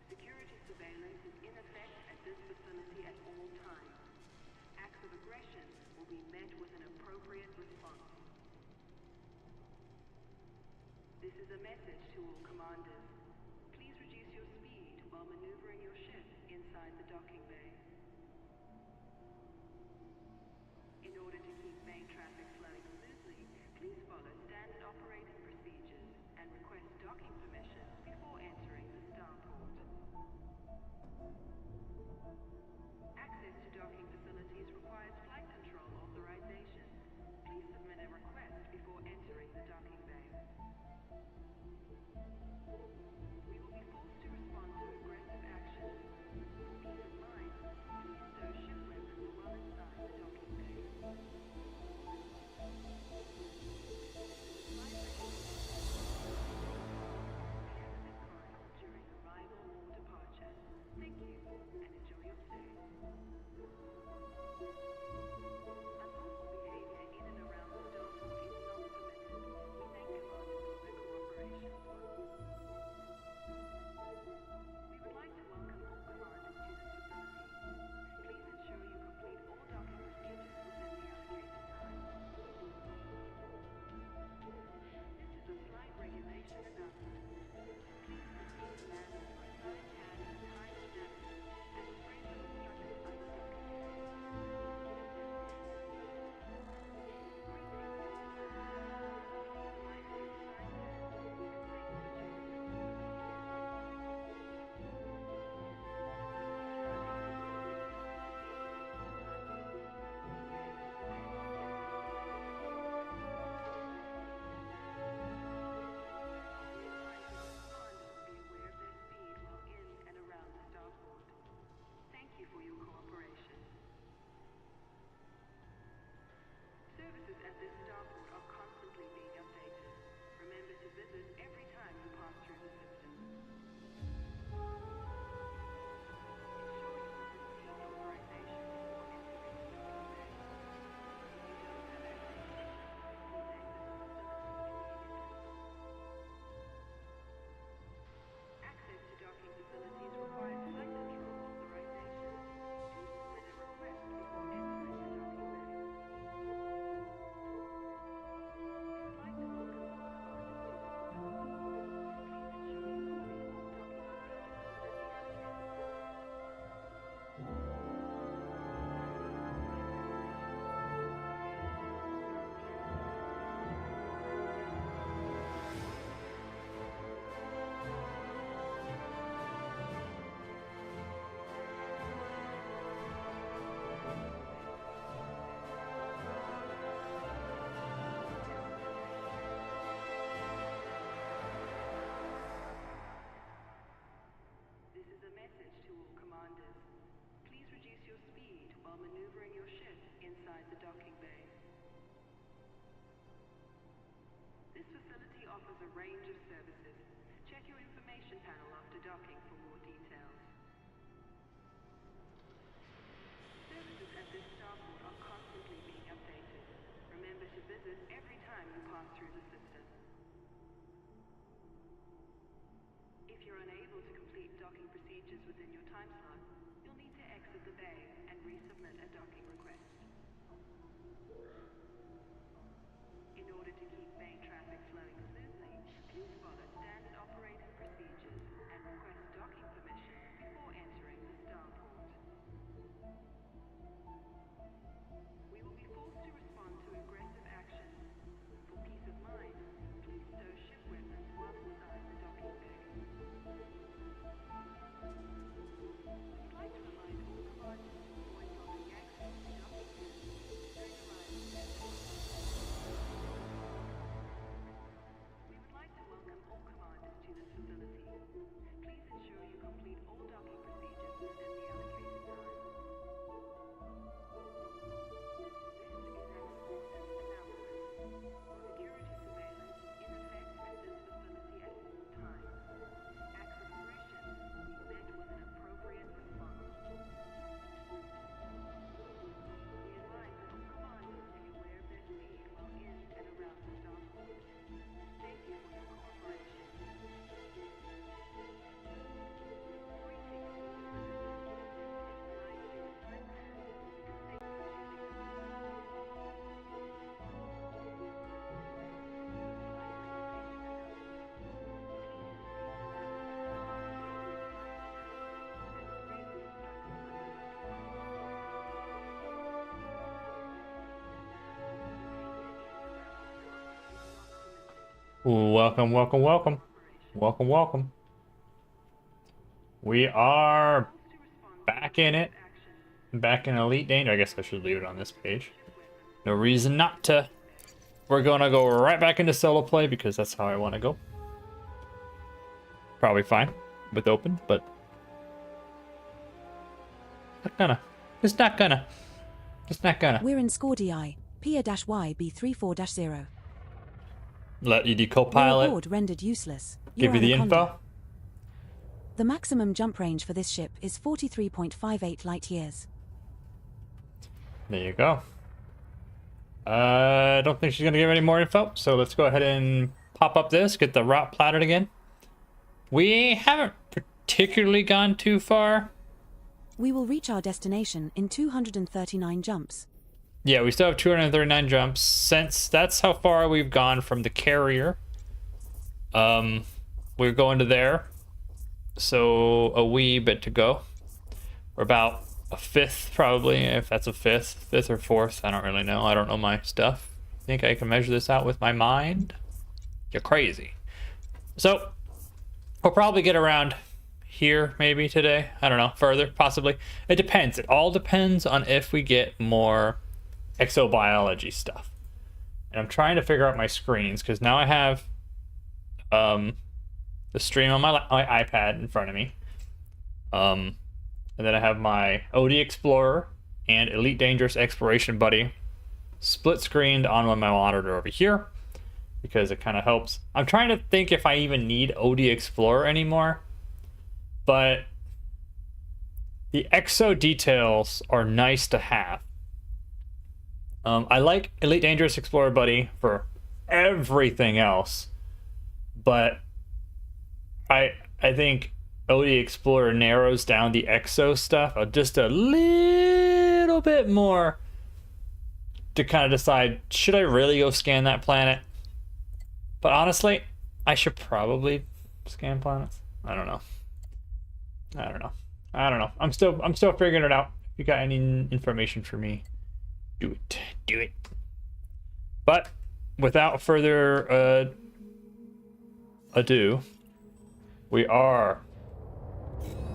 Security surveillance is in effect at this facility at all times. Acts of aggression will be met with an appropriate response. This is a message to all commanders. Please reduce your speed while maneuvering your ship inside the docking bay. In order to keep main traffic flowing smoothly, please follow standard operating procedures and request docking permission before entering the starport. Access to docking facilities requires flight control authorization. Please submit a request before entering the docking bay. We will be forced to respond to aggressive action. For peace of mind, please stow ship weapons while inside the docking bay. During arrival or departure. Thank you, and enjoy your stay. Unlawful behavior in and around the starport is not permitted. We thank commanders for their cooperation. We would like to welcome all commanders to this facility. Please ensure you complete all docking procedures within the allocated time. This is a flight regulation announcement. Please proceed to land with your assigned hand and time navigation as framed and instructed by the docking bay. Greetings. Please mind your assigned hand and safely journey to the Thank you for your cooperation. Services at this starport are constantly being updated. Remember to visit every time you pass through the system. Ensure you have received authorization before entering the docking bay. If you don't have access permission, please exit the facility immediately. Access to docking facilities requires flight control authorization. Please submit a request before entering the docking bay. We would like to welcome all commanders to this facility. Please ensure you complete all docking procedures within the allocated time. This is a message to all commanders. Please reduce your speed while maneuvering your ship inside the docking bay. This facility offers a range of services. Check your information panel after docking for more details. Services at this starport are constantly being updated. Remember to visit every time you pass through the system. If you're unable to complete docking procedures within your time slot, you'll need to exit the bay and resubmit a docking request. In order to keep main traffic flowing smoothly, please follow standard operating procedures and request docking permission before entering the starport. We will be forced to respond to aggressive action. For peace of mind, please stow ship weapons while inside the docking bay. We would like to remind all commanders to avoid blocking access to docking facilities during arrival and departure. Welcome, welcome, welcome. Welcome, welcome. We are back in it. Back in Elite Danger. I guess I should leave it on this page. No reason not to. We're gonna go right back into solo play because that's how I want to go. Probably fine with open, but not gonna. Just not gonna. Just not gonna. We're in Scordi, PIA-YB34-0. Let ED Your Copilot board rendered useless. give you the Anaconda. info. The maximum jump range for this ship is 43.58 light years. There you go. I don't think she's gonna give any more info, so let's go ahead and pop up this, get the route platted again. We haven't particularly gone too far. We will reach our destination in 239 jumps. Yeah, we still have 239 jumps, since that's how far we've gone from the carrier. We're going to there, so a wee bit to go. We're about a fifth, probably, if that's a fifth or fourth. I don't really know. I don't know my stuff. Think I can measure this out with my mind? You're crazy. So we'll probably get around here maybe today. I don't know, further, possibly. It depends. It all depends on if we get more exobiology stuff. And I'm trying to figure out my screens because now I have the stream on my iPad in front of me. And then I have my OD Explorer and Elite Dangerous Exploration Buddy split screened on my monitor over here because it kind of helps. I'm trying to think if I even need OD Explorer anymore, but the exo details are nice to have. I like Elite Dangerous Explorer Buddy for everything else, but I think OD Explorer narrows down the exo stuff just a little bit more to kind of decide, should I really go scan that planet? But honestly, I should probably scan planets. I don't know. I'm still figuring it out. If you got any information for me, do it. But without further ado, we are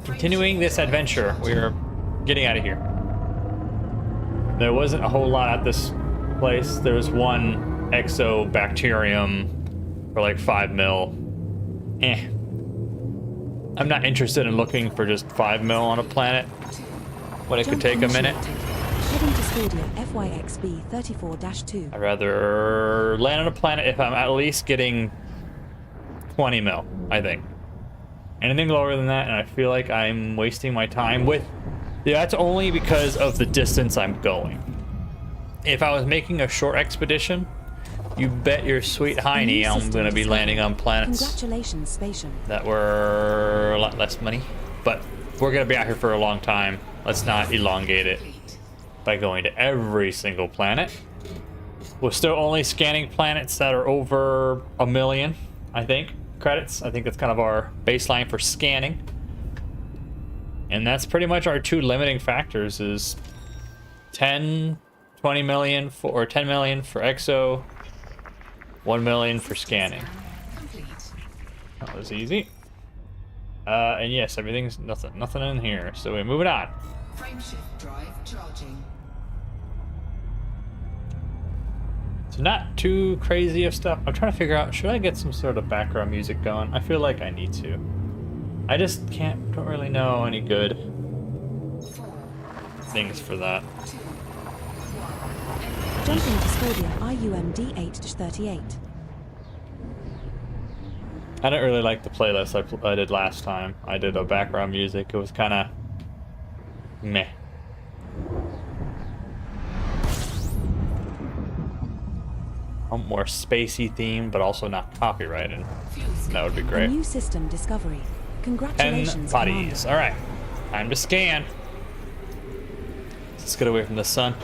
continuing this adventure. We're getting out of here. There wasn't a whole lot at this place. There was one exobacterium for like 5 mil. I'm not interested in looking for just 5 mil on a planet when it could take a minute. Heading to Scordia FYXB 34-2. I'd rather land on a planet if I'm at least getting 20 mil, I think. Anything lower than that, and I feel like I'm wasting my time with... Yeah, that's only because of the distance I'm going. If I was making a short expedition, you bet your sweet hiney I'm going to be landing on planets Congratulations, Spatium. that were a lot less money. But we're going to be out here for a long time. Let's not elongate it by going to every single planet. We're still only scanning planets that are over 1 million, I think. Credits. I think that's kind of our baseline for scanning, and that's pretty much our two limiting factors is 20 million for, or 10 million for exo, 1 million for scanning. That was easy. And yes, everything's nothing in here, so we're moving on. Frameshift drive charging. So not too crazy of stuff. I'm trying to figure out, should I get some sort of background music going? I feel like I need to. I just don't really know any good things for that. Jumping to Scordia IUMD 8-38. I didn't really like the playlist I did last time. I did a background music. It was kind of meh. More spacey theme, but also not copyrighted. That would be A great. new system discovery. 10 Congratulations, bodies. Commander. Alright. Time to scan. Let's get away from the sun.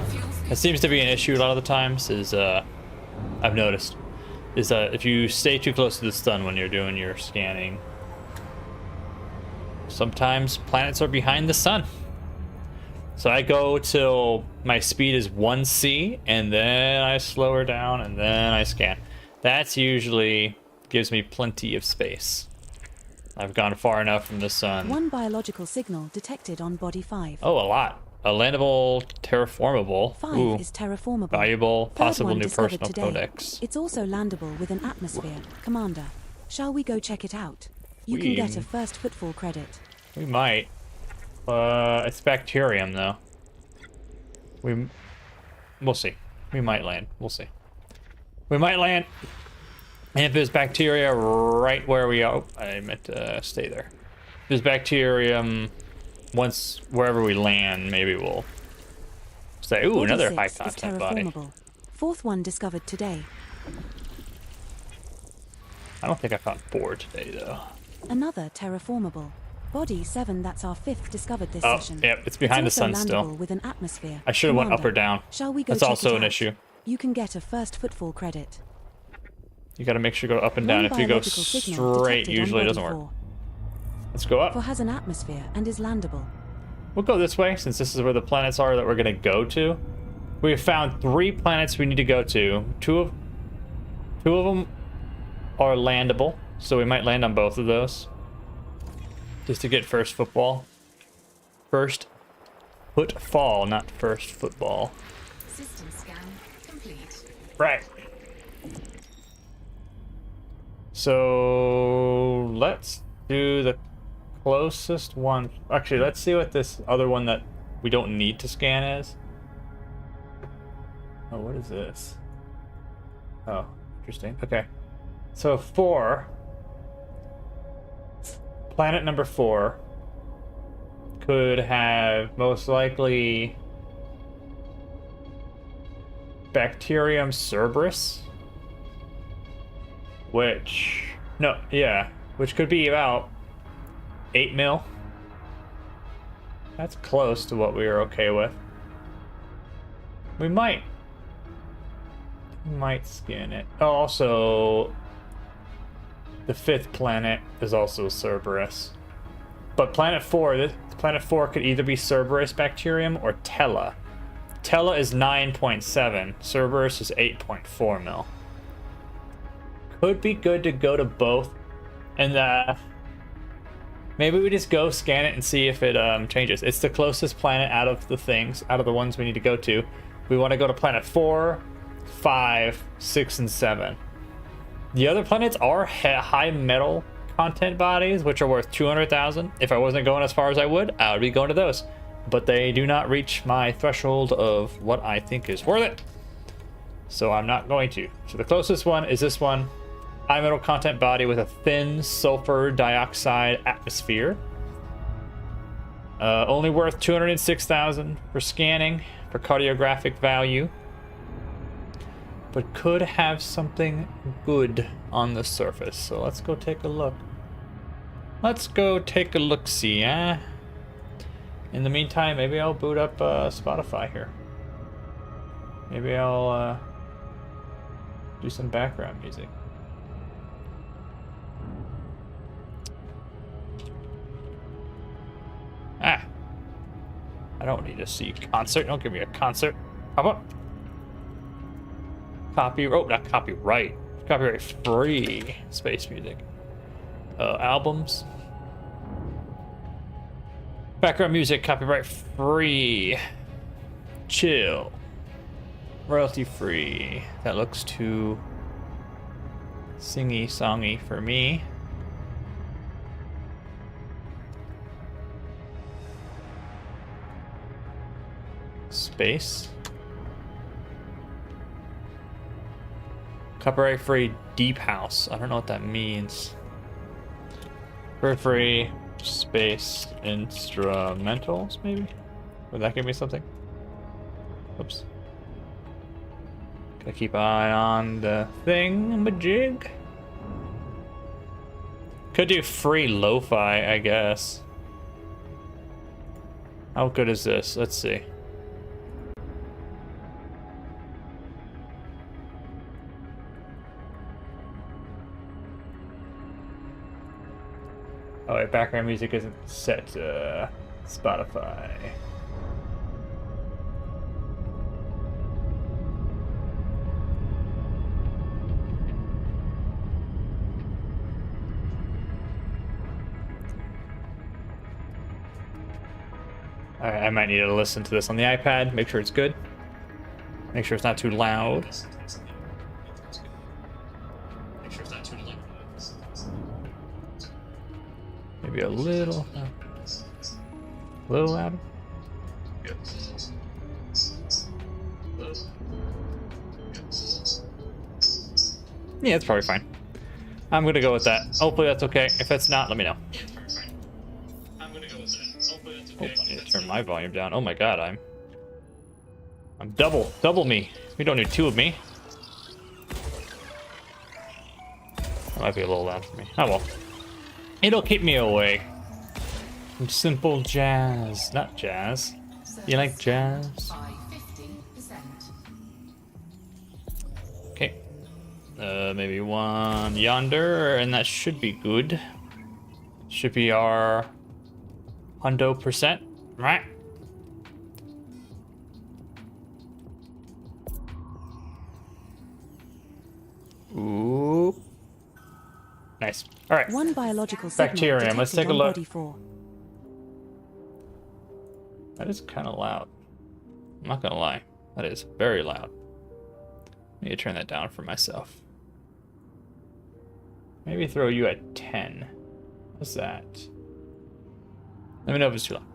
It seems to be an issue a lot of the times, is I've noticed, is if you stay too close to the sun when you're doing your scanning, sometimes planets are behind the sun. So I go till my speed is 1C, and then I slow her down, and then I scan. That's usually gives me plenty of space. I've gone far enough from the sun. One biological signal detected on body 5. Oh, a lot. A landable, terraformable. 5 Ooh, is terraformable. valuable, Third possible one new discovered personal today. codex. It's also landable with an atmosphere. Commander, shall we go check it out? You can get a first footfall credit. We might. It's bacterium though. We'll see. We might land. We'll see. We might land. And if there's bacteria right where we are, I meant to stay there. If there's bacterium once wherever we land, maybe we'll say, ooh, Body another 6 high is content body. terraformable. Fourth one discovered today. I don't think I found 4 today though. Another terraformable. Body 7, that's our 5th discovered this Oh, session. yep, it's behind the also sun still. landable with an atmosphere. I should have went up or Commander, down. Shall we go That's check also it an out? issue. You can get a first footfall credit. You gotta make sure you go up and down. One If you go biological signal straight, detected on usually it body doesn't work. 4. Let's go up. 4 has an atmosphere and is landable. We'll go this way since this is where the planets are that we're gonna go to. We have found 3 planets we need to go to. Two of them are landable, so we might land on both of those. Just to get first football. First footfall, not first football. System scan complete. Right. So let's do the closest one. Actually, let's see what this other one that we don't need to scan is. Oh, what is this? Oh, interesting. Okay. So 4. Planet number 4 could have most likely Bacterium Cerberus, which could be about 8 mil. That's close to what we were okay with. We might scan it. Oh, also the 5th planet is also Cerberus. But planet 4 could either be Cerberus bacterium or Tella. Tella is 9.7. Cerberus is 8.4 mil. Could be good to go to both. And maybe we just go scan it and see if it changes. It's the closest planet out of the ones we need to go to. We want to go to planet 4, 5, 6, and 7. The other planets are high metal content bodies, which are worth 200,000. If I wasn't going as far as I would be going to those. But they do not reach my threshold of what I think is worth it. So I'm not going to. So the closest one is this one. High metal content body with a thin sulfur dioxide atmosphere. Only worth 206,000 for scanning, for cartographic value. But could have something good on the surface. So let's go take a look. Let's go take a look-see, eh? In the meantime, maybe I'll boot up Spotify here. Maybe I'll do some background music. I don't need to see concert. Don't give me a concert. How about not copyright. Copyright free space music. Albums. Background music, copyright free. Chill. Royalty free. That looks too singy-songy for me. Space. Copyright free deep house. I don't know what that means. Copyright free space instrumentals, maybe? Would that give me something? Oops. Gotta keep an eye on the thing-majig. Could do free lo-fi, I guess. How good is this? Let's see. Oh wait, background music isn't set to Spotify. Alright, I might need to listen to this on the iPad, make sure it's good. Make sure it's not too loud. Maybe a little louder. Yeah, it's probably fine. I'm gonna go with that. Hopefully that's okay. If it's not, let me know. Oh, I need to turn my volume down. Oh my god, I'm double me. We don't need two of me. That might be a little loud for me. Oh well. It'll keep me away from simple jazz. Not jazz. You like jazz? By 50%. Okay. Maybe one yonder, and that should be good. Should be our hundo percent, right? Ooh. Nice. All right. One biological signal Bacterium. Let's take detected a on look. body 4. That is kind of loud. I'm not gonna lie. That is very loud. I need to turn that down for myself. Maybe throw you at 10. What's that? Let me know if it's too loud.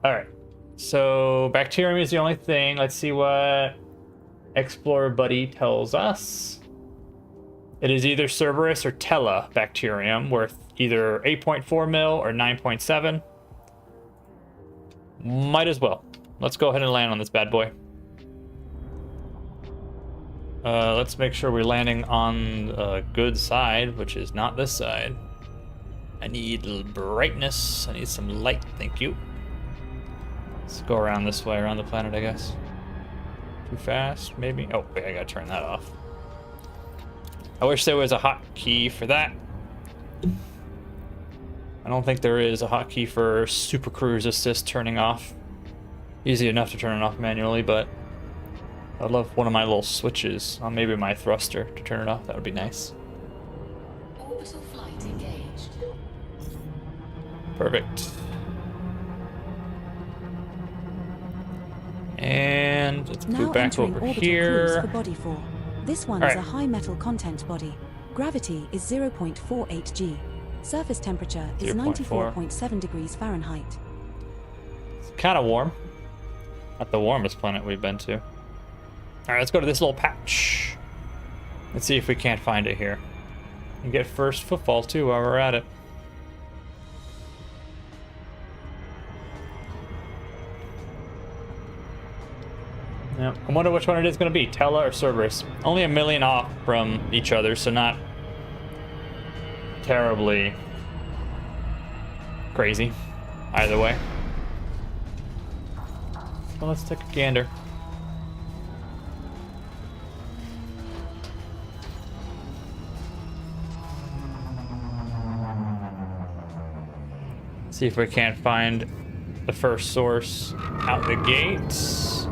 Alright. So bacterium is the only thing. Let's see what Explorer Buddy tells us. It is either Cerberus or Tella bacterium, worth either 8.4 mil or 9.7. Might as well. Let's go ahead and land on this bad boy. Let's make sure we're landing on a good side, which is not this side. I need a little brightness. I need some light, thank you. Let's go around this way, around the planet, I guess. Too fast, maybe? Oh, wait, I gotta turn that off. I wish there was a hotkey for that. I don't think there is a hotkey for Super Cruise Assist turning off. Easy enough to turn it off manually, but I'd love one of my little switches on maybe my thruster to turn it off. That would be nice. Orbital flight engaged. Perfect. And let's Now move back entering over orbital cruise here. for body 4. This one All is right. a high metal content body. Gravity is 0.48 g. Surface temperature is 0.4. 94.7 degrees Fahrenheit. It's kind of warm. Not the warmest planet we've been to. All right, let's go to this little patch. Let's see if we can't find it here. And get first footfall too while we're at it. Yeah, I wonder which one it is going to be, Tella or Cerberus. Only a million off from each other, so not terribly crazy either way. So let's take a gander. See if we can't find the first source out the gates.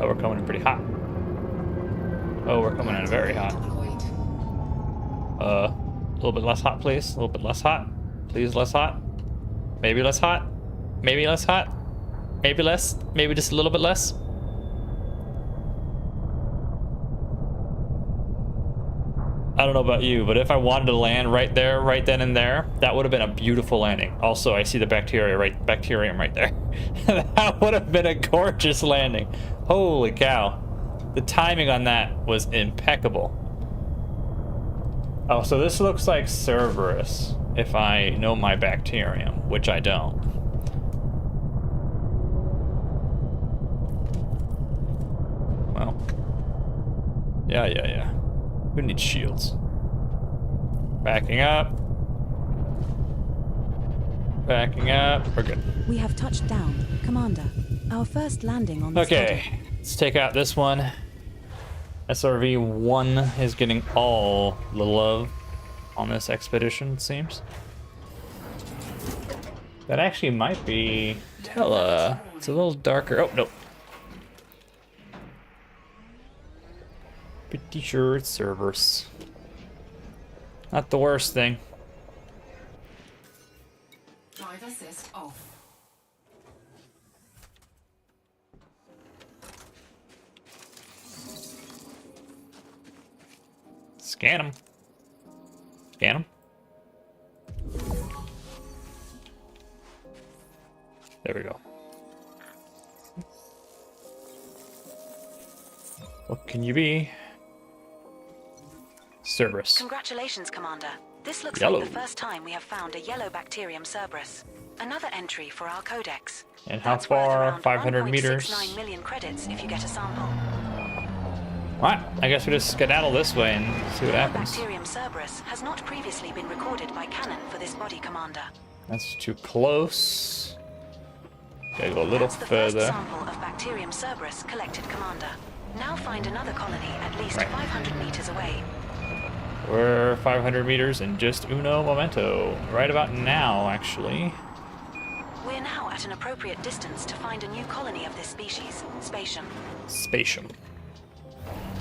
Oh, we're coming in pretty hot. Oh, we're coming in very hot. Deployed. A little bit less hot, please. A little bit less hot. Please, less hot. Maybe less hot. Maybe less hot. Maybe less. Maybe just a little bit less. I don't know about you, but if I wanted to land right there, right then and there, that would have been a beautiful landing. Also, I see the bacterium right there. That would have been a gorgeous landing. Holy cow. The timing on that was impeccable. Oh, so this looks like Cerberus, if I know my bacterium, which I don't. Well, yeah. Who needs shields? Backing up. Backing up. We're good. We have touched down, Commander. Our first landing on this body. Okay, let's take out this one. SRV-1 is getting all the love on this expedition, it seems. That actually might be Tella. It's a little darker. Oh, nope. Pretty sure it's Cerberus. Not the worst thing. Drive assist off. Scan them. Scan them. There we go. What can you be? Cerberus. Congratulations, Commander. This looks Yellow. like the first time we have found a yellow bacterium Cerberus. Another entry for our codex. And how That's worth far? around 500 meters. 1.69 million credits if you get a sample. Alright, I guess we just skedaddle this way and see what happens. Bacterium Cerberus has not previously been recorded by Canon for this body, Commander. That's too close. Gotta go a little That's the further. first sample of Bacterium Cerberus collected, Commander. Now find another colony at least Right. 500 meters away. We're 500 meters and just uno momento. Right about now, actually. We're now at an appropriate distance to find a new colony of this species, Spatium. Spatium.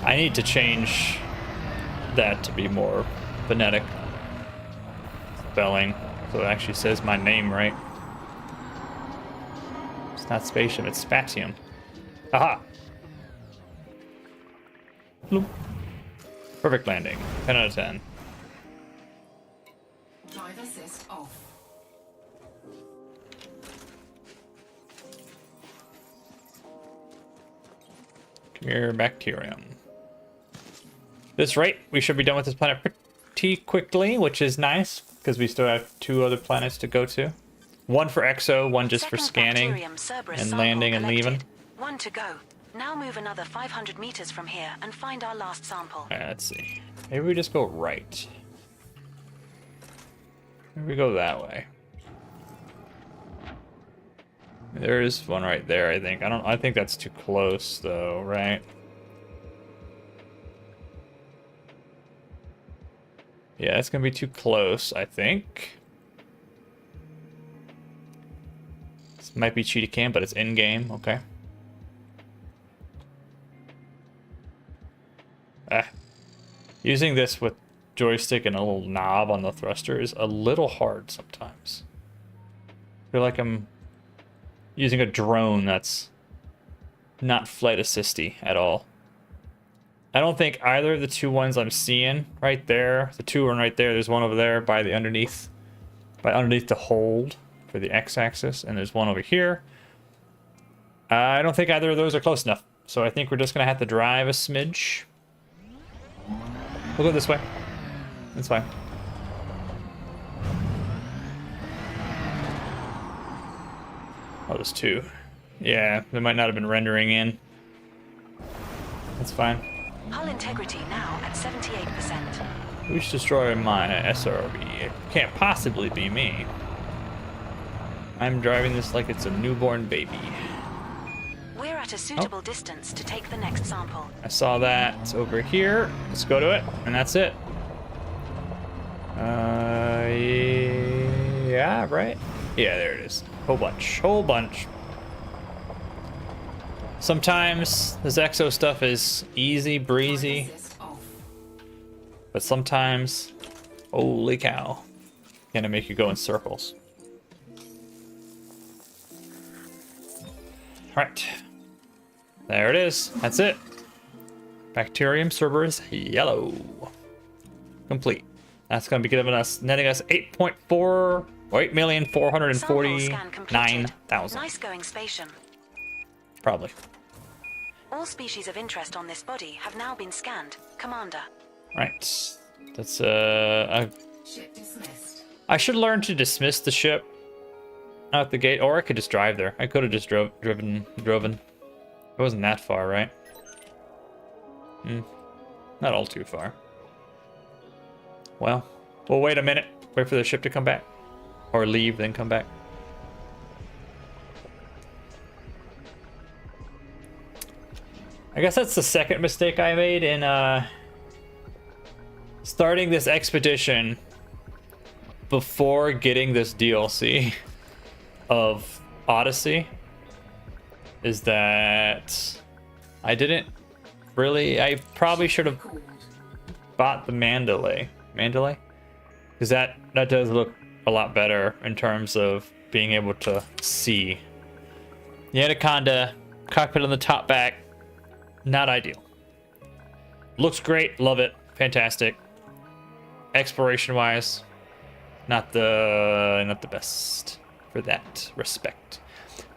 I need to change that to be more phonetic spelling, so it actually says my name right. It's not Spatium, it's Spatium. Aha! Bloop. Perfect landing. 10 out of 10. Drive assist off. Come here, bacterium. This rate, we should be done with this planet pretty quickly, which is nice, because we still have 2 other planets to go to. One for EXO, one just for Second scanning Bacterium Cerberus and sample landing and collected. leaving. One to go. Now move another 500 meters from here and find our last sample. Alright, let's see. Maybe we just go right. Maybe we go that way. There is one right there, I think. I think that's too close though, right? Yeah, it's gonna be too close, I think. This might be cheetah cam, but it's in game, okay. Using this with joystick and a little knob on the thruster is a little hard sometimes. I feel like I'm using a drone that's not flight assisty at all. I don't think either of the 2 ones I'm seeing right there, the 2 are right there, there's one over there by the underneath the hold for the x-axis, and there's one over here. I don't think either of those are close enough, so I think we're just gonna have to drive a smidge. We'll go this way. That's fine. Oh, there's 2. Yeah, they might not have been rendering in. That's fine. Hull integrity now at 78%. Who's destroying mine at SRB? It can't possibly be me. I'm driving this like it's a newborn baby. We're at a suitable distance to take the next sample. I saw that. It's over here. Let's go to it, and that's it. Yeah, right? Yeah, there it is. Whole bunch. Sometimes this EXO stuff is easy breezy, Drive assist off. but sometimes, holy cow, gonna make you go in circles. Alright. There it is. That's it. Bacterium Cerberus yellow. Complete. That's going to be giving us, netting us 8.4 or 8,449,000. Nice going, Spatium. Probably. All species of interest on this body have now been scanned, Commander. Right. That's Ship dismissed. I should learn to dismiss the ship out the gate, or I could just drive there. I could have just driven. It wasn't that far, right? Not all too far. Well, we'll wait a minute. Wait for the ship to come back. Or leave, then come back. I guess that's the second mistake I made in starting this expedition before getting this DLC of Odyssey. Is that I didn't really... I probably should have Called. bought the Mandalay. Mandalay? Because that does look a lot better in terms of being able to see. The Anaconda, cockpit on the top back, not ideal. Looks great, love it, fantastic. Exploration-wise, not the best for that respect.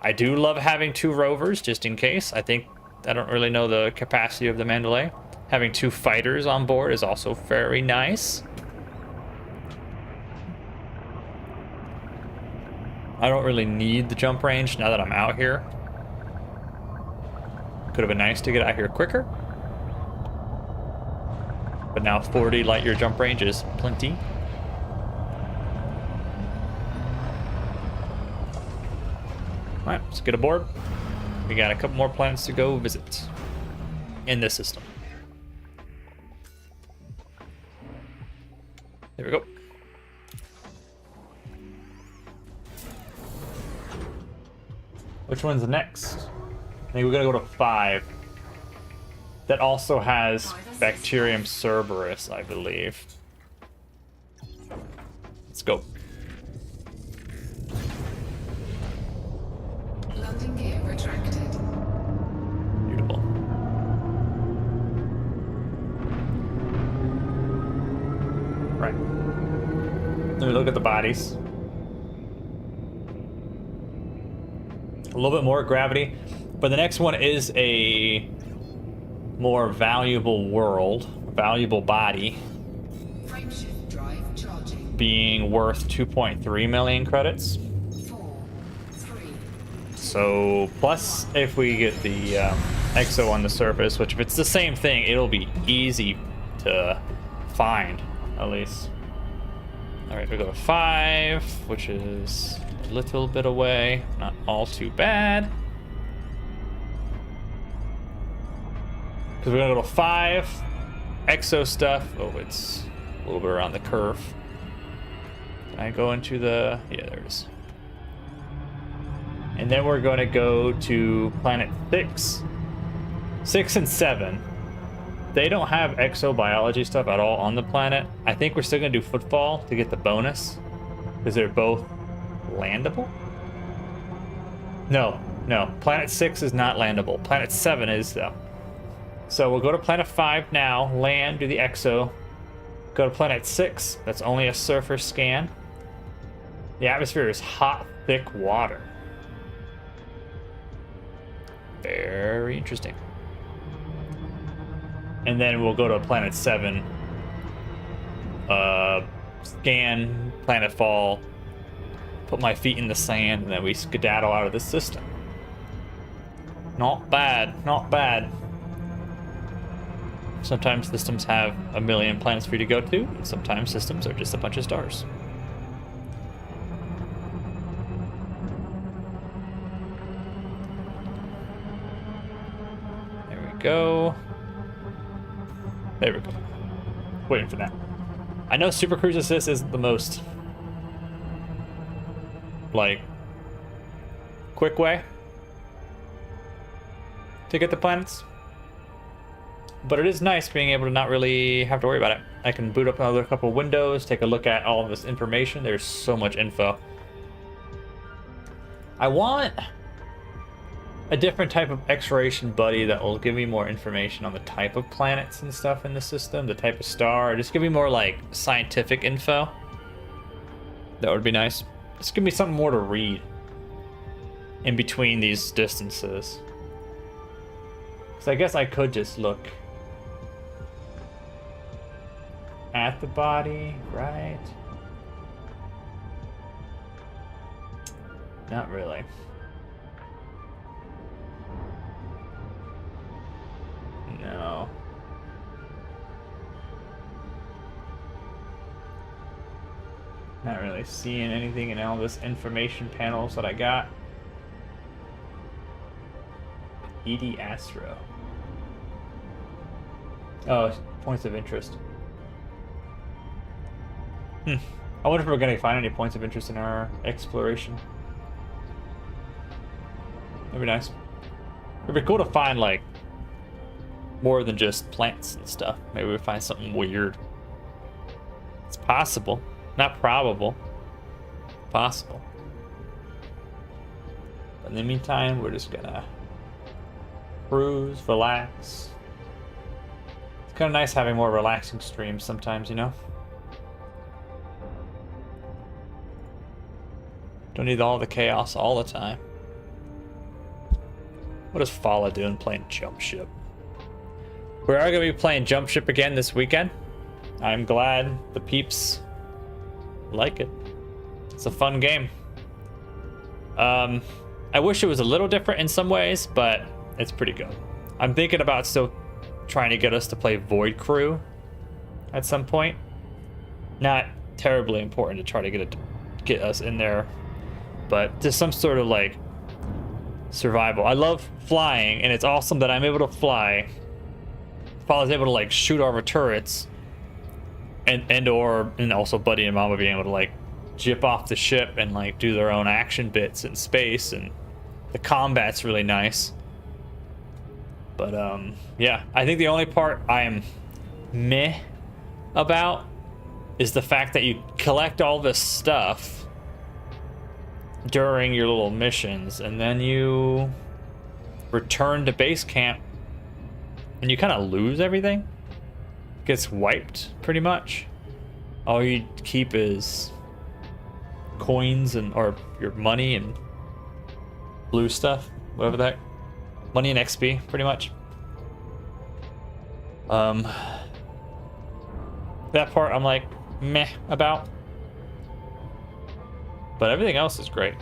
I do love having 2 rovers, just in case. I don't really know the capacity of the Mandalay. Having 2 fighters on board is also very nice. I don't really need the jump range now that I'm out here. Could have been nice to get out here quicker. But now 40 light year jump range is plenty. Alright, let's get aboard. We got a couple more planets to go visit in this system. There we go. Which one's the next? I think we're gonna go to 5. That also has Bacterium Cerberus, I believe. Let's go. Landing gear retracted. Beautiful. Right. Let me look at the bodies. A little bit more gravity, but the next one is a more valuable world, valuable body, Frameshift drive charging. being worth 2.3 million credits. 4, 3. So plus if we get the exo on the surface, which if it's the same thing, it'll be easy to find, at least. All right, we go to 5, which is a little bit away, not all too bad. Because we're gonna go to 5, exo stuff. Oh, it's a little bit around the curve. Can I go into the, yeah, there it is. And then we're gonna go to planet 6. 6 and 7. They don't have exobiology stuff at all on the planet. I think we're still gonna do footfall to get the bonus, because they're both landable? No, planet 6 is not landable. Planet 7 is though. So we'll go to planet 5 now, land, do the exo. Go to planet 6, that's only a surface scan. The atmosphere is hot, thick water. Very interesting. And then we'll go to planet 7, scan planet fall, put my feet in the sand, and then we skedaddle out of the system. Not bad, not bad. Sometimes systems have a million planets for you to go to, and sometimes systems are just a bunch of stars. There we go. There we go. Waiting for that. I know Super Cruise Assist isn't the most, like, quick way to get the planets, but it is nice being able to not really have to worry about it. I can boot up another couple windows, take a look at all of this information. There's so much info. I want a different type of exploration buddy that will give me more information on the type of planets and stuff in the system, the type of star. Just give me more like scientific info. That would be nice. Just give me something more to read in between these distances. Because I guess I could just look at the body, right? Not really. No. Not really seeing anything in all this information panels that I got. ED Astro. Oh, points of interest. I wonder if we're gonna find any points of interest in our exploration. That'd be nice. It'd be cool to find like more than just plants and stuff. Maybe we find something weird. It's possible. Not probable. Possible. But in the meantime, we're just gonna cruise, relax. It's kind of nice having more relaxing streams sometimes, you know? Don't need all the chaos all the time. What is Fala doing playing Jump Ship? We are going to be playing Jump Ship again this weekend. I'm glad the peeps like it. It's a fun game. I wish it was a little different in some ways, but it's pretty good. I'm thinking about still trying to get us to play Void Crew at some point. Not terribly important to try to get us in there, but just some sort of like survival. I love flying, and it's awesome that I'm able to fly. If I was able to like shoot over turrets, and also Buddy and Mama being able to like jip off the ship and like do their own action bits in space, and the combat's really nice. But yeah, I think the only part I am meh about is the fact that you collect all this stuff during your little missions, and then you return to base camp and you kind of lose everything. It gets wiped pretty much. All you keep is coins or your money and blue stuff, whatever that, money and XP pretty much. That part I'm like meh about, but everything else is great.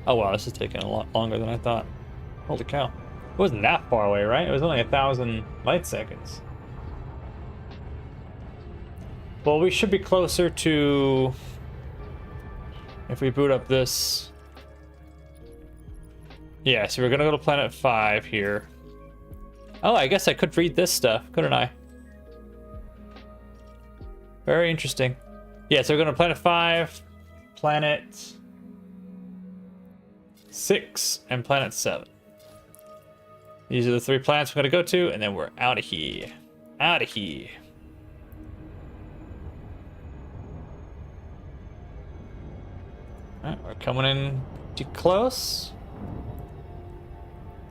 Oh wow, this is taking a lot longer than I thought. Holy cow. It wasn't that far away, right? It was only 1,000 light seconds. Well, we should be closer to, if we boot up this. Yeah, so we're gonna go to planet 5 here. Oh, I guess I could read this stuff, couldn't I? Very interesting. Yeah, so we're going to planet 5, planet 6, and planet 7. These are the 3 planets we're going to go to, and then we're out of here. Out of here. Alright, we're coming in too close.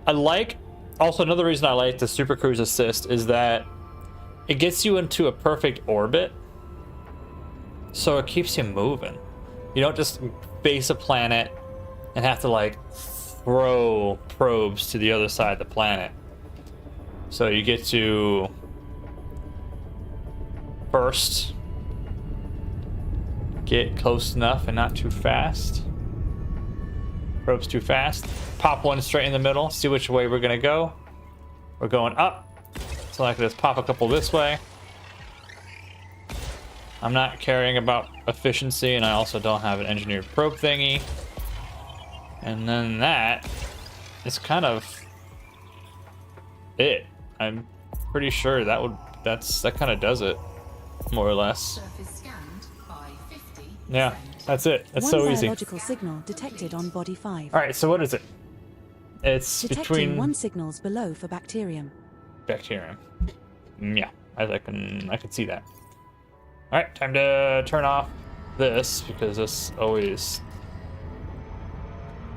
Also, another reason I like the Super Cruise Assist is that it gets you into a perfect orbit. So it keeps you moving. You don't just base a planet and have to like throw probes to the other side of the planet. So you get to first get close enough and not too fast. Probes too fast. Pop one straight in the middle. See which way we're gonna go. We're going up. So I can just pop a couple this way. I'm not caring about efficiency, and I also don't have an engineered probe thingy. And then that is kind of it. I'm pretty sure that kind of does it, more or less. Surface scanned by 50%. Yeah, that's it. That's so One easy. biological signal detected on body 5. All right, so what is it? It's Detecting between 1 signals below for bacterium. bacterium. Yeah, I can see that. All right, time to turn off this because this always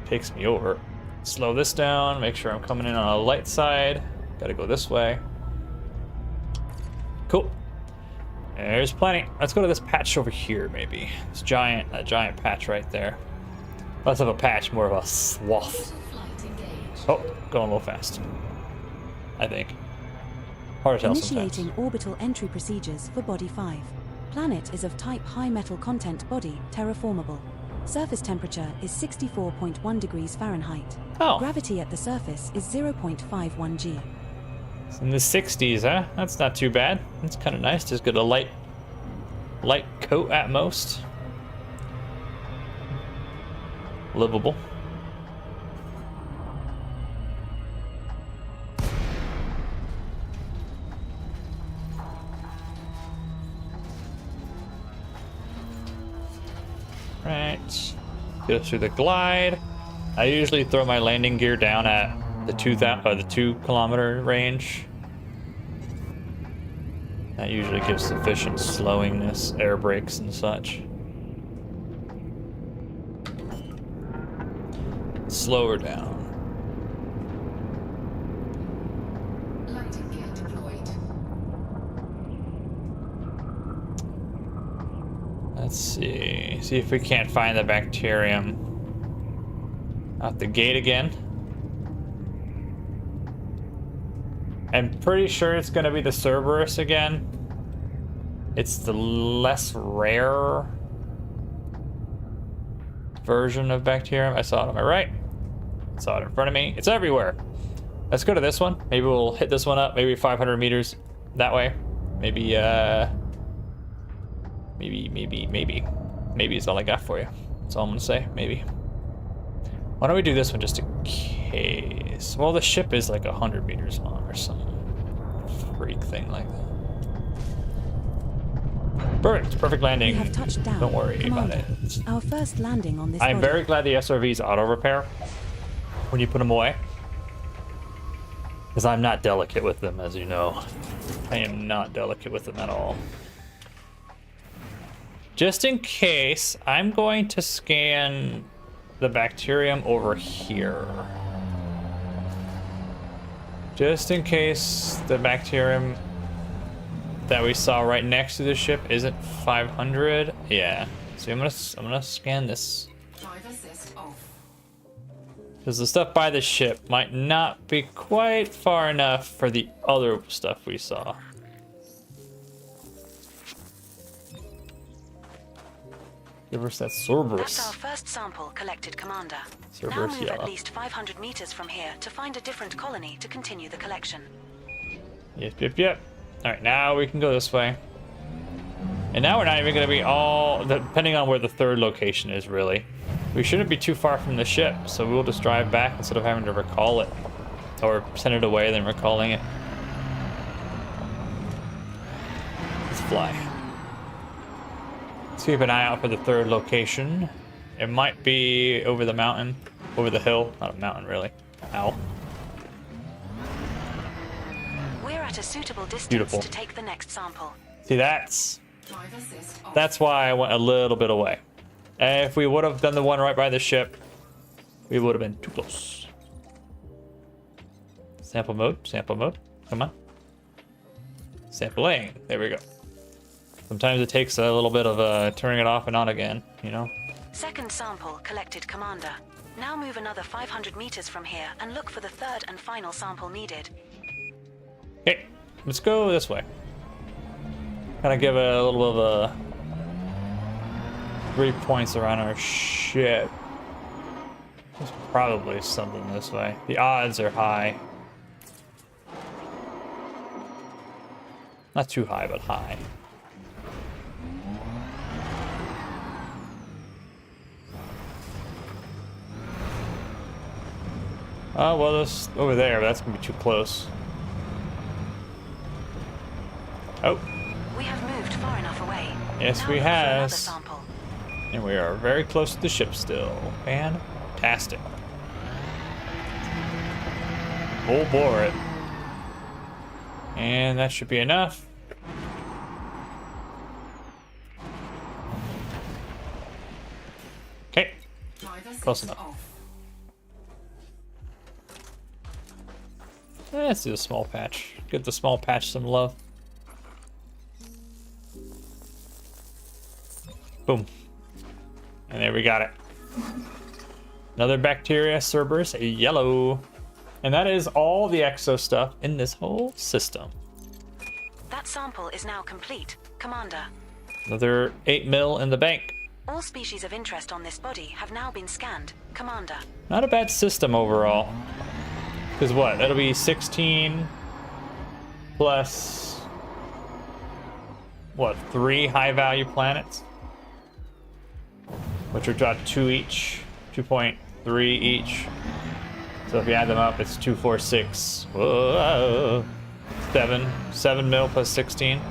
takes me over. Slow this down, make sure I'm coming in on a light side. Gotta go this way. Cool. There's plenty. Let's go to this patch over here, maybe. That giant patch right there. Less of a patch, more of a swath. Flight engaged. Oh, going a little fast. I think. Hard to tell sometimes. Initiating orbital entry procedures for body 5. Planet is of type high metal content body, terraformable. Surface temperature is 64.1 degrees Fahrenheit. Oh. Gravity at the surface is 0.51 g. It's in the 60s, huh? That's not too bad. That's kind of nice. Just get a light coat at most. Livable. Right. Go through the glide. I usually throw my landing gear down at the 2 kilometer range. That usually gives sufficient slowingness, air brakes and such. Slow her down. Landing gear deployed. Let's see. See if we can't find the bacterium. Out the gate again. I'm pretty sure it's going to be the Cerberus again. It's the less rare version of bacterium. I saw it on my right. I saw it in front of me. It's everywhere. Let's go to this one. Maybe we'll hit this one up. Maybe 500 meters that way. Maybe, maybe is all I got for you. That's all I'm gonna say. Maybe. Why don't we do this one just in case? Well, the ship is like 100 meters long or some freak thing like that. Perfect. Perfect landing. We have touched down. Don't worry Commander, about it. Our first landing on this I'm body. very glad the SRVs auto repair when you put them away. Because I'm not delicate with them, as you know. I am not delicate with them at all. Just in case, I'm going to scan the bacterium over here. Just in case the bacterium that we saw right next to the ship isn't 500. Yeah. So I'm gonna scan this. Drive assist off. Because the stuff by the ship might not be quite far enough for the other stuff we saw. Give us that That's Cerberus. our first sample collected, Commander. Cerberus now move yellow. at least 500 meters from here to find a different colony to continue the collection. Yep. Alright, now we can go this way. And now we're not even going to be all... Depending on where the third location is, really. We shouldn't be too far from the ship, so we'll just drive back instead of having to recall it. Or send it away, then recalling it. Let's fly. Let's keep an eye out for the third location. It might be over the mountain. Over the hill. Not a mountain, really. Ow. We're at a suitable distance Beautiful. to take the next sample. See, that's Drive assist off. That's why I went a little bit away. And if we would have done the one right by the ship, we would have been too close. Sample mode. Come on. Sampling. There we go. Sometimes it takes a little bit of turning it off and on again, you know? Second sample collected, Commander. Now move another 500 meters from here and look for the third and final sample needed. Okay, let's go this way. Kind of give it a little bit of a 3 points around our ship. There's probably something this way. The odds are high. Not too high, but high. Oh, well, this over there, but that's gonna be too close. Oh. We have moved far enough away. Yes, Now we look for another have. sample. And we are very close to the ship still. Fantastic. Full bore it. And that should be enough. Okay. Drive assist Close enough. off. Let's do a small patch. Give the small patch some love. Boom. And there we got it. Another bacteria, Cerberus, a yellow. And that is all the exo stuff in this whole system. That sample is now complete, Commander. Another 8 mil in the bank. All species of interest on this body have now been scanned, Commander. Not a bad system overall. Because what? That'll be 16 plus, what, 3 high value planets? Which are got 2 each, 2.3 each. So if you add them up, it's 2, 4, 6. Whoa. 7 mil plus 16.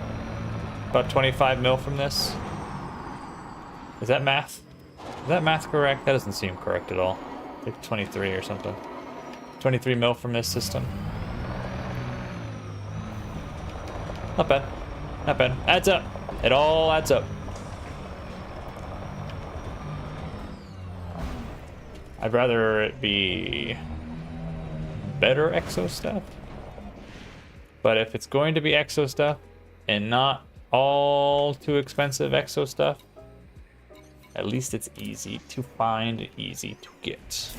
About 25 mil from this. Is that math? Is that math correct? That doesn't seem correct at all. Like 23 or something. 23 mil from this system. Not bad. Not bad. Adds up. It all adds up. I'd rather it be better exo stuff. But if it's going to be exo stuff and not all too expensive exo stuff, at least it's easy to find, easy to get.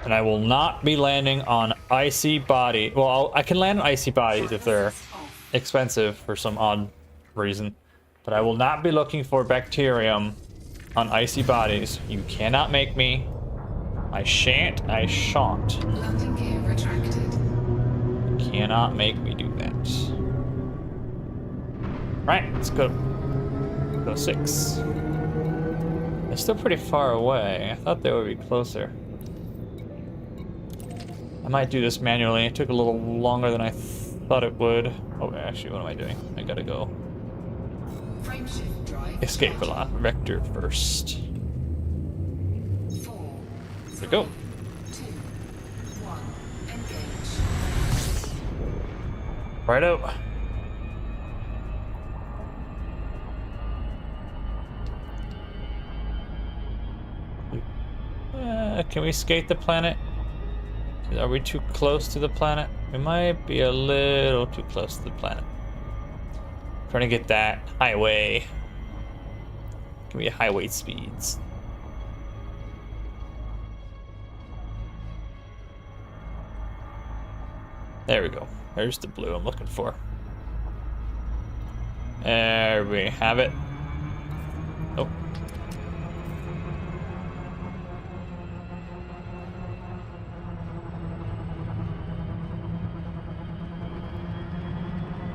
And I will not be landing on icy body. Well, I can land on icy bodies if they're expensive for some odd reason. But I will not be looking for bacterium on icy bodies. You cannot make me. I shan't. I shan't. Landing gear retracted. You cannot make me do that. Right, let's go. Go 6. They're still pretty far away. I thought they would be closer. I might do this manually. It took a little longer than I thought it would. Oh, actually, what am I doing? I gotta go Frameshift drive. escape vector first. 4, There we go. 2, 1. Engage. Right out. Can we skate the planet? Are we too close to the planet? We might be a little too close to the planet. Trying to get that highway. Give me highway speeds. There we go. There's the blue I'm looking for. There we have it. Oh.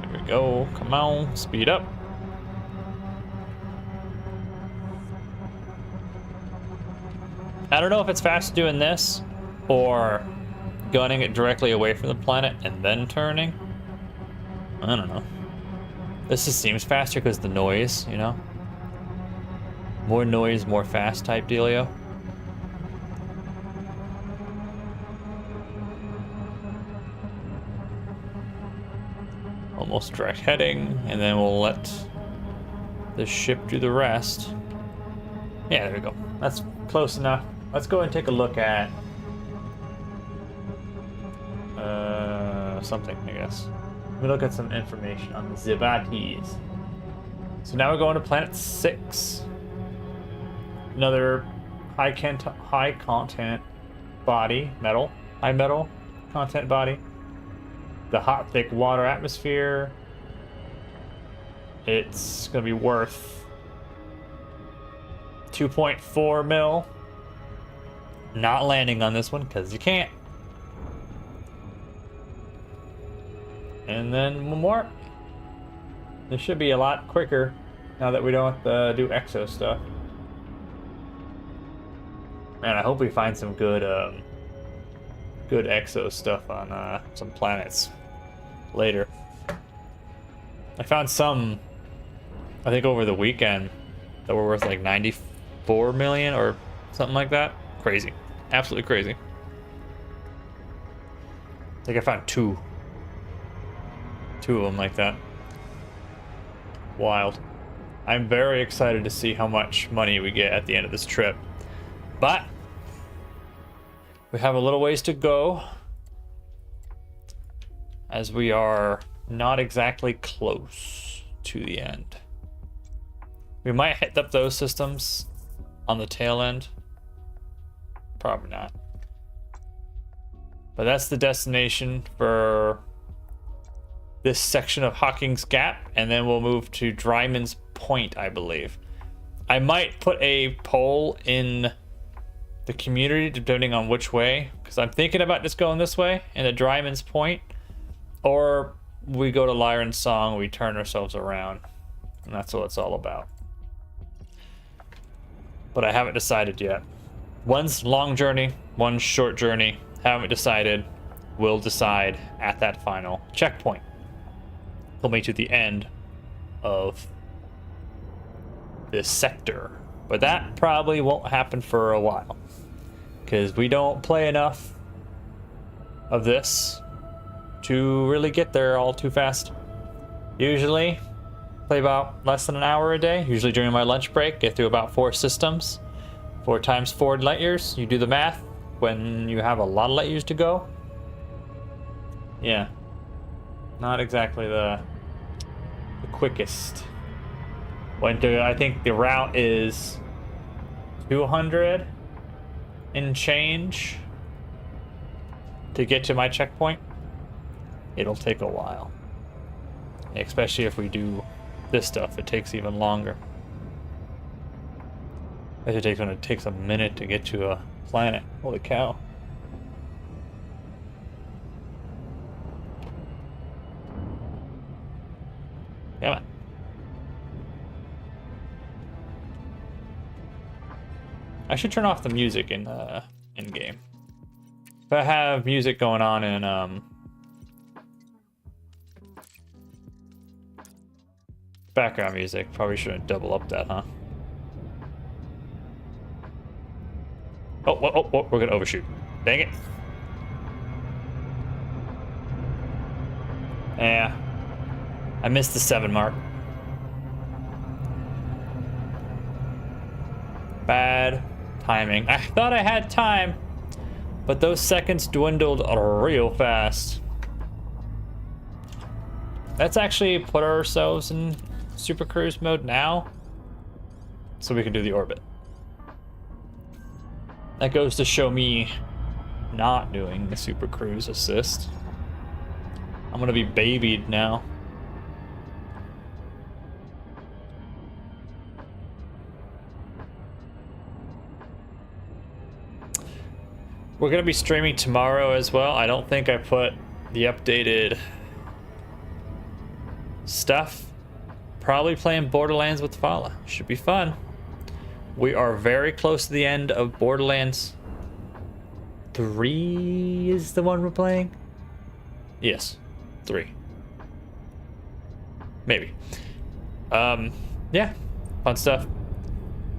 There we go. Come on, speed up. I don't know if it's fast doing this or gunning it directly away from the planet and then turning. I don't know. This just seems faster because the noise, you know? More noise, more fast type dealio. Almost direct heading, and then we'll let the ship do the rest. Yeah, there we go. That's close enough. Let's go and take a look at something, I guess. Let me look at some information on the Zibatis. So now we're going to planet 6. Another high content body, metal, high metal content body. The hot, thick water atmosphere. It's gonna be worth 2.4 mil. Not landing on this one because you can't. And then one more. This should be a lot quicker now that we don't have to do exo stuff. Man, I hope we find some good good exo stuff on some planets later. I found some, I think over the weekend, that were worth like 94 million or something like that. Crazy. Absolutely crazy. I think I found two of them like that. Wild. I'm very excited to see how much money we get at the end of this trip. But we have a little ways to go, as we are not exactly close to the end. We might hit up those systems on the tail end. Probably not. But that's the destination for this section of Hawking's Gap, and then we'll move to Dryman's Point, I believe. I might put a poll in the community depending on which way, because I'm thinking about just going this way into Dryman's Point, or we go to Lyran's Song, we turn ourselves around, and that's what it's all about. But I haven't decided yet. One's long journey, one's short journey. Haven't decided. We'll decide at that final checkpoint. Pull me to the end of this sector. But that probably won't happen for a while, because we don't play enough of this to really get there all too fast. Usually, play about less than an hour a day. Usually during my lunch break, get through about 4 systems. 4 times 4 light years. You do the math. When you have a lot of light years to go, yeah, not exactly the quickest. I think the route is 200 and change to get to my checkpoint. It'll take a while, especially if we do this stuff. It takes even longer. It takes a minute to get to a planet. Holy cow. Come on. I should turn off the music in game. If I have music going on in background music, probably shouldn't double up that, huh? Oh, we're gonna overshoot. Dang it. Yeah. I missed the 7 mark. Bad timing. I thought I had time, but those seconds dwindled real fast. Let's actually put ourselves in Super Cruise mode now so we can do the orbit. That goes to show me not doing the Super Cruise assist. I'm gonna be babied now. We're gonna be streaming tomorrow as well. I don't think I put the updated stuff. Probably playing Borderlands with Fala. Should be fun. We are very close to the end of Borderlands 3 is the one we're playing? Yes, 3. Maybe. Yeah, fun stuff.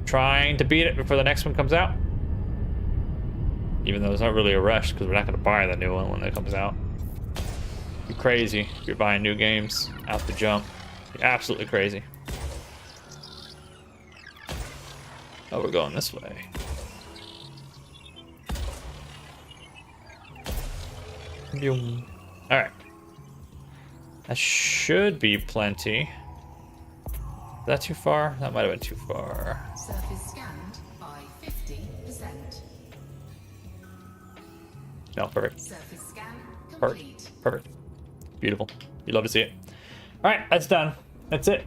Trying to beat it before the next one comes out. Even though it's not really a rush because we're not going to buy the new one when it comes out. You're crazy if you're buying new games out the jump. You're absolutely crazy. Oh, we're going this way. Alright. That should be plenty. Is that too far? That might have been too far. Surface scanned by 50%. No, perfect. Surface scan Perfect. complete. Perfect. Beautiful. You love to see it. Alright, that's done. That's it.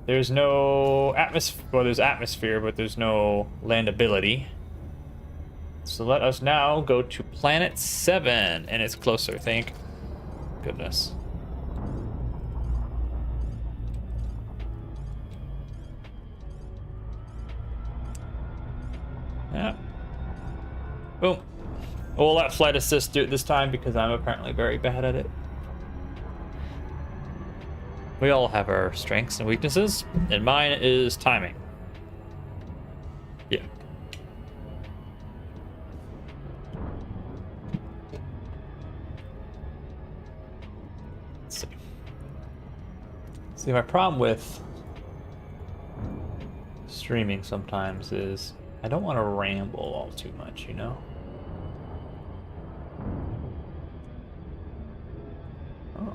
There's no atmosphere. Well, there's atmosphere, but there's no landability. So let us now go to planet 7, and it's closer, thank goodness. Yeah. Boom. We'll let flight assist do it this time because I'm apparently very bad at it. We all have our strengths and weaknesses, and mine is timing. Yeah. Let's see. See, my problem with streaming sometimes is I don't want to ramble all too much, you know? Oh.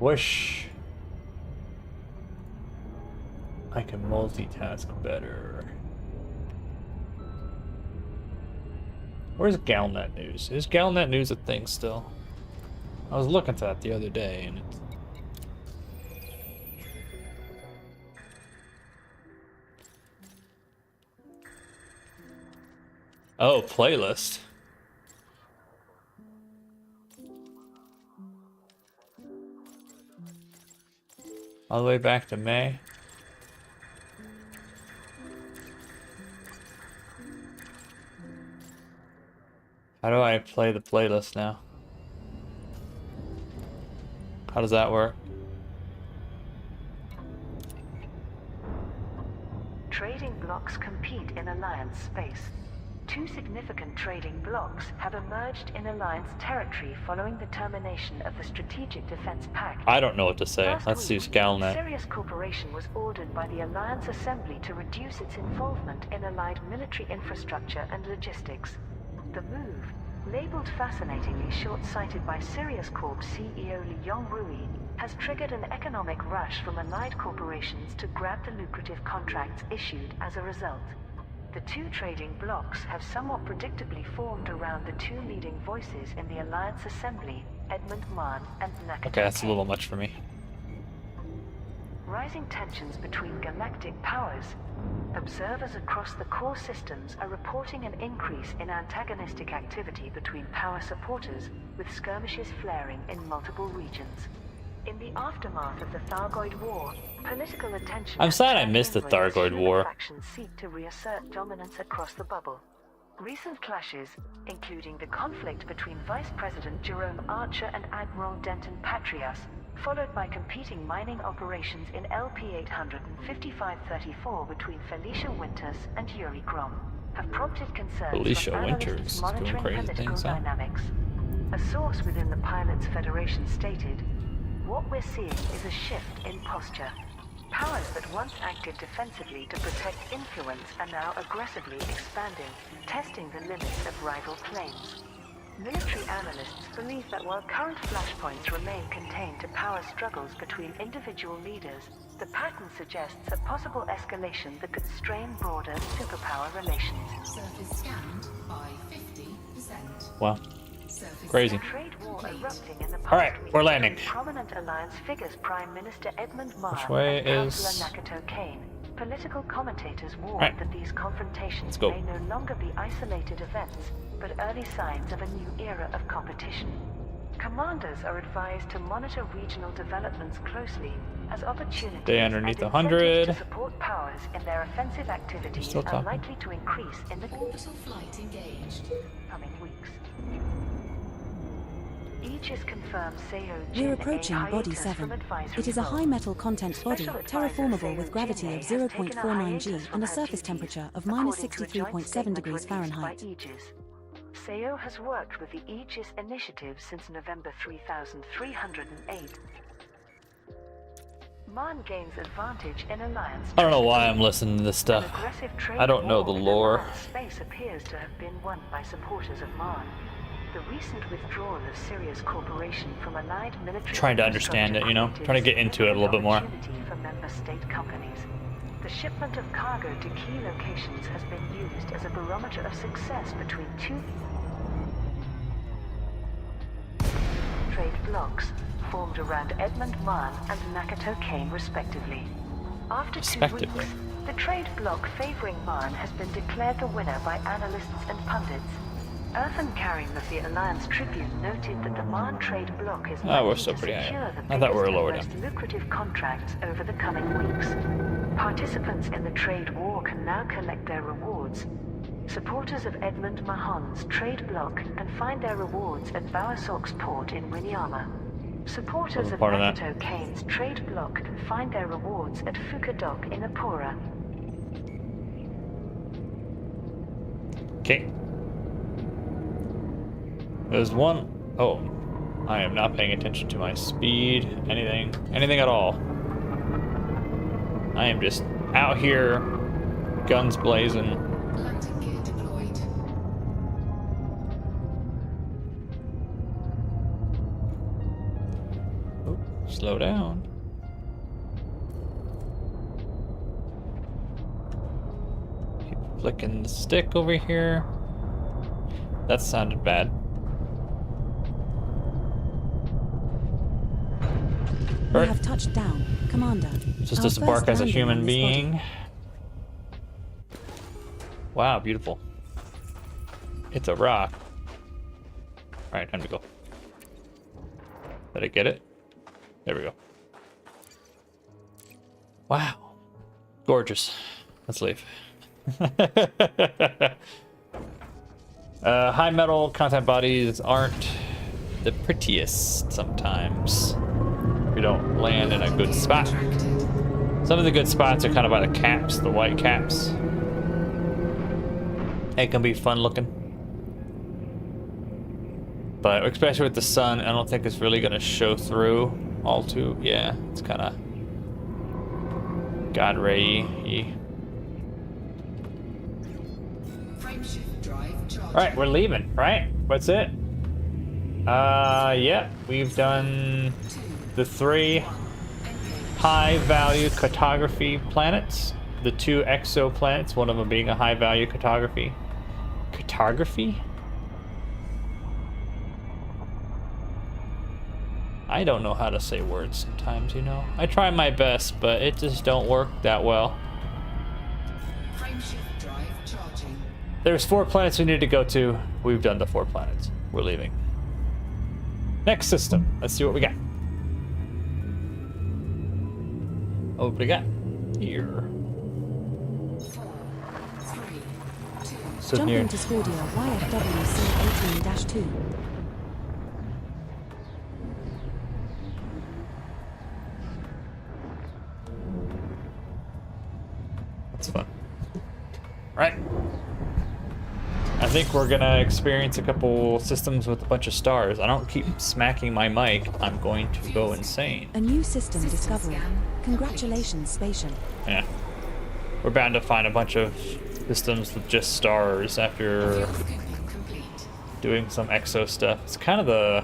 Wish I could multitask better. Where's Galnet News? Is Galnet News a thing still? I was looking for that the other day and it's... Oh, playlist. All the way back to May. How do I play the playlist now? How does that work? Trading blocks compete in alliance space. two significant trading blocs have emerged in Alliance territory following the termination of the Strategic Defense Pact. I don't know what to say. Last Let's see week, Scalnet. Sirius Corporation was ordered by the Alliance Assembly to reduce its involvement in Allied military infrastructure and logistics. The move, labeled fascinatingly short-sighted by Sirius Corp CEO Li Yongrui, has triggered an economic rush from Allied corporations to grab the lucrative contracts issued as a result. The two trading blocs have somewhat predictably formed around the two leading voices in the Alliance Assembly, Edmund Mahn and Nakato. Okay, that's a little much for me. Rising tensions between galactic powers. Observers across the core systems are reporting an increase in antagonistic activity between power supporters, with skirmishes flaring in multiple regions. In the aftermath of the Thargoid War, political attention. I'm sad I missed the Thargoid War. Factions seek to reassert dominance across the bubble. Recent clashes, including the conflict between Vice President Jerome Archer and Admiral Denton Patrias, followed by competing mining operations in LP-800 and 5534 between Felicia Winters and Yuri Grom, have prompted concerns Felicia from Winters analysts is monitoring doing crazy political things, huh? dynamics. A source within the Pilots Federation stated, "What we're seeing is a shift in posture. Powers that once acted defensively to protect influence are now aggressively expanding, testing the limits of rival claims." Military analysts believe that while current flashpoints remain contained to power struggles between individual leaders, the pattern suggests a possible escalation that could strain broader superpower relations. Surface scanned by 50%. Wow. Surface Crazy. A trade war erupting in the past Alright, week we're landing. between prominent alliance figures Prime Minister Edmund Mahn Which way and is- Councillor Nakato Kane. Political commentators warn Right. that these confrontations Let's go. may no longer be isolated events, but early signs of a new era of competition. Commanders are advised to monitor regional developments closely, as opportunities Stay underneath and 100. incentives to support powers in their offensive activities still are talking. likely to increase in the Orbital flight engaged. coming weeks. Aegis confirms Seo We're approaching Body 7. It is a high metal content body, terraformable with gravity of 0.49 g and a surface temperature of minus 63.7 degrees Fahrenheit. Seo has worked with the Aegis initiative since November 3308. Mahn gains advantage in alliance. I don't know why I'm listening to this An stuff. aggressive trade I don't know war the in lore. Alliance space appears to have been won by supporters of Mahn. The recent withdrawal of Sirius Corporation from Allied military Trying to understand it, you know? infrastructure Trying to get into it a little bit more. opportunity for member state companies. The shipment of cargo to key locations has been used as a barometer of success between two trade blocs formed around Edmund Mahn and Nakato Kane respectively. After 2 Respectively. weeks, the trade bloc favoring Mahn has been declared the winner by analysts and pundits. Earthen Carrying of the Alliance Tribune noted that the Mahn trade bloc is Oh, we're likely still to pretty high. secure the I thought we were biggest lower and down. most lucrative contracts over the coming weeks. Participants in the trade war can now collect their rewards. Supporters of Edmund Mahon's trade bloc can find their rewards at Bowersock's port in Winyama. Supporters Wasn't of part of that. Nakato Kane's trade bloc can find their rewards at Fuka Dock in Apura. Okay. There's one. Oh, I am not paying attention to my speed, anything at all. I am just out here, guns blazing. Landing gear deployed. Oh, slow down. Keep flicking the stick over here. That sounded bad. We Right. have touched down, Commander. Just Our to bark first as a landing human on this body. being. Wow, beautiful. It's a rock. Alright, time to go. Did I get it? There we go. Wow. Gorgeous. Let's leave. High metal content bodies aren't the prettiest sometimes. We don't land in a good spot. Some of the good spots are kind of by the caps, the white caps. It can be fun looking. But especially with the sun, I don't think it's really gonna show through all too. Yeah, it's kind of God ray-y. Frameshift drive charging. All right, we're leaving. Right? What's it? Yeah, we've done the 3 high-value cartography planets, the 2 exoplanets, one of them being a high-value cartography. Cartography? I don't know how to say words sometimes, you know. I try my best, but it just don't work that well. Frameshift drive charging. There's 4 planets we need to go to. We've done the 4 planets. We're leaving. Next system. Let's see what we got. Oh, what do we got here? 4, 3, 2. So Jump near. into Scordia YFWC 18-2. That's fun. Right. I think we're gonna experience a couple systems with a bunch of stars. I don't keep smacking my mic. I'm going to go insane. A new system System discovery. scan. Congratulations, Spatium. Yeah. We're bound to find a bunch of systems with just stars after Fuel scooping complete. doing some exo stuff. It's kind of the...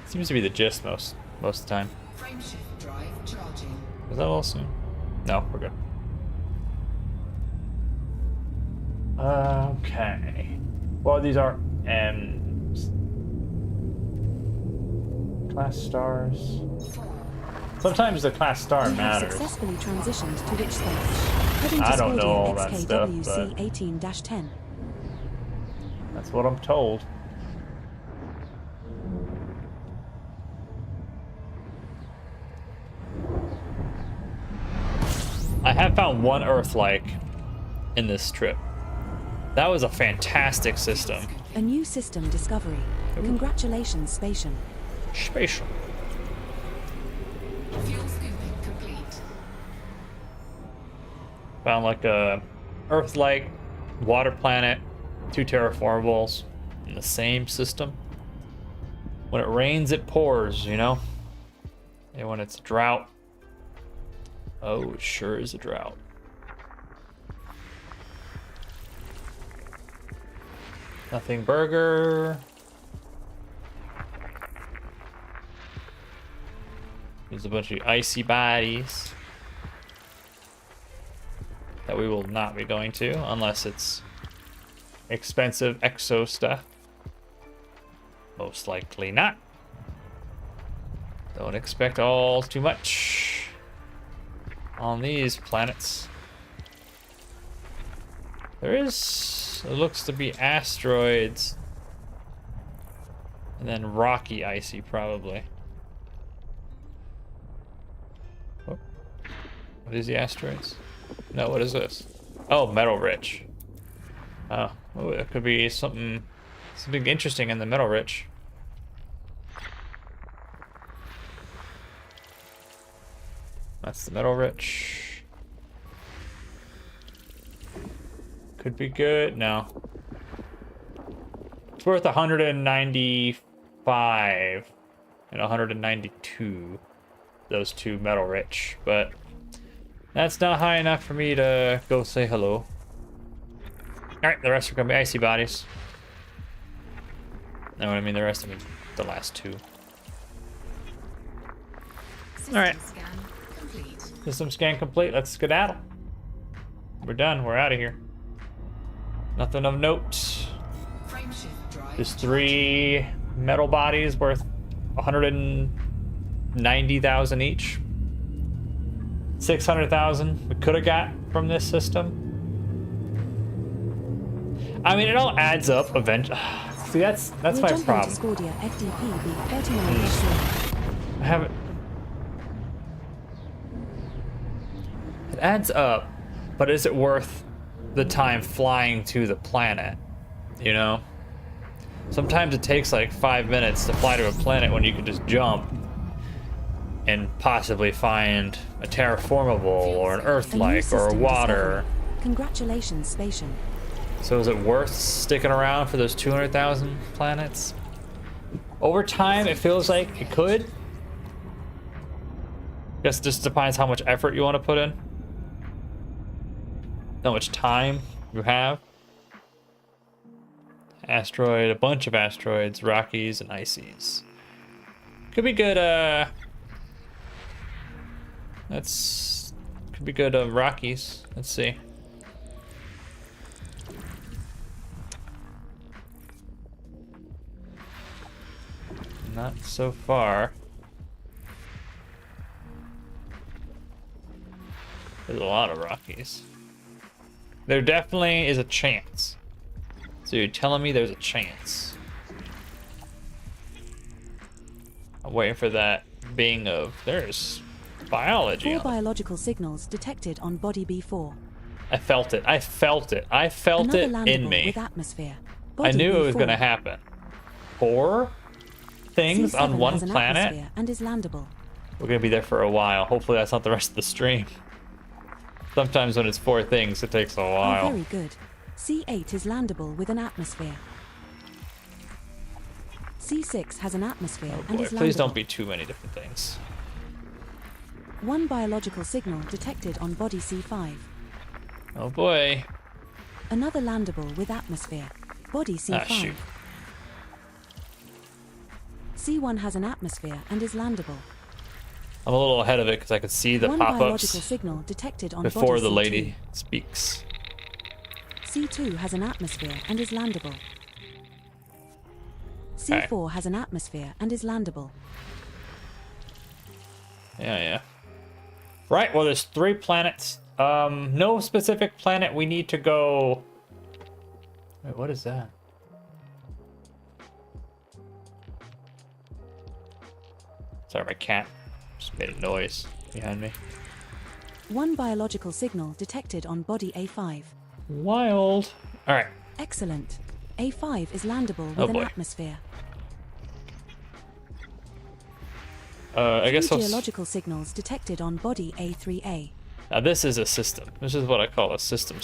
seems to be the gist most of the time. Frameshift drive charging. Is that all soon? No, we're good. Okay. Well, these are M's. Class stars. 4, Sometimes the class star We have matters. successfully transitioned to which stage? Heading to I don't know all Scordia that stuff, XKWC but- 18-10. That's what I'm told. I have found one Earth-like in this trip. That was a fantastic system. A new system discovery. Congratulations, Spatium. Spatial. fuel scooping complete. Found like a Earth-like water planet, 2 terraformables in the same system. When it rains, it pours, you know? And when it's drought, oh, it sure is a drought. Nothing burger. There's a bunch of icy bodies that we will not be going to unless it's expensive exo stuff. Most likely not. Don't expect all too much on these planets. There is, it looks to be asteroids and then rocky icy probably. Oh. What is the asteroids? No, what is this? Oh, metal rich. Oh, it could be something interesting in the metal rich. That's the metal rich. Could be good. No. It's worth 195 and 192. Those 2 metal rich, but that's not high enough for me to go say hello. Alright, the rest are gonna be icy bodies. No, I mean the rest of them, the last 2. System Alright. scan complete. System scan complete. Let's skedaddle. We're done. We're out of here. Nothing of note. Frameshift drive. Just 3 metal bodies worth 190,000 each. 600,000 we could have got from this system. I mean, it all adds up eventually. See, that's We're my jumping problem. to Scordia FDPB 39-0. I haven't. It adds up, but is it worth the time flying to the planet? You know? Sometimes it takes like 5 minutes to fly to a planet when you can just jump and possibly find a terraformable or an A new Earth-like or a system water. discovery. Congratulations, Spatium. So is it worth sticking around for those 200,000 planets? Over time, it feels like it could. Guess it just depends how much effort you want to put in. How much time you have. Asteroid, a bunch of asteroids, Rockies, and Ices. Could be good, could be good, Rockies. Let's see. Not so far. There's a lot of Rockies. There definitely is a chance. So you're telling me there's a chance. I'm waiting for that being of... There's biology 4 on it. biological signals detected on body B4. I felt it. I felt it. I felt Another it in landable me. with atmosphere. I Body knew it was B4. going to happen. 4 things C7 on one has an planet? atmosphere and is landable. We're going to be there for a while. Hopefully that's not the rest of the stream. Sometimes when it's 4 things, it takes a Oh, while. very good. C8 is landable with an atmosphere. C6 has an atmosphere Oh and boy, is landable. please don't be too many different things. 1 biological signal detected on body C5. Oh boy. Another landable with atmosphere. Body C5. Ah, shoot. C1 has an atmosphere and is landable. I'm a little ahead of it because I could see the 1 biological pop-ups signal detected on before body the C2. lady speaks. C2 has an atmosphere and is landable. C4 has an atmosphere and is landable. Yeah. Right, well there's 3 planets. No specific planet we need to go... Wait, what is that? Sorry, my cat just made a noise behind me. 1 biological signal detected on body A5. Wild. Alright. Excellent. A5 is landable with Oh an boy. atmosphere. I guess 3 I'll... geological signals detected on body A3A. Now this is a system. This is what I call a system.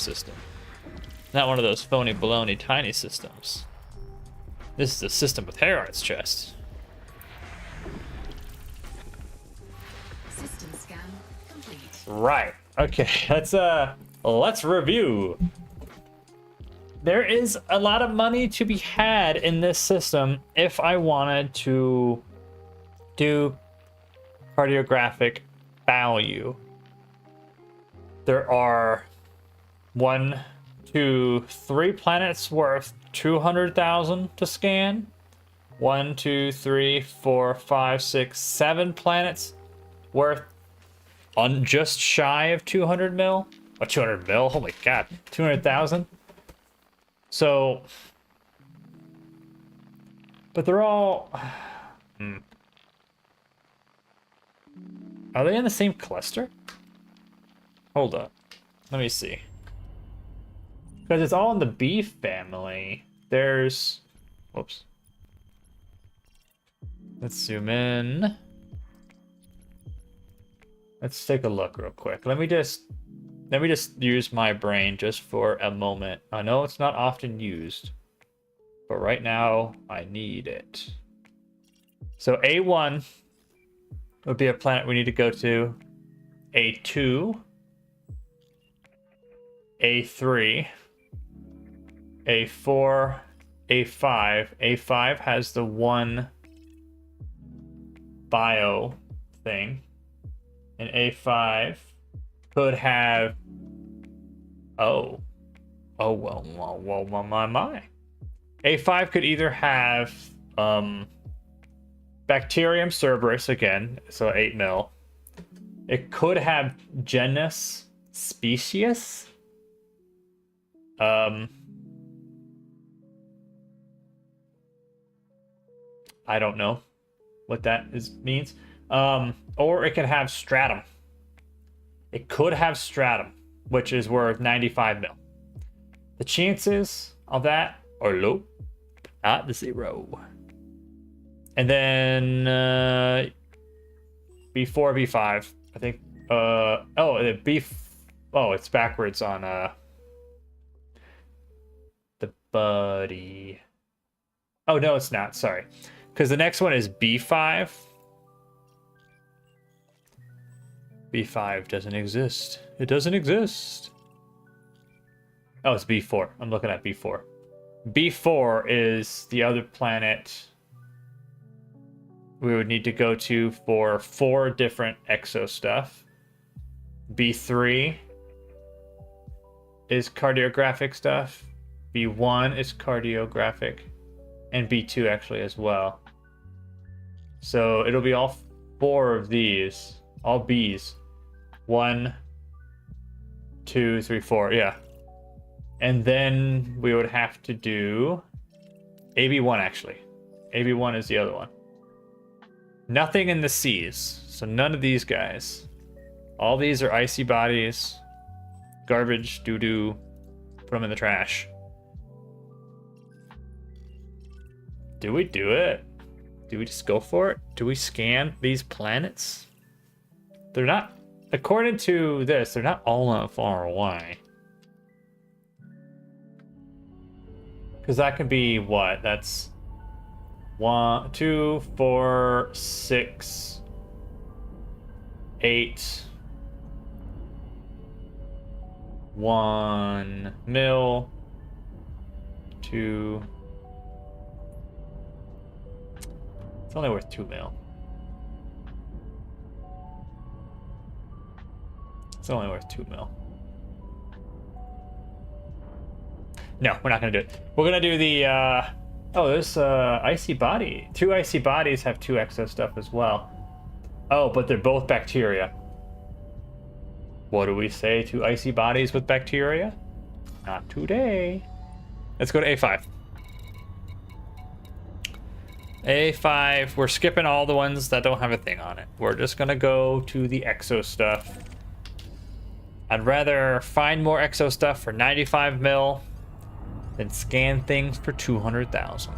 Not one of those phony baloney tiny systems. This is a system with hair on its chest. System scan complete. Right. Okay, let's review. There is a lot of money to be had in this system if I wanted to do cartographic value. There are 1, 2, 3 planets worth 200,000 to scan. 1, 2, 3, 4, 5, 6, 7 planets worth on just shy of 200 mil. Or 200 mil? Oh my god, 200,000. So, but they're all. Are they in the same cluster? Hold up. Let me see. Because it's all in the B family. There's... Whoops. Let's zoom in. Let's take a look real quick. Let me just use my brain just for a moment. I know it's not often used, but right now I need it. So A1 would be a planet we need to go to. A2, A3, A4, A5. A5 has the 1 bio thing, and A5 could have... Oh, well, my. A5 could either have Bacterium Cerberus again, so 8 mil. It could have genus Species. I don't know what that means. Or it could have Stratum. It could have Stratum, which is worth 95 mil. The chances of that are low, at 0. And then B4, B5, I think. Oh, it's backwards on buddy. Oh, no, it's not. Sorry. Because the next one is B5. B5 doesn't exist. It doesn't exist. Oh, it's B4. I'm looking at B4. B4 is the other planet we would need to go to for 4 different exo stuff. B3 is cardiographic stuff. B1 is cardiographic. And B2 actually as well. So it'll be all 4 of these. All Bs. 1, 2, 3, 4. Yeah. And then we would have to do AB1 actually. AB1 is the other one. Nothing in the seas. So none of these guys. All these are icy bodies. Garbage, doo-doo. Put them in the trash. Do we do it? Do we just go for it? Do we scan these planets? They're not, according to this, they're not all that far away. Because that can be what? That's 1, 2, 4, 6, 8, 1 mil, 2. It's only worth 2 mil. It's only worth 2 mil. No, we're not gonna do it. We're gonna do the oh, there's icy body. 2 icy bodies have 2 exo stuff as well. Oh, but they're both bacteria. What do we say to icy bodies with bacteria? Not today. Let's go to A5. A5, we're skipping all the ones that don't have a thing on it. We're just gonna go to the exo stuff. I'd rather find more exo stuff for 95 mil than scan things for 200,000.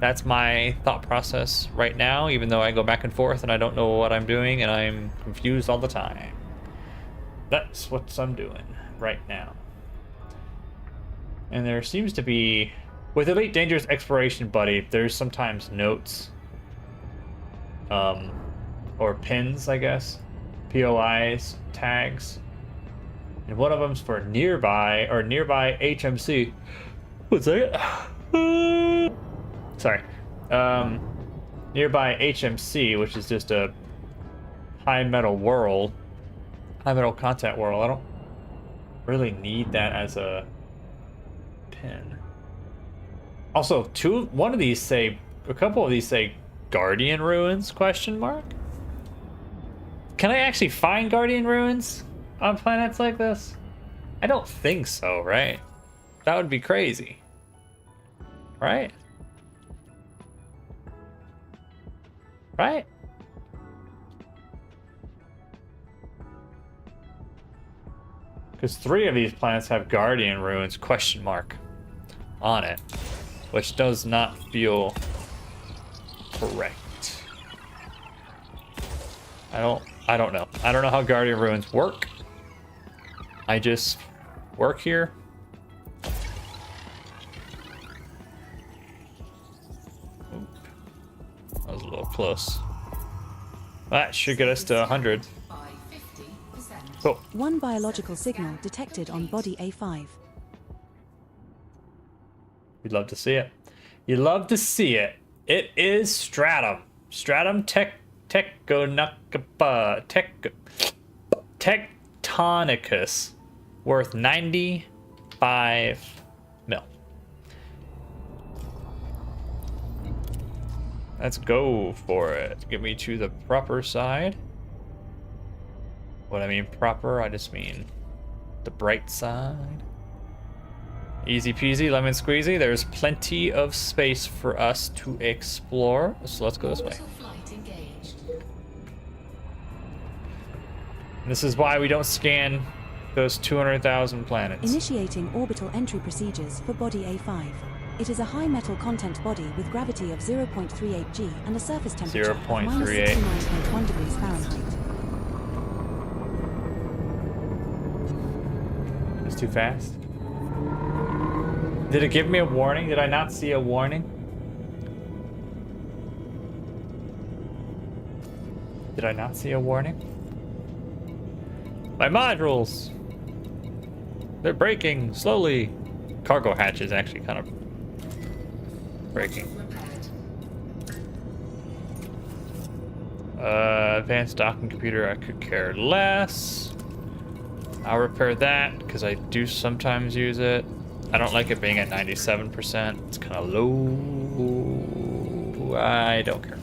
That's my thought process right now, even though I go back and forth and I don't know what I'm doing and I'm confused all the time. That's what I'm doing right now. And there seems to be, with Elite Dangerous Exploration Buddy, there's sometimes notes, or pins, I guess, POIs, tags, and one of them's for nearby HMC. What's that? Sorry, nearby HMC, which is just a high metal content world. I don't really need that as a pin. Also, a couple of these say Guardian Ruins, question mark? Can I actually find Guardian Ruins on planets like this? I don't think so, right? That would be crazy. Right? Right? Because 3 of these planets have Guardian Ruins, question mark, on it. Which does not feel correct. I don't know. I don't know how Guardian Ruins work. I just work here. Oop. That was a little close. That should get us to 100. Cool. 1 biological signal detected on body A5. You'd love to see it. You love to see it. It is Stratum. Stratum Tectonicus, worth 95 mil. Let's go for it. Get me to the proper side. What I mean proper, I just mean the bright side. Easy peasy, lemon squeezy. There's plenty of space for us to explore. So let's go this way. This is why we don't scan those 200,000 planets. Initiating orbital entry procedures for body A5. It is a high metal content body with gravity of 0.38 G and a surface temperature of 69.1 degrees Fahrenheit. It's too fast. Did it give me a warning? Did I not see a warning? Did I not see a warning? My modules! They're breaking slowly. Cargo hatch is actually kind of breaking. Advanced docking computer, I could care less. I'll repair that because I do sometimes use it. I don't like it being at 97%. It's kind of low. I don't care.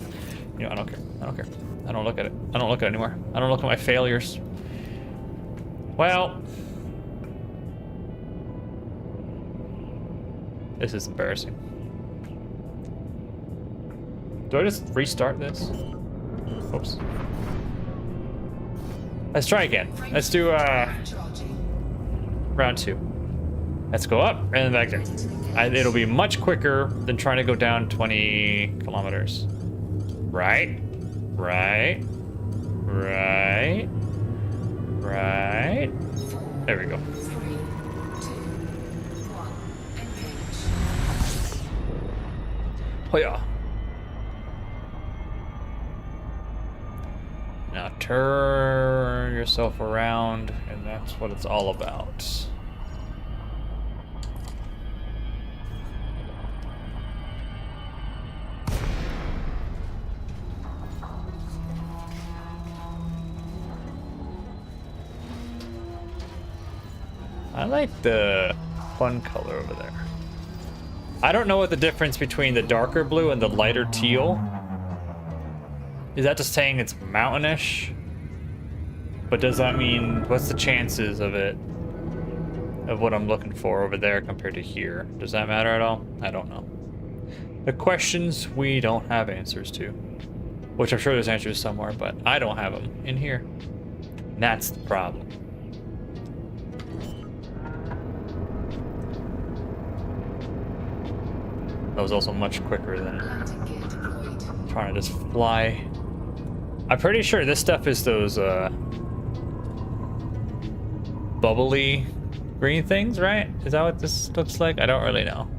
You know, I don't care. I don't care. I don't look at it. I don't look at it anymore. I don't look at my failures. Well, this is embarrassing. Do I just restart this? Oops. Let's try again. Let's do round 2. Let's go up and back there. It'll be much quicker than trying to go down 20 kilometers. Right? Right? Right? Right? There we go. 3, 2, 1, engage. Oh yeah. Now turn yourself around, and that's what it's all about. I like the fun color over there. I don't know what the difference between the darker blue and the lighter teal. Is that just saying it's mountainish? But does that mean, what's the chances of it, of what I'm looking for over there compared to here? Does that matter at all? I don't know. The questions we don't have answers to. Which I'm sure there's answers somewhere, but I don't have them in here. And that's the problem. That was also much quicker than Landing gear deployed. trying to just fly. I'm pretty sure this stuff is those bubbly green things, right? Is that what this looks like? I don't really know.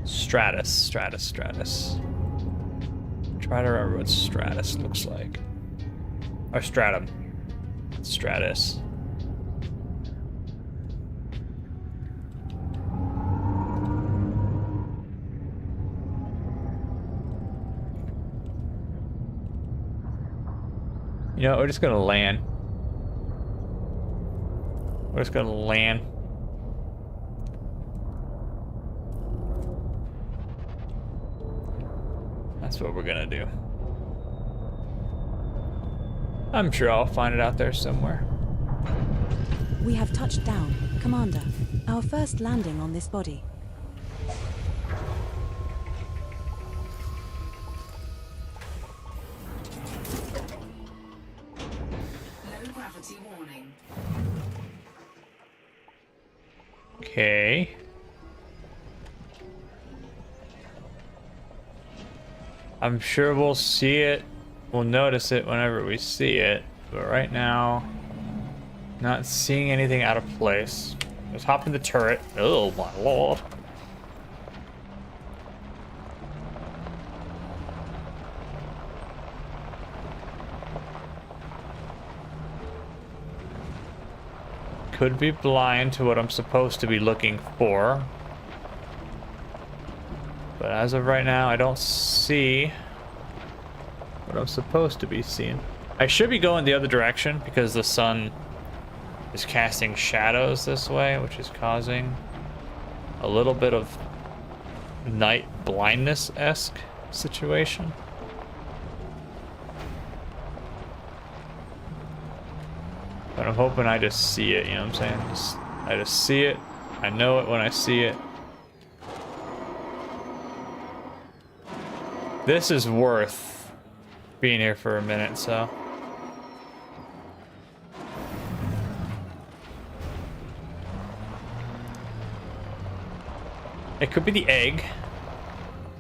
Stratus. Try to remember what stratus looks like. Or stratum. Stratus. You know, we're just gonna land. We're just gonna land. That's what we're gonna do. I'm sure I'll find it out there somewhere. We have touched down, Commander. Our first landing on this body. Low gravity warning. Okay. I'm sure we'll see it. We'll notice it whenever we see it. But right now, not seeing anything out of place. Let's hop in the turret. Oh my lord. Could be blind to what I'm supposed to be looking for. But as of right now, I don't see what I'm supposed to be seeing. I should be going the other direction because the sun is casting shadows this way, which is causing a little bit of night blindness-esque situation. But I'm hoping I just see it, you know what I'm saying? I just see it. I know it when I see it. This is worth being here for a minute, so. It could be the egg.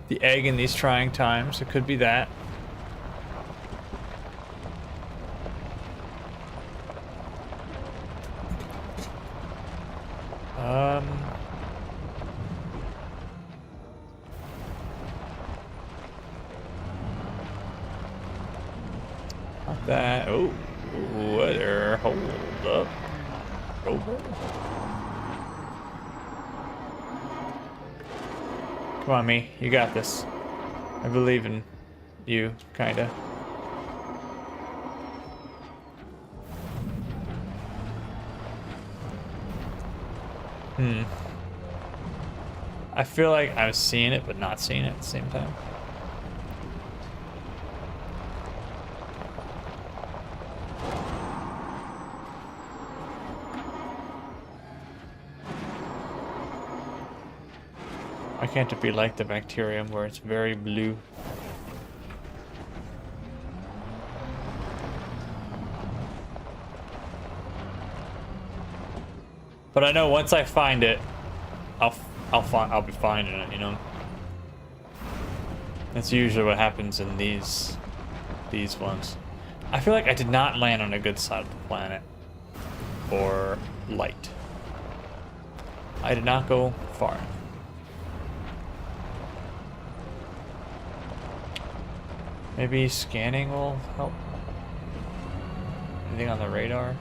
The egg in these trying times. It could be that. want that. Oh, there. Hold up. Over. Come on, me. You got this. I believe in you, kinda. I feel like I was seeing it, but not seeing it at the same time. Why can't it be like the bacterium where it's very blue? But I know once I find it, I'll be finding it, you know. That's usually what happens in these ones. I feel like I did not land on a good side of the planet for light. I did not go far enough. Maybe scanning will help. Anything on the radar?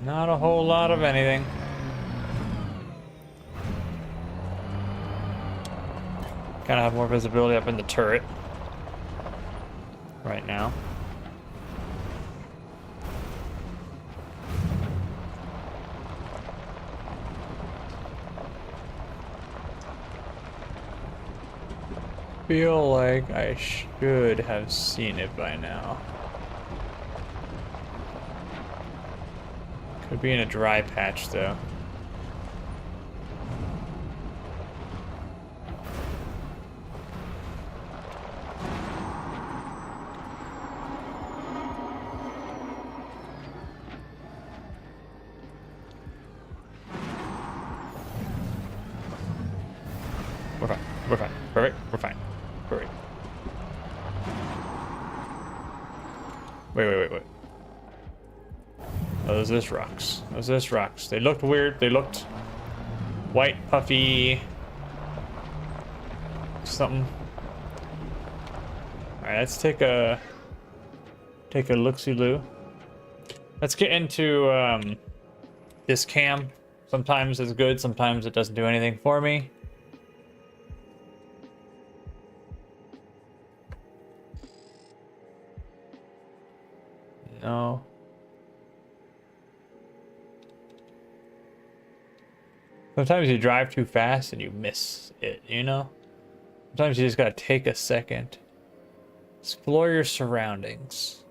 Not a whole lot of anything. Kind of have more visibility up in the turret right now. Feel like I should have seen it by now. Could be in a dry patch though. We're fine. We're fine. Perfect. We're fine. Perfect. Wait. Oh, those are rocks. Those are rocks. They looked weird. They looked white, puffy, something. All right, let's take a look-see-loo. Let's get into this cam. Sometimes it's good. Sometimes it doesn't do anything for me. No. Sometimes you drive too fast and you miss it, you know? Sometimes you just gotta take a second. Explore your surroundings.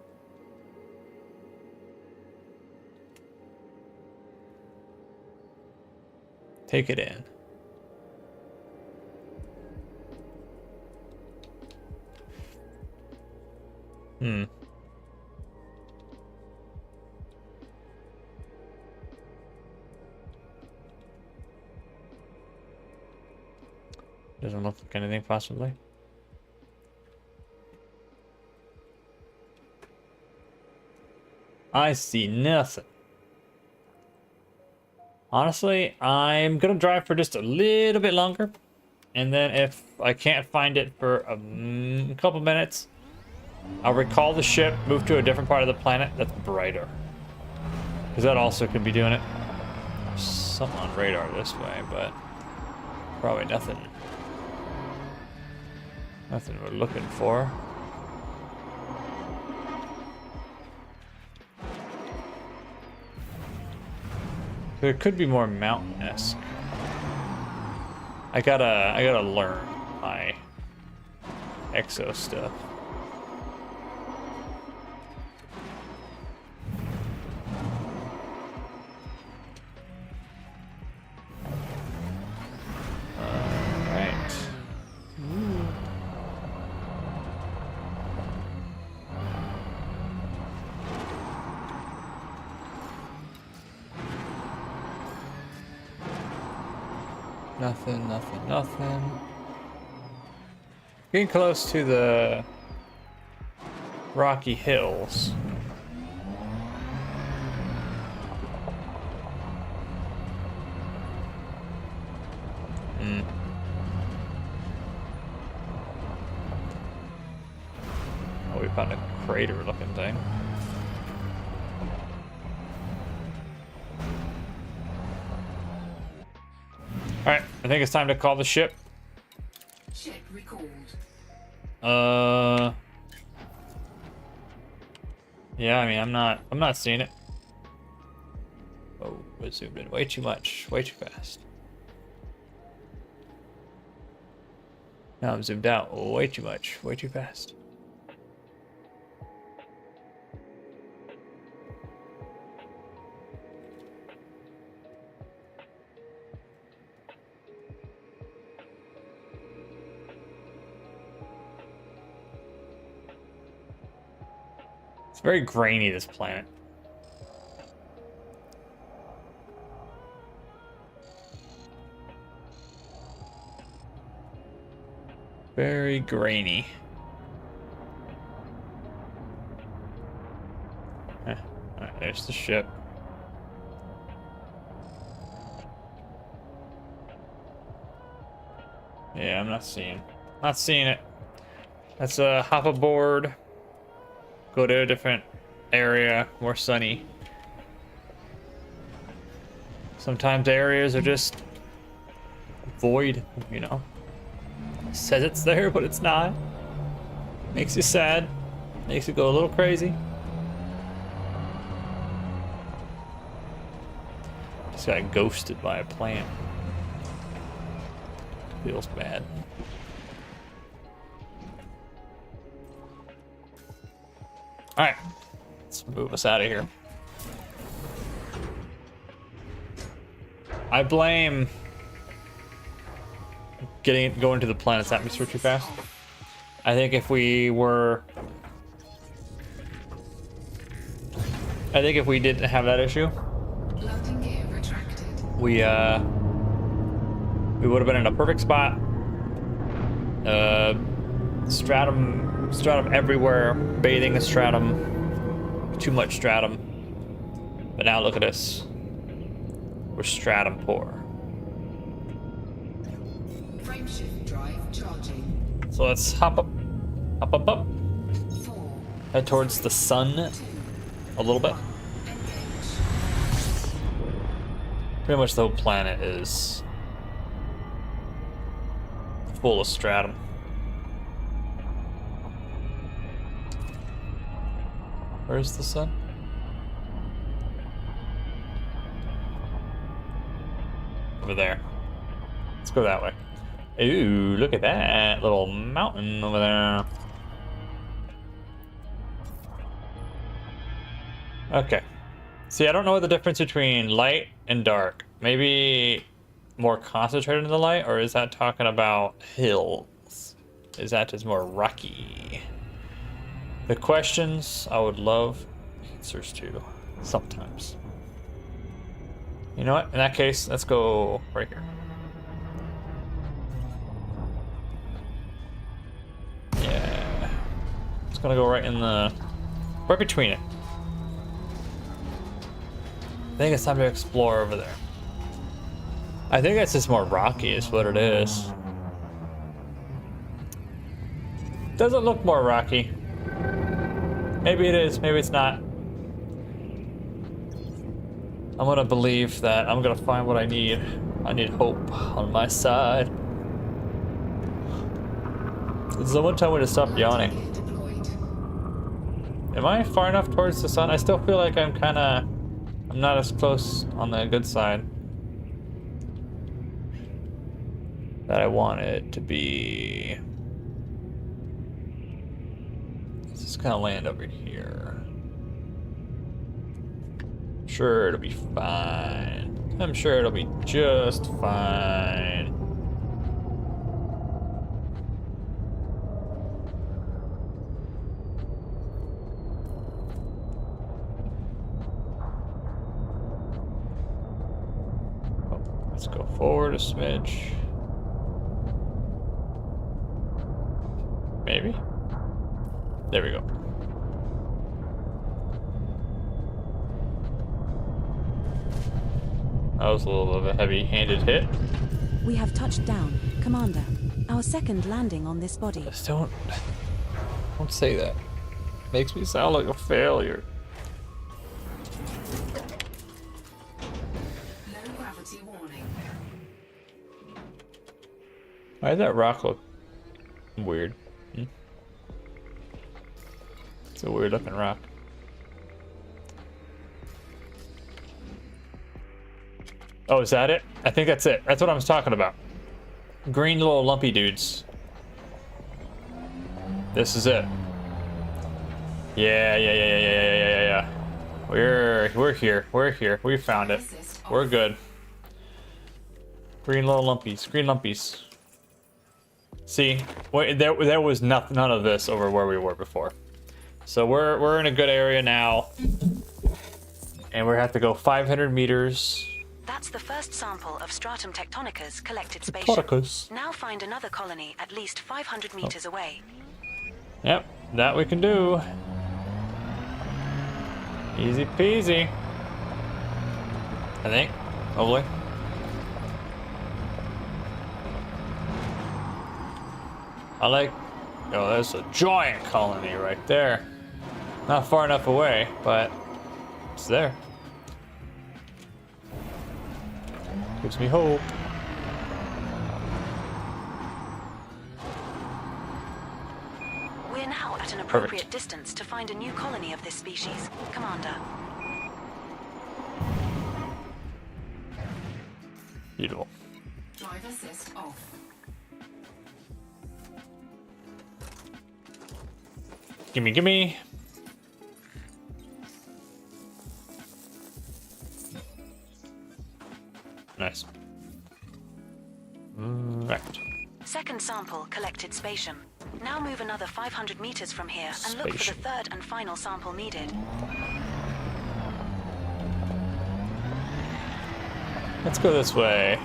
Take it in. Doesn't look like anything, possibly. I see nothing. Honestly, I'm gonna drive for just a little bit longer. And then if I can't find it for a couple minutes, I'll recall the ship, move to a different part of the planet that's brighter. Because that also could be doing it. There's something on radar this way, but probably nothing. Nothing we're looking for. There could be more mountain-esque. I gotta learn my exo stuff. Nothing. Getting close to the rocky hills. Oh, we found a crater-looking thing. All right, I think it's time to call the ship. Ship recalled. Yeah, I mean, I'm not seeing it. Oh, we zoomed in way too much, way too fast. Now I'm zoomed out way too much, way too fast. It's very grainy, this planet. Very grainy. Alright, there's the ship. Yeah, I'm not seeing it. Let's hop aboard. Go to a different area, more sunny. Sometimes areas are just void, you know. It says it's there, but it's not. Makes you sad. Makes you go a little crazy. Just got ghosted by a plant. Feels bad. Alright, let's move us out of here. I blame going to the planet's atmosphere too fast. I think if we didn't have that issue, Landing gear retracted. we would have been in a perfect spot. Stratum everywhere, bathing the stratum, too much stratum. But now look at us. We're stratum poor. Frameshift drive charging. So let's hop up. 4. Head towards the sun a little bit. Engage. Pretty much the whole planet is full of stratum. Where's the sun? Over there. Let's go that way. Ooh, look at that little mountain over there. Okay. See, I don't know the difference between light and dark. Maybe more concentrated in the light, or is that talking about hills? Is that just more rocky? The questions I would love answers to sometimes. You know what? In that case, let's go right here. Yeah. It's gonna go right between it. I think it's time to explore over there. I think it's just more rocky is what it is. Doesn't look more rocky. Maybe it is, maybe it's not. I'm gonna believe that I'm gonna find what I need. I need hope on my side. Someone tell me to stop yawning. Deployed. Am I far enough towards the sun? I still feel like I'm not as close on the good side that I want it to be. Let's just kind of land over here. Sure, it'll be fine. I'm sure it'll be just fine. Let's go forward a smidge. Maybe. There we go. That was a little bit of a heavy-handed hit. We have touched down, Commander. Our second landing on this body. Just don't say that. Makes me sound like a failure. Low gravity warning. Why does that rock look weird? It's a weird looking rock. Oh, is that it? I think that's it. That's what I was talking about. Green little lumpy dudes. This is it. Yeah. We're here. We're here. We found it. We're good. Green little lumpies. Green lumpies. See, wait, there was none of this over where we were before. So we're in a good area now, and we have to go 500 meters. That's the first sample of Stratum tectonicus collected Tectonicus. spatium. Now find another colony at least 500 meters away. Yep, that we can do. Easy peasy. I think, hopefully. Oh, there's a giant colony right there. Not far enough away, but it's there. Gives me hope. We're now at an appropriate distance to find a new colony of this species, Commander. Beautiful. Drive assist off. Gimme. Nice. Right. Second sample collected spatium. Now move another 500 meters from here and look for the third and final sample needed. Let's go this way.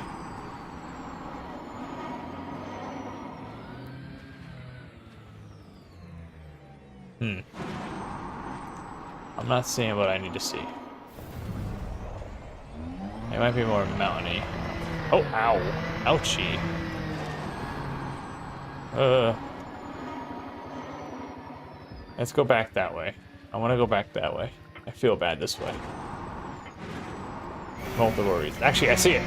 I'm not seeing what I need to see. It might be more mountainy. Oh, ow. Ouchie. Let's go back that way. I want to go back that way. I feel bad this way. Multiple reasons. Actually, I see it.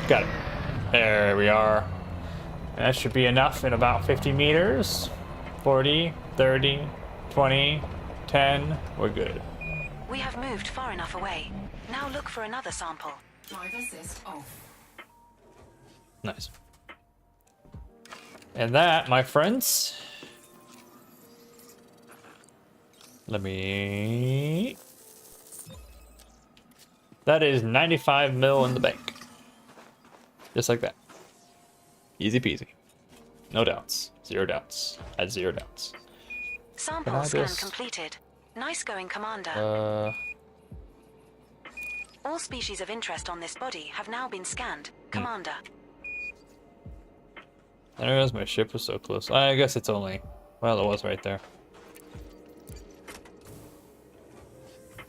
Got it. There we are. That should be enough in about 50 meters. 40, 30, 20, 10. We're good. We have moved far enough away. Now look for another sample. Drive assist off. Nice. And that, my friends, that is 95 mil in the bank. Just like that. Easy peasy. No doubts. Zero doubts. Had zero doubts. Sample scan completed. Nice going, Commander. All species of interest on this body have now been scanned, Commander. I didn't realize my ship was so close. I guess it's only... Well, it was right there.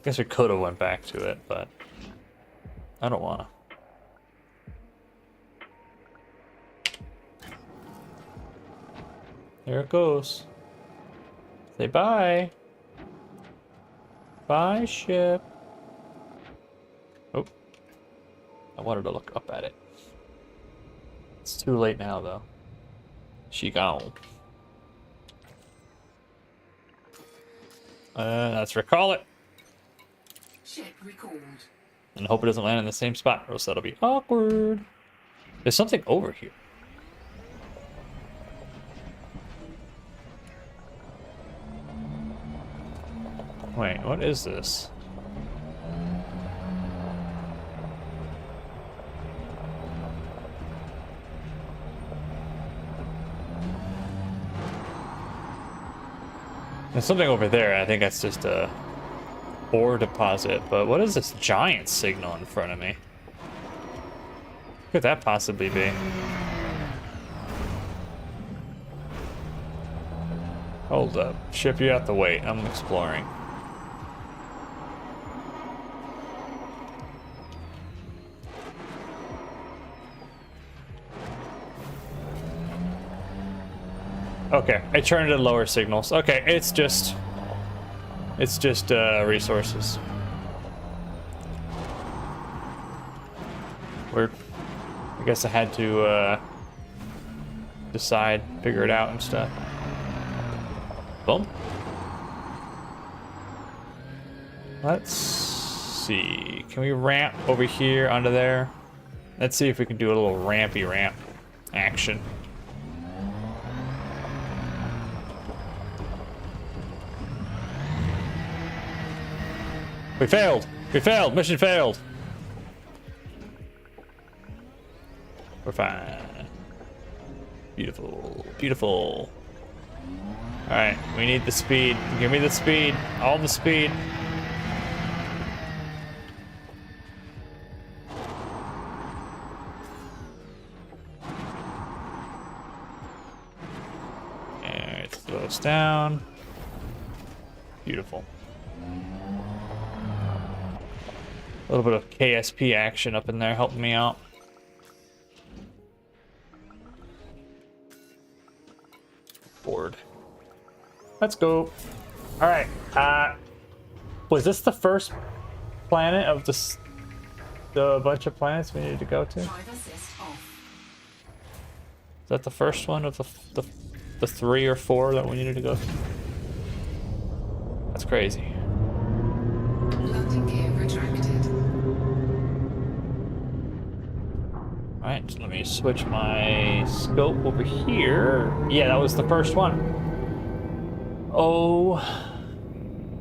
Guess we could have went back to it, but... I don't wanna. There it goes. Say bye. Bye, ship. Oh. I wanted to look up at it. It's too late now, though. She gone. Let's recall it. Ship recalled. And hope it doesn't land in the same spot, or else that'll be awkward. There's something over here. Wait, what is this? There's something over there. I think that's just a ore deposit. But what is this giant signal in front of me? What could that possibly be? Hold up. Ship, you have to wait. I'm exploring. Okay, I turned it to lower signals. Okay, it's just resources. Weird. I guess I had to decide, figure it out and stuff. Boom. Let's see. Can we ramp over here onto there? Let's see if we can do a little rampy ramp action. We failed! We failed! Mission failed! We're fine. Beautiful. Beautiful. Alright, we need the speed. Give me the speed. All the speed. Alright, slow us down. Beautiful. A little bit of KSP action up in there helping me out. Board. Let's go. All right. Was this the first planet of the bunch of planets we needed to go to? Is Drive assist off. that the first one of the 3 or 4 that we needed to go to? That's crazy. Landing gear retracted. All right, so let me switch my scope over here. Yeah, that was the first one. Oh,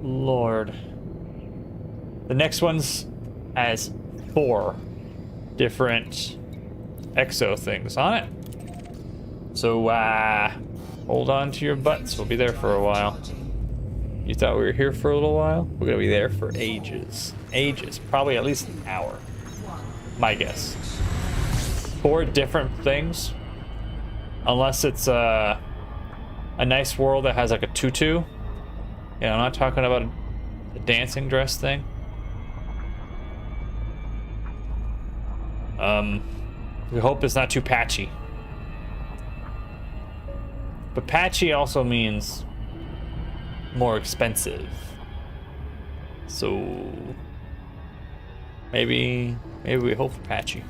Lord. The next one's has 4 different exo things on it. So, hold on to your butts. We'll be there for a while. You thought we were here for a little while? We're gonna be there for ages. Ages. Probably at least an hour. My guess. 4 different things. Unless it's a nice world that has like a tutu. Yeah, I'm not talking about a dancing dress thing. We hope it's not too patchy. But patchy also means more expensive. So maybe we hope for patchy.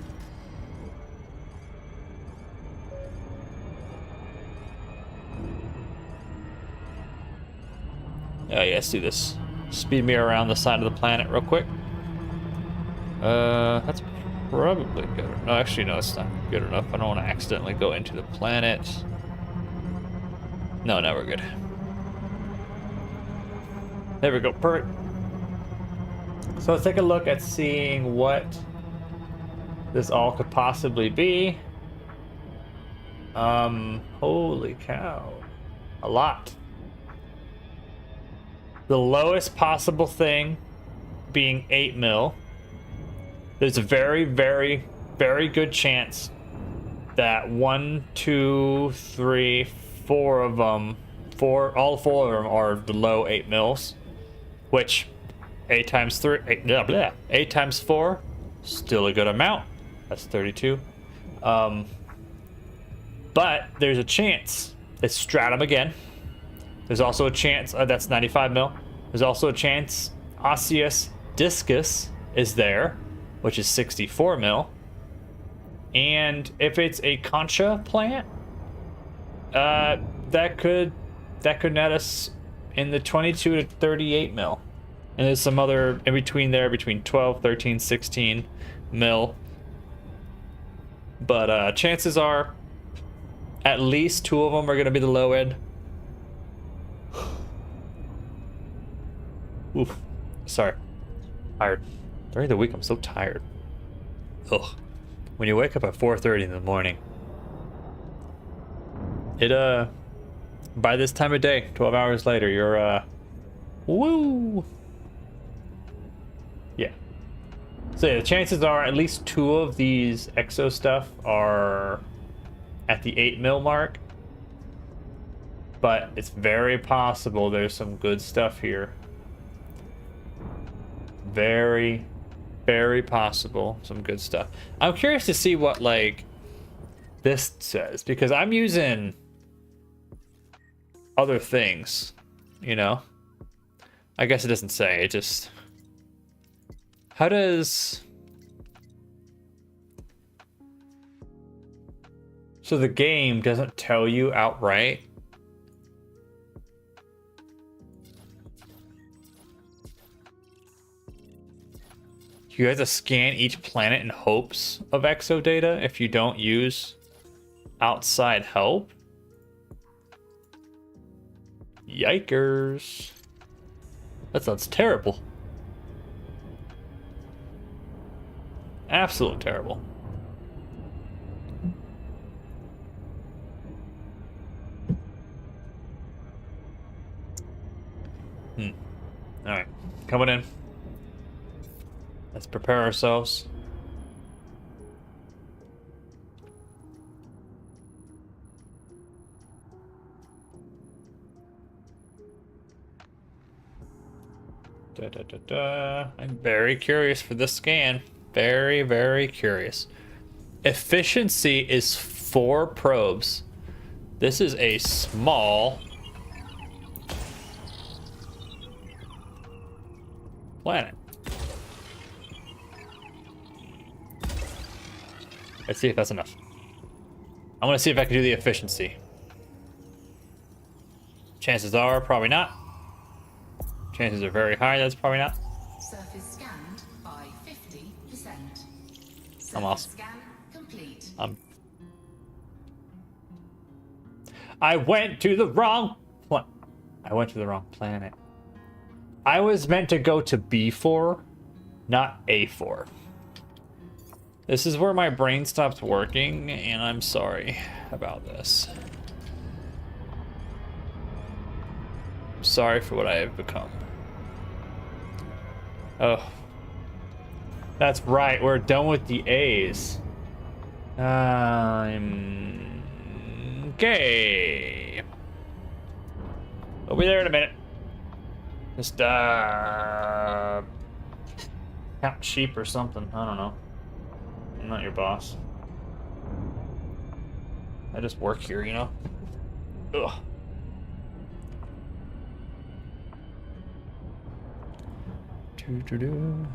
Oh yeah, let's do this. Speed me around the side of the planet real quick. That's probably good. No, actually, no, it's not good enough. I don't want to accidentally go into the planet. No, we're good. There we go, perfect. So let's take a look at seeing what this all could possibly be. Holy cow. A lot. The lowest possible thing being 8 mil. There's a very, very, very good chance that 1, 2, 3, 4 of them, all 4 of them are the low 8 mils, which 8 times 4, still a good amount. That's 32. But there's a chance it's stratum again. There's also a chance that's 95 mil. There's also a chance osseous discus is there, which is 64 mil. And if it's a concha plant, that could net us in the 22 to 38 mil. And there's some other in between there, between 12, 13, 16 mil. But chances are at least 2 of them are going to be the low end. Oof. Sorry. Tired. During the week, I'm so tired. Ugh. When you wake up at 4:30 in the morning, by this time of day, 12 hours later, you're, woo! Yeah. So yeah, the chances are at least 2 of these exo stuff are at the 8 mil mark. But it's very possible there's some good stuff here. Very, very possible some good stuff. I'm curious to see what like this says, because I'm using other things, you know? I guess it doesn't say, it just... How does... So the game doesn't tell you outright? You have to scan each planet in hopes of exodata if you don't use outside help? Yikers. That sounds terrible. Absolutely terrible. Alright, coming in. Let's prepare ourselves. I'm very curious for this scan. Very, very curious. Efficiency is 4 probes. This is a small planet. Let's see if that's enough. I want to see if I can do the efficiency. Chances are probably not. Chances are very high that's probably not. Surface scanned by 50%. I'm Surface awesome. scan complete. I went to the wrong planet. I was meant to go to B4, not A4. This is where my brain stops working, and I'm sorry about this. I'm sorry for what I have become. Oh. That's right, we're done with the A's. I'm... okay. We'll be there in a minute. Just, count sheep or something. I don't know. I'm not your boss. I just work here, you know? Ugh. Doo-doo-doo.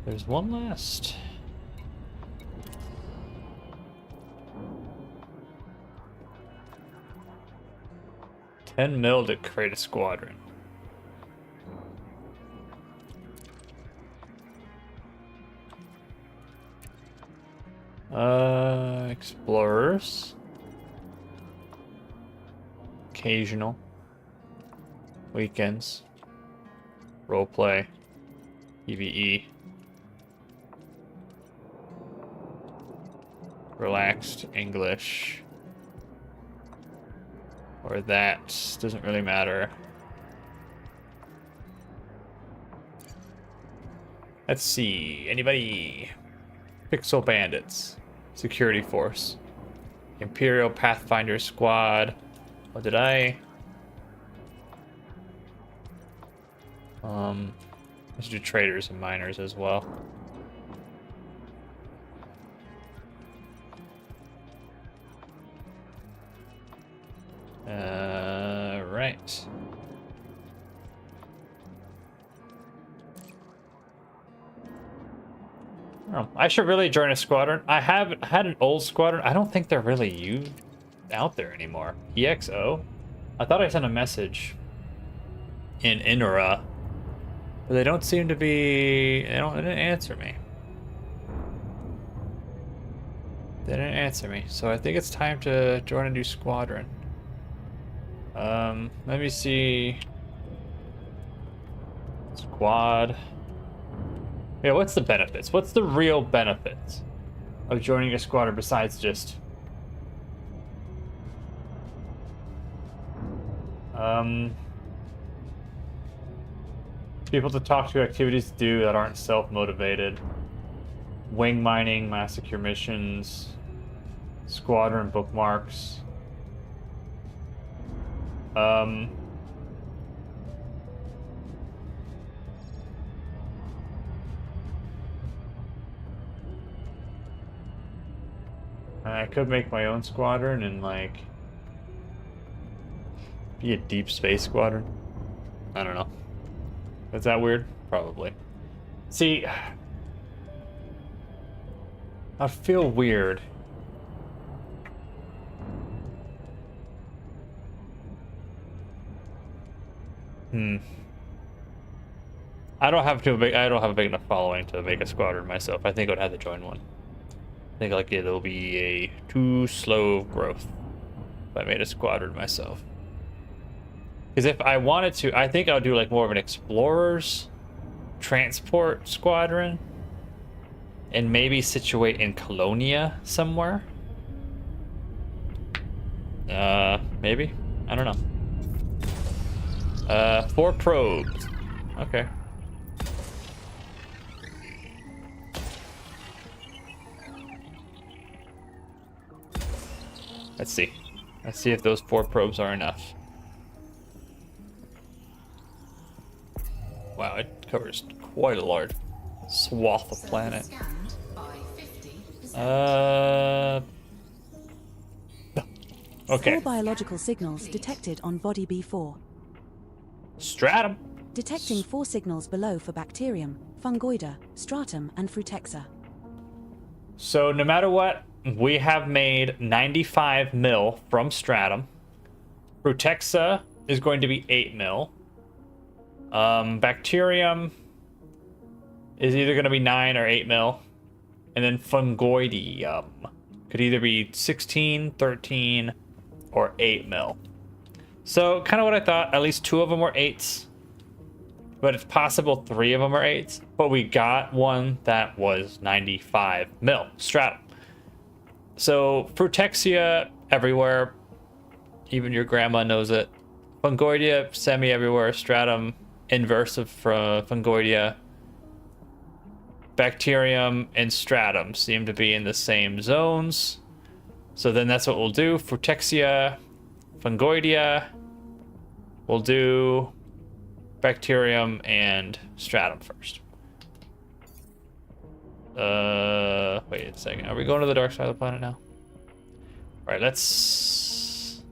There's one last. $10 mil to create a squadron. Explorers. Occasional. Weekends. Roleplay. PvE. Relaxed English. Or that doesn't really matter. Let's see. Anybody? Pixel Bandits. Security Force. Imperial Pathfinder Squad. What did I? Let's do traders and miners as well. Right. Oh, I should really join a squadron. I have had an old squadron. I don't think they're really out there anymore. EXO? I thought I sent a message in Inura, but they don't seem to be... They didn't answer me. They didn't answer me, so I think it's time to join a new squadron. Let me see. Squad. Yeah, what's the benefits? What's the real benefits of joining a squadron besides just... people to talk to, activities to do that aren't self-motivated. Wing mining, massacre missions, squadron bookmarks. I could make my own squadron and like be a deep space squadron. I don't know. Is that weird? Probably. See, I feel weird. I don't have a big enough following to make a squadron myself. I think I would have to join one. I think like it'll be a too slow growth if I made a squadron myself. Because if I wanted to, I think I'll do like more of an explorers transport squadron and maybe situate in Colonia somewhere. Maybe? I don't know. 4 probes. Okay. Let's see. Let's see if those 4 probes are enough. Wow, it covers quite a large swath of planet. Scanned by 50%. Okay. 4 biological signals detected on body B4. Stratum. Detecting 4 signals below for bacterium, fungoida, stratum, and frutexa. So no matter what, we have made 95 mil from stratum. Frutexa is going to be 8 mil. Bacterium is either going to be 9 or 8 mil. And then fungoidium could either be 16, 13, or 8 mil. So kind of what I thought. At least 2 of them were 8s. But it's possible 3 of them are 8s. But we got one that was 95 mil stratum. So Frutexia everywhere. Even your grandma knows it. Fungoidia semi everywhere. Stratum inverse of Fungoidia. Bacterium and stratum seem to be in the same zones. So then that's what we'll do. Frutexia, Fungoidia. We'll do bacterium and stratum first. Wait a second. Are we going to the dark side of the planet now? All right, let's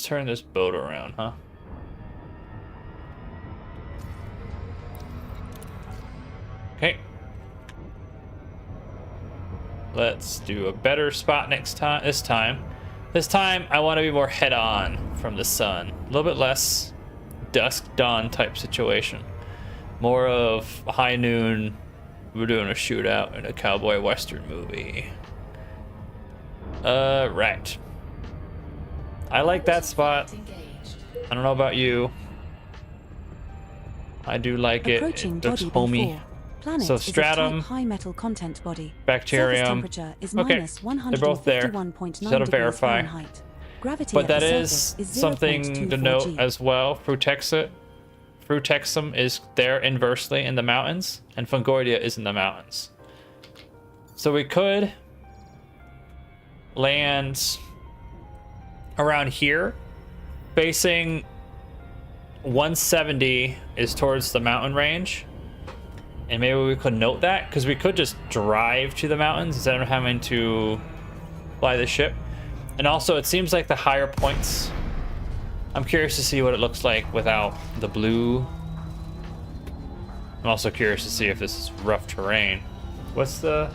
turn this boat around, huh? Okay. Let's do a better spot this time. This time, I want to be more head-on from the sun. A little bit less dusk-dawn type situation. More of high noon, we're doing a shootout in a cowboy western movie. Right. I like that spot. I don't know about you. I do like it. Approaching It looks body homey. B4. Planet So is a stratum, type high metal content body. bacterium. Surface temperature is Okay, minus they're both there. 151.9 Just gotta degrees verify. Fahrenheit. Gravity But at that the is surface is something to 0.24 note G. as well. Frutexum is there inversely in the mountains, and Fungoidia is in the mountains. So we could land around here, facing 170 is towards the mountain range. And maybe we could note that, because we could just drive to the mountains instead of having to fly the ship. And also, it seems like the higher points, I'm curious to see what it looks like without the blue. I'm also curious to see if this is rough terrain. What's the...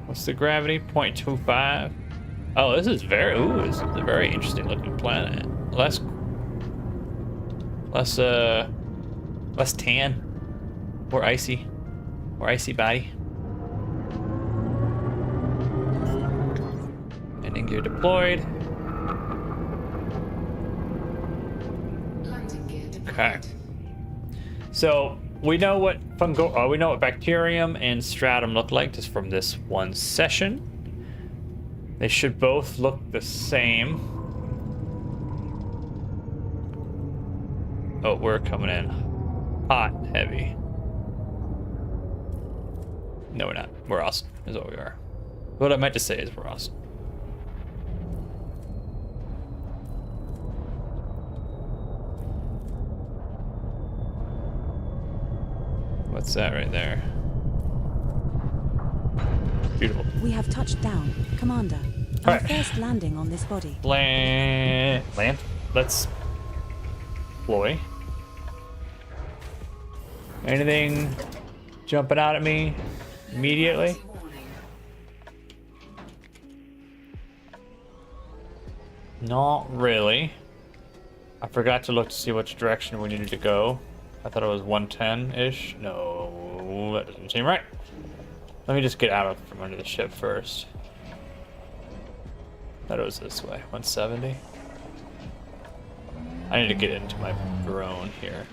What's the gravity? 0.25. Oh, this is very... Ooh, this is a very interesting looking planet. Less tan. More icy. More icy body. Landing gear deployed. Landing gear deployed. Okay. So we know what we know what bacterium and stratum look like just from this one session. They should both look the same. Oh, we're coming in hot and heavy. No, we're not. We're awesome, is what we are. What I meant to say is we're awesome. What's that right there? Beautiful. We have touched down, Commander. Our Alright. first landing on this body. Land. Let's deploy. Anything jumping out at me immediately? Not really. I forgot to look to see which direction we needed to go. I thought it was 110-ish. No, that doesn't seem right. Let me just get out from under the ship first. Thought it was this way. 170. I need to get into my drone here.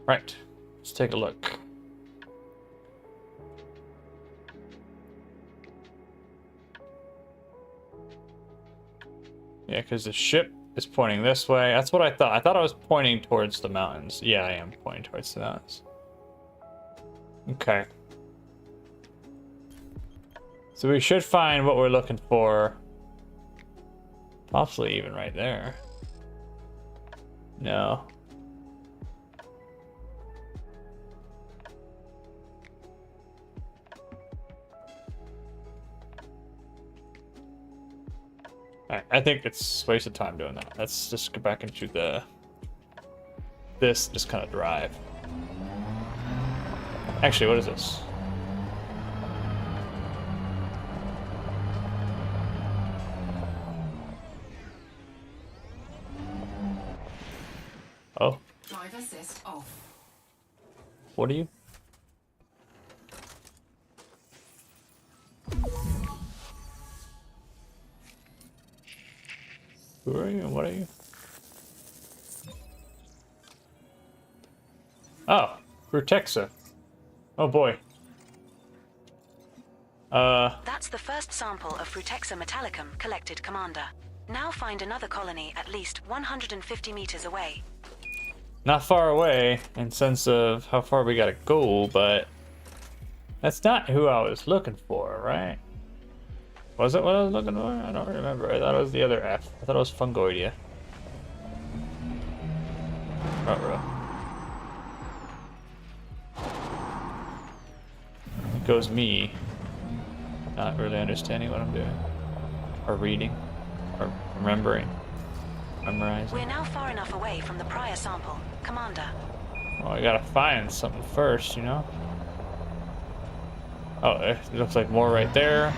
Right. Let's take a look. Yeah, because the ship is pointing this way. That's what I thought. I thought I was pointing towards the mountains. Yeah, I am pointing towards the mountains. Okay. So we should find what we're looking for. Possibly even right there. No. Alright, I think it's a waste of time doing that. Let's just go back into this, just kind of drive. Actually, what is this? Oh. Drive assist off. What are you? Who are you and what are you? Oh, Frutexa. Oh boy. That's the first sample of Frutexa metallicum collected, Commander. Now find another colony at least 150 meters away. Not far away in sense of how far we gotta go, but that's not who I was looking for, right? Was it what I was looking for? I don't remember. I thought it was the other F. I thought it was Fungoidia. Uh-oh. It goes me. Not really understanding what I'm doing. Or reading. Or remembering. Memorizing. We're now far enough away from the prior sample, Commander. Well, I gotta find something first, you know? Oh, it looks like more right there.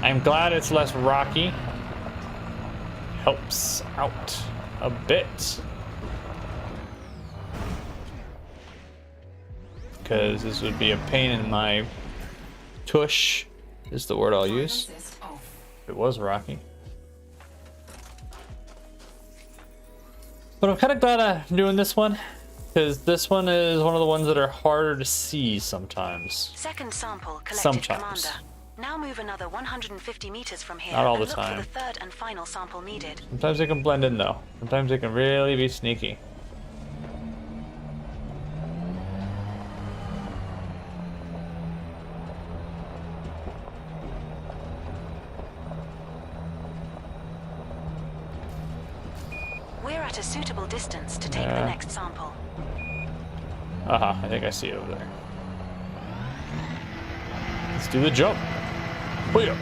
I'm glad it's less rocky. Helps out a bit. Because this would be a pain in my tush, is the word I'll use. If it was rocky. But I'm kind of glad I'm doing this one, because this one is one of the ones that are harder to see sometimes. Second sample collected, Sometimes. Commander. Now move another 150 meters from here Not all and the look time. for the third and final sample needed. Sometimes they can blend in though. Sometimes they can really be sneaky. We're at a suitable distance to take the Yeah. next sample. I think I see it over there. Let's do the jump. Wheel.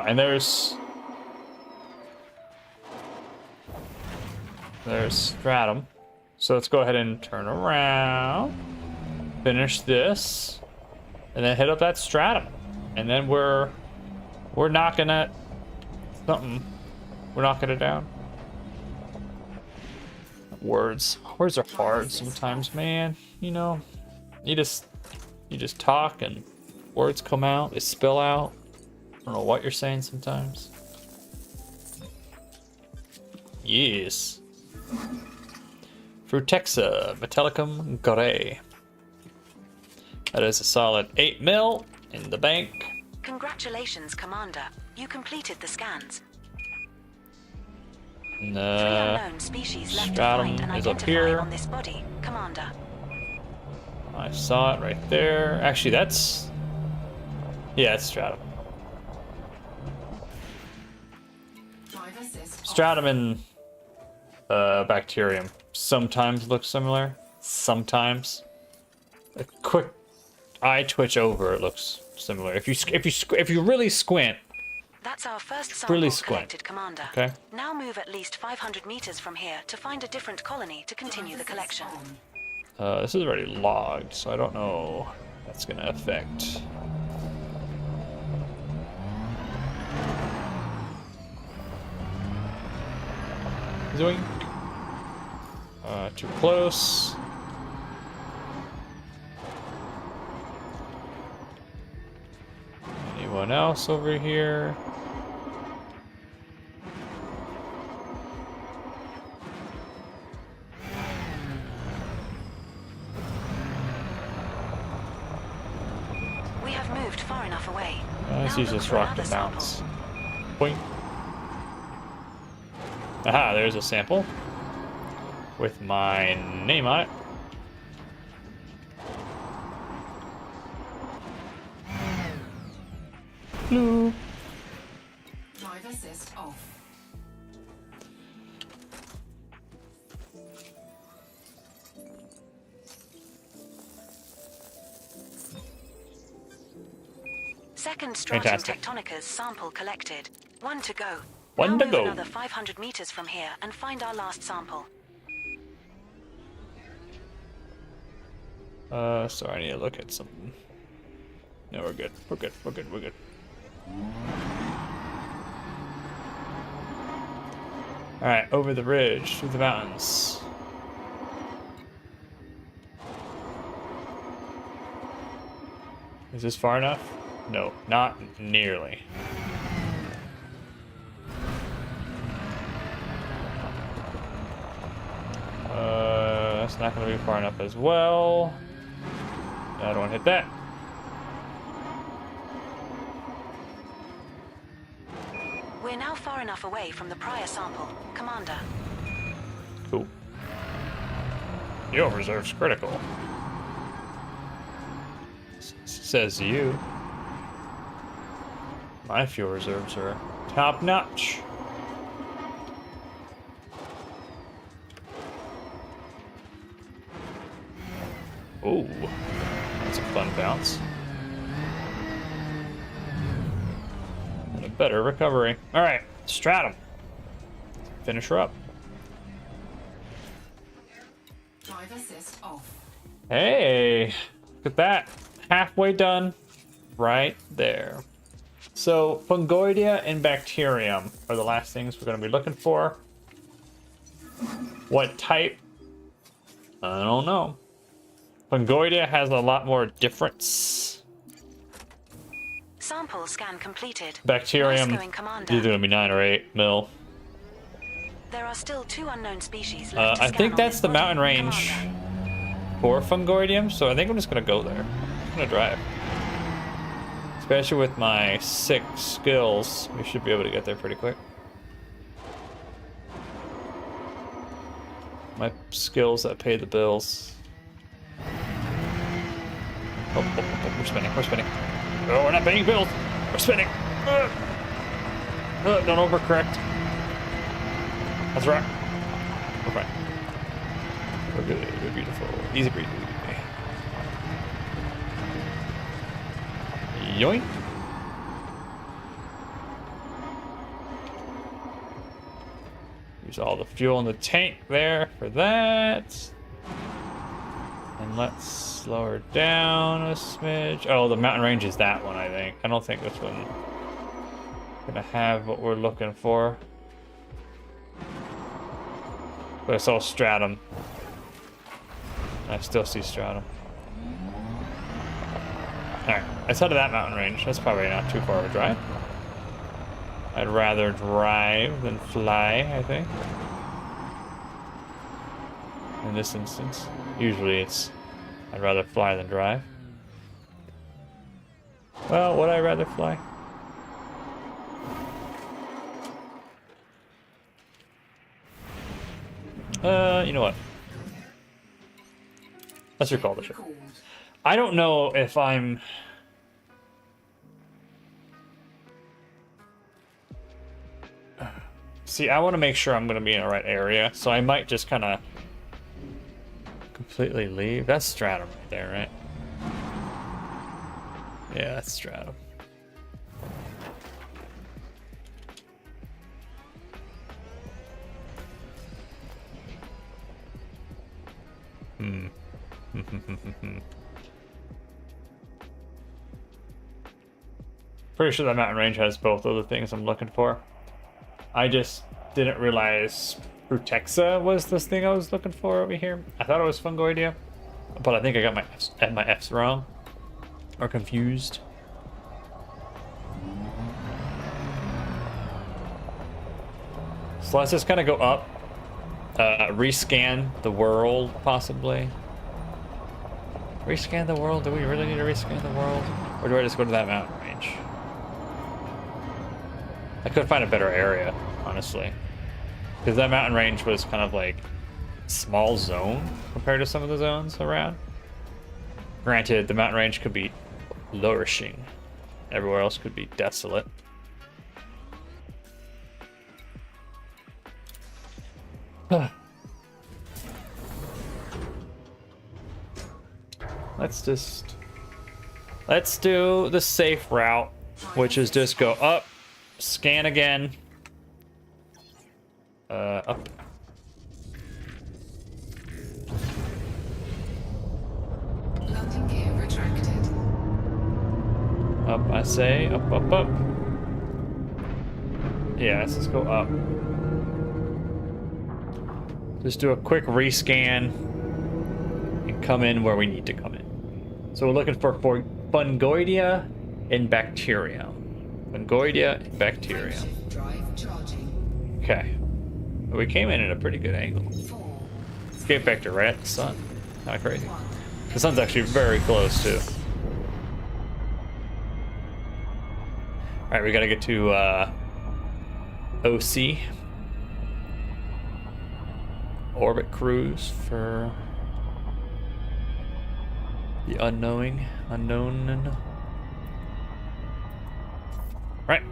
And there's stratum. So let's go ahead and turn around, finish this, and then hit up that stratum. And then we're knocking at something. We're knocking it down. Words are hard sometimes, man. You know, you just talk and words come out, they spill out. I don't know what you're saying sometimes. Yes. Frutexa metallicum gray. That is a solid 8 mil in the bank. Congratulations, Commander. You completed the scans. And, 3 unknown species left to stratum find and is up identify here. on this body, Commander. I saw it right there. Actually, that's... Yeah, it's stratum. Drive assist off. Stratum and bacterium sometimes look similar. Sometimes. A quick eye twitch over, it looks similar. If you really squint, That's our first sample really squint. collected, Commander. Okay. Now move at least 500 meters from here to find a different colony to continue the Drive assist collection. on. This is already logged, so I don't know if that's gonna affect. Zoink. Too close. Anyone else over here? We have moved far enough away. Let's Now use look this for rock another to sample. bounce. Boing. Aha, there's a sample with my name on it. Blue. Drive assist off. Second stratum Fantastic. tectonicas sample collected. One to go. One now to move go. another 500 meters from here and find our last sample. Sorry, I need to look at something. No, we're good. We're good. We're good. We're good. Alright, over the ridge, through the mountains. Is this far enough? No, not nearly. That's not going to be far enough as well. I don't want to hit that. We're now far enough away from the prior sample. Commander. Cool. Your reserve's critical. Says you. My fuel reserves are top notch. Oh, that's a fun bounce. And a better recovery. All right, stratum. Finish her up. Drive assist off. Hey, look at that. Halfway done right there. So fungoidea and bacterium are the last things we're going to be looking for. What type? I don't know. Fungoidea has a lot more difference. Sample scan completed. Bacterium Nice going, Commander. either going to be 9 or 8 mil. There are still 2 unknown species left to I scan think on that's this the body, mountain range Commander. for fungoidium, so I think I'm just going to go there. I'm going to drive. Especially with my 6 skills, we should be able to get there pretty quick. My skills that pay the bills. Oh, we're spinning, we're spinning. Oh, we're not paying bills. We're spinning. Don't overcorrect. That's right. We're fine. We're good. We're beautiful. Easy breezy. Yoink. Use all the fuel in the tank there for that. And let's slow her down a smidge. Oh, the mountain range is that one, I think. I don't think this one gonna have what we're looking for. But it's all stratum. I still see stratum. Alright, let's head to that mountain range. That's probably not too far of a drive. I'd rather drive than fly, I think. In this instance. Usually it's I'd rather fly than drive. Well, would I rather fly? You know what? Let's recall the ship. Recalled. I don't know if I'm... See, I want to make sure I'm going to be in the right area, so I might just kind of completely leave. That's Stratum right there, right? Yeah, that's Stratum. Pretty sure that mountain range has both of the things I'm looking for. I just didn't realize Brutexa was this thing I was looking for over here. I thought it was Fungoidia, but I think I got my F's wrong or confused. So let's just kind of go up, rescan the world possibly. Rescan the world? Do we really need to rescan the world? Or do I just go to that mountain range? I could find a better area, honestly. Because that mountain range was kind of like small zone compared to some of the zones around. Granted, the mountain range could be flourishing. Everywhere else could be desolate. Let's do the safe route, which is just go up, scan again, up. Landing gear retracted. Up, I say, up, up, up. Yeah, let's just go up. Just do a quick rescan and come in where we need to come in. So we're looking for Fungoidia and Bacterium. Fungoidia and Bacterium. Drive charging. Okay. Well, we came in at a pretty good angle. 4, Escape vector right at the sun. Kind of crazy. The sun's actually very close too. Alright, we gotta get to OC. Orbit cruise for the unknown. Right.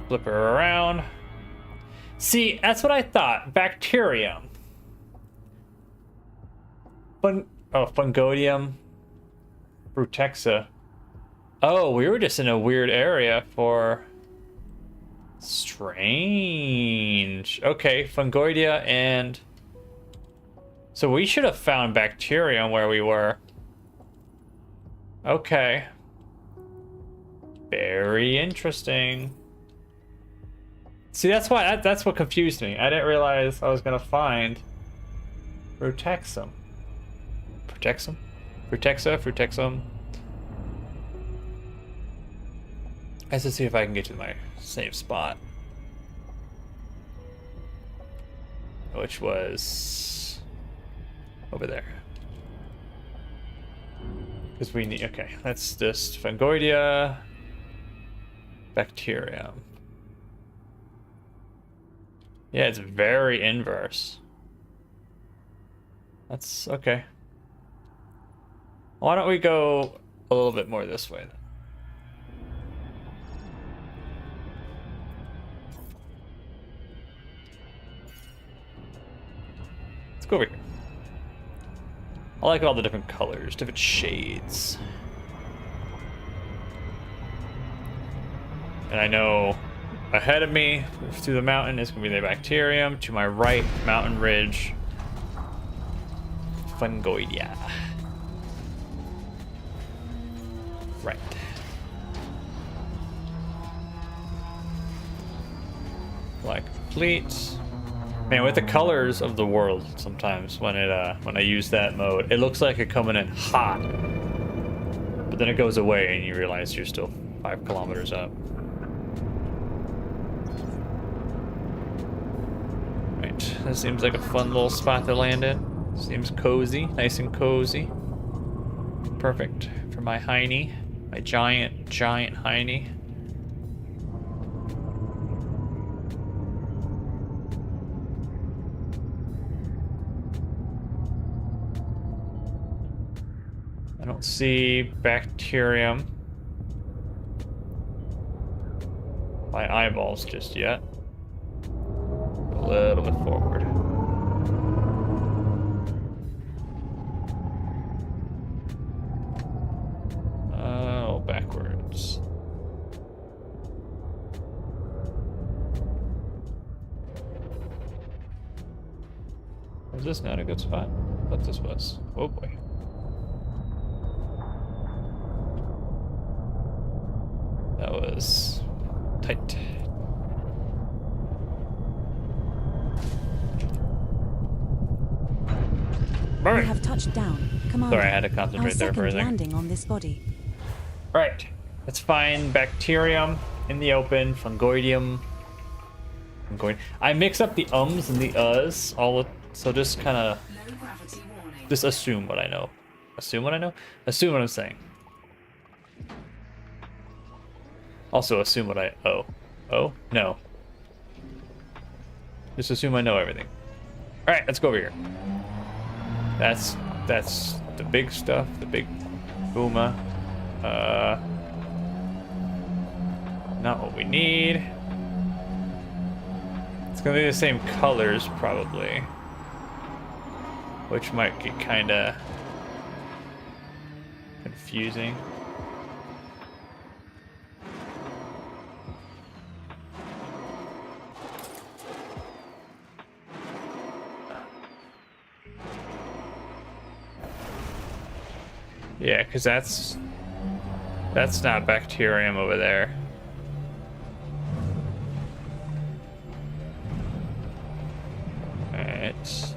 Flip her around. See, that's what I thought. Bacterium. Fungodium. Brutexa. Oh, we were just in a weird area for... Strange. Okay, Fungoidia and... So we should have found Bacterium where we were. Okay. Very interesting. See, that's why that's what confused me. I didn't realize I was gonna find Frutexum. Frutexum? Frutexum. Let's just see if I can get to my save spot. Which was over there. Because we need, okay, that's just Fungoidia, Bacterium. Yeah, it's very inverse. That's okay. Why don't we go a little bit more this way then? Let's go over here. I like all the different colors, different shades. And I know ahead of me, through the mountain, is going to be the Bacterium. To my right, mountain ridge, Fungoidia. Right. Flag complete. Man, with the colors of the world, sometimes when I use that mode, it looks like it's coming in hot, but then it goes away and you realize you're still 5 kilometers up. Right, this seems like a fun little spot to land in. Seems cozy, nice and cozy. Perfect for my hiney, my giant hiney. see bacterium. My eyeballs just yet. A little bit forward. Oh, backwards. Was this not a good spot? I thought this was. Oh boy. That was tight. We have touched down. Commander. Sorry, I had to concentrate our there for a second second. landing on this body. Right. Let's find bacterium in the open, fungoidium. I mix up the ums and the uhs, so just kind of Low gravity warning. just assume what I know. Assume what I know? Assume what I'm saying. Also assume what I oh? No. Just assume I know everything. Alright, let's go over here. That's the big stuff, the big booma. Not what we need. It's gonna be the same colors probably, which might get kinda confusing. Yeah, because that's not bacterium over there. Alright.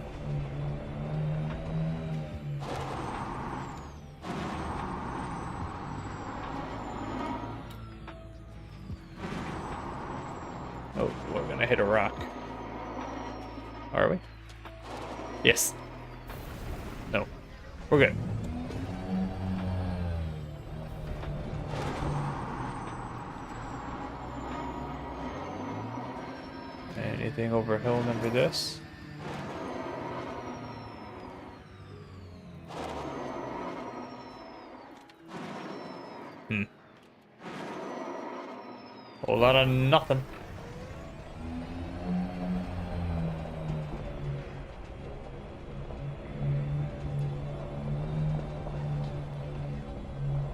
Oh, we're gonna hit a rock. Are we? Yes. No. We're good. Anything over hill under this? Whole lot of nothing.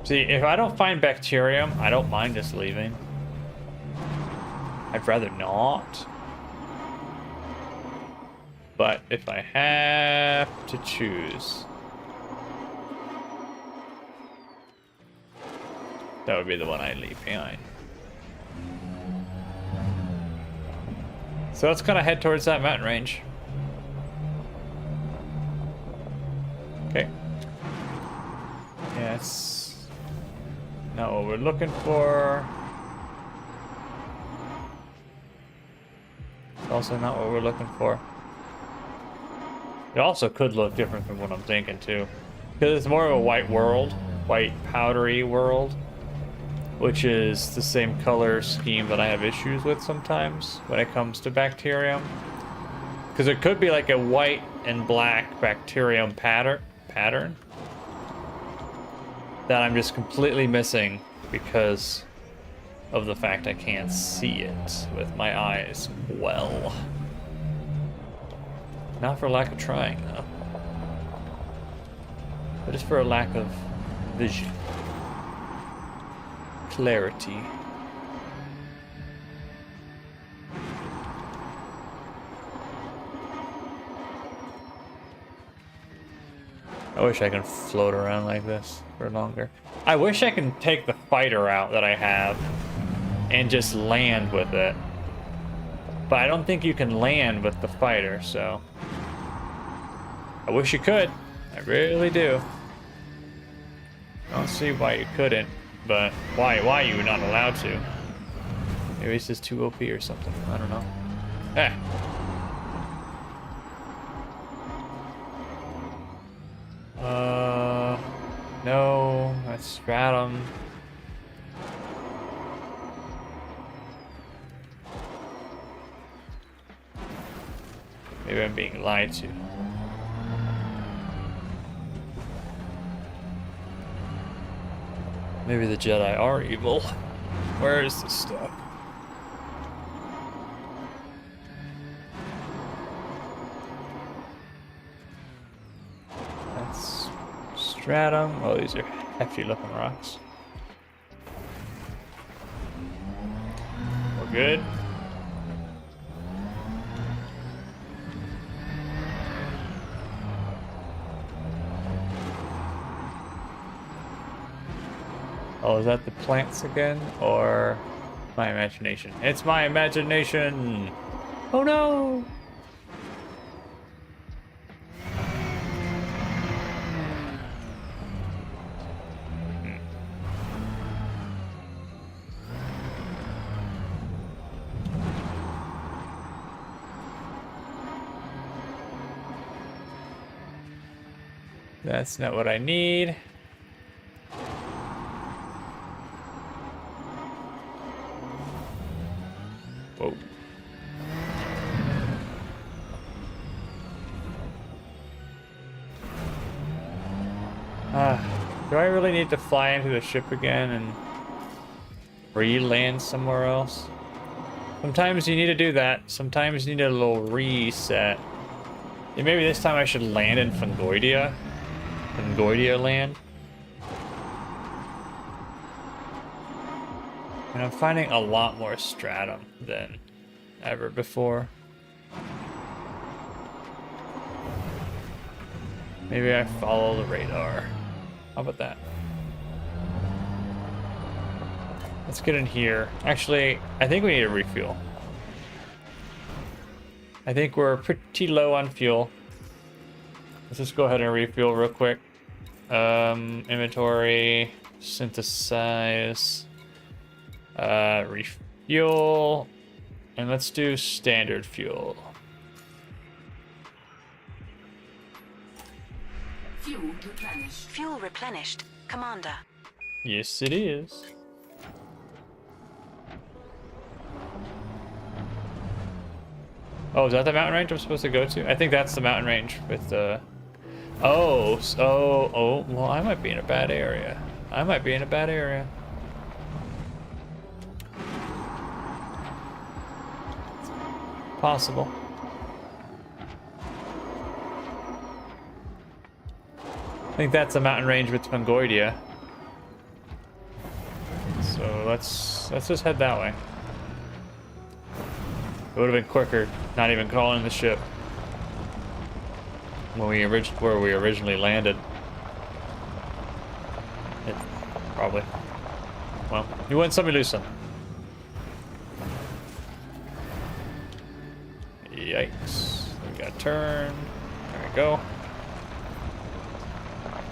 See, if I don't find bacterium, I don't mind just leaving. I'd rather not. But if I have to choose, that would be the one I'd leave behind. So let's kind of head towards that mountain range. Okay. Yeah, it's not what we're looking for. It's also not what we're looking for. It also could look different from what I'm thinking too, because it's more of a white world, white powdery world, which is the same color scheme that I have issues with sometimes when it comes to bacterium. Because it could be like a white and black bacterium pattern that I'm just completely missing because of the fact I can't see it with my eyes well. Not for lack of trying, though. But just for a lack of vision. Clarity. I wish I could float around like this for longer. I wish I could take the fighter out that I have and just land with it. But I don't think you can land with the fighter, so I wish you could. I really do. I don't see why you couldn't, but why you were not allowed to. Maybe it's just too OP or something. I don't know. No, that's stratum. Maybe I'm being lied to. Maybe the Jedi are evil. Where is this stuff? That's stratum. Oh, these are hefty looking rocks. We're good. Oh, is that the plants again? Or my imagination? It's my imagination! Oh no! That's not what I need. Whoa. Do I really need to fly into the ship again and re-land somewhere else? Sometimes you need to do that. Sometimes you need a little reset. Yeah, maybe this time I should land in Fungoidia. Fungoidia land. And I'm finding a lot more stratum than ever before. Maybe I follow the radar. How about that? Let's get in here. Actually, I think we need a refuel. I think we're pretty low on fuel. Let's just go ahead and refuel real quick. Inventory, synthesize, refuel, and let's do standard fuel. Fuel replenished. Fuel replenished, Commander. Yes, it is. Oh, is that the mountain range I'm supposed to go to? I think that's the mountain range with the... Oh, well, I might be in a bad area. I might be in a bad area. Possible. I think that's the mountain range with Fungoidia. So let's just head that way. It would have been quicker not even calling the ship when where we originally landed. Probably. Well, you win some, you lose some. Yikes. We got to turn. There we go.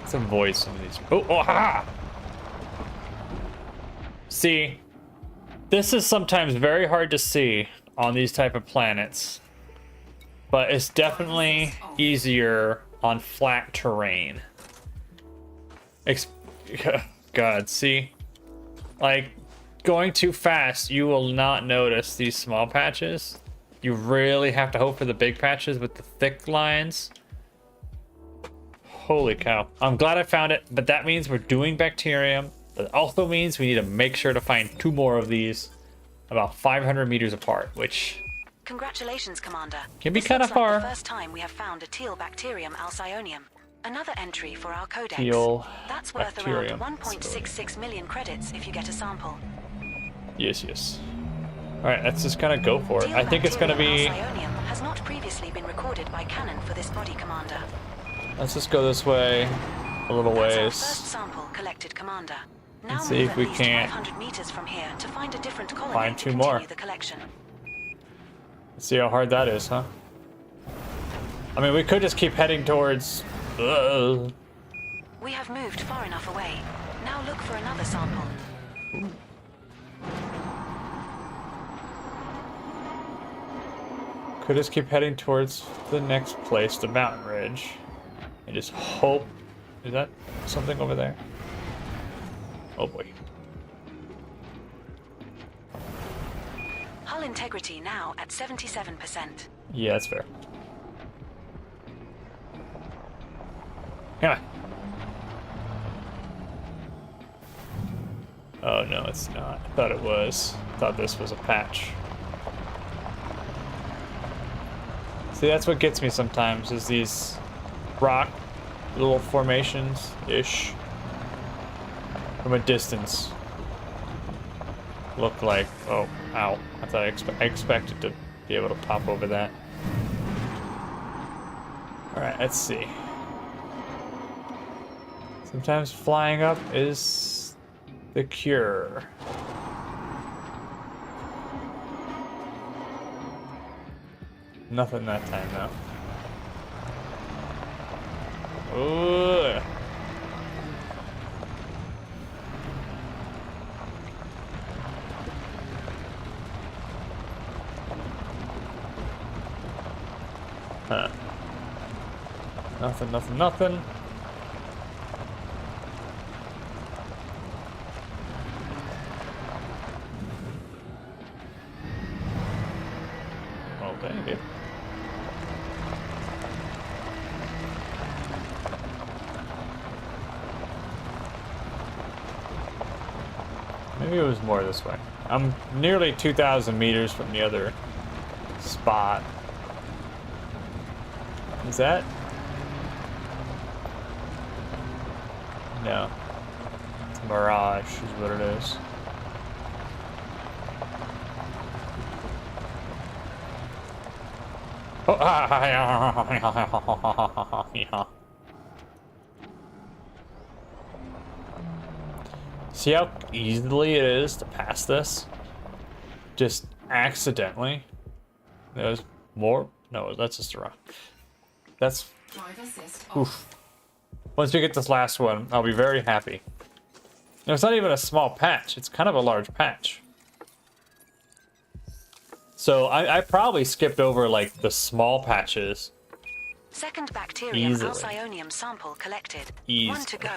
Let's avoid some of these. Oh, ha! See, this is sometimes very hard to see on these type of planets, but it's definitely easier on flat terrain. God, see, like going too fast, you will not notice these small patches. You really have to hope for the big patches with the thick lines. Holy cow. I'm glad I found it, but that means we're doing bacterium. That also means we need to make sure to find 2 more of these about 500 meters apart, which... Congratulations, Commander. Can be This kind of looks like far. the first time we have found a teal bacterium alcyonium. Another entry for our codex. Teal That's worth bacterium. around 1.66 million credits if you get a sample. Yes, yes. Alright, let's just kind of go for it. Teal I think it's going to be... bacterium alcyonium has not previously been recorded by canon for this body, Commander. Let's just go this way a little That's our ways. first sample collected, Commander. Now Let's see move if at we least can't 500 meters from here to find a different colony find to 2 continue more. the collection. Let's see how hard that is, huh? I mean, we could just keep heading towards... We have moved far enough away. Now look for another sample. Could just keep heading towards the next place, the mountain ridge. And just hope... Is that something over there? Oh boy. Hull integrity now at 77%. Yeah, that's fair. Come on. Oh no, it's not. I thought it was. I thought this was a patch. See, that's what gets me sometimes, is these rock little formations-ish from a distance look like, oh, ow. I thought I expected to be able to pop over that. Alright, let's see. Sometimes flying up is the cure. Nothing that time, though. Ooh. Huh. Nothing, nothing, nothing. Oh, dang it. Maybe it was more this way. I'm nearly 2,000 meters from the other spot. Is that? No. It's a mirage is what it is. Oh, yeah. See how easily it is to pass this? Just accidentally. There's more. No, that's just a rock. That's. Oof. Once we get this last one, I'll be very happy. No, it's not even a small patch. It's kind of a large patch. So I probably skipped over like the small patches. Second bacterium Easily. alcyonium sample collected. Easily. 1 to go.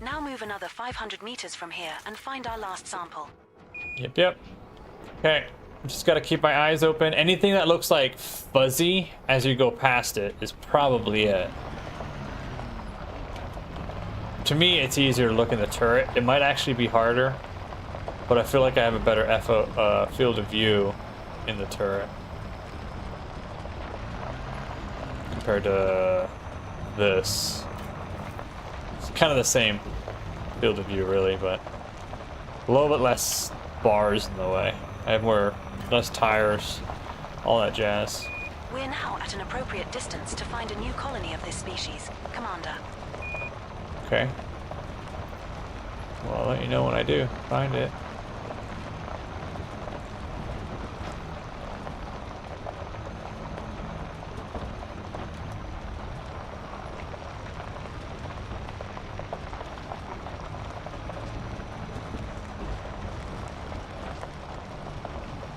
Now move another 500 meters from here and find our last sample. Yep, yep. Okay. Just gotta keep my eyes open. Anything that looks like fuzzy as you go past it is probably it. To me, it's easier to look in the turret. It might actually be harder, but I feel like I have a better field of view in the turret compared to this. It's kind of the same field of view, really, but a little bit less bars in the way. I have less tires, all that jazz. We're now at an appropriate distance to find a new colony of this species, Commander. Okay. Well, I'll let you know when I do find it.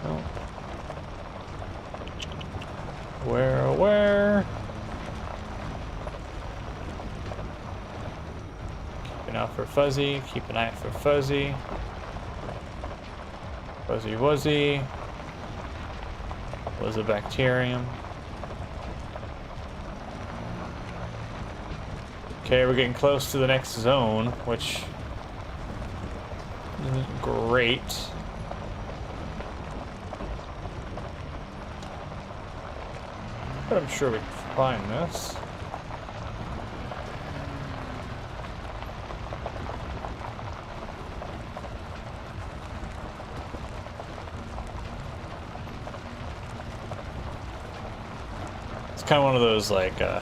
Oh. Where? Keep an eye out for fuzzy. Keep an eye out for fuzzy. Fuzzy wuzzy. Was a bacterium. Okay, we're getting close to the next zone, which isn't great. But I'm sure we can find this. It's kind of one of those like the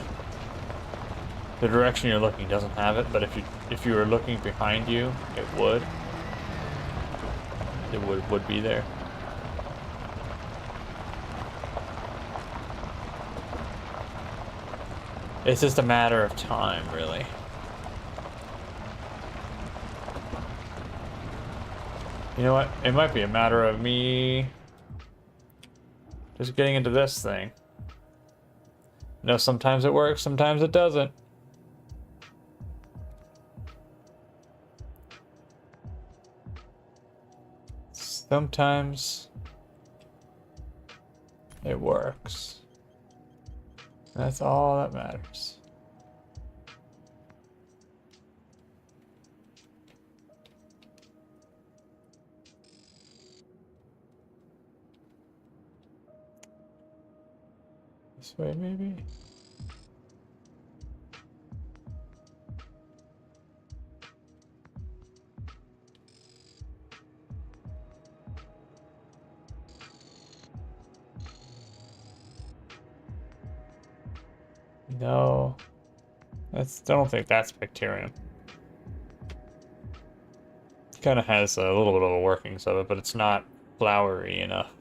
direction you're looking doesn't have it, but if you were looking behind you, it would. It would be there. It's just a matter of time, really. You know what? It might be a matter of me just getting into this thing. You know, sometimes it works, sometimes it doesn't. Sometimes it works. That's all that matters. This way, maybe? No. I don't think that's bacterium. Kind of has a little bit of the workings of it, but it's not flowery enough.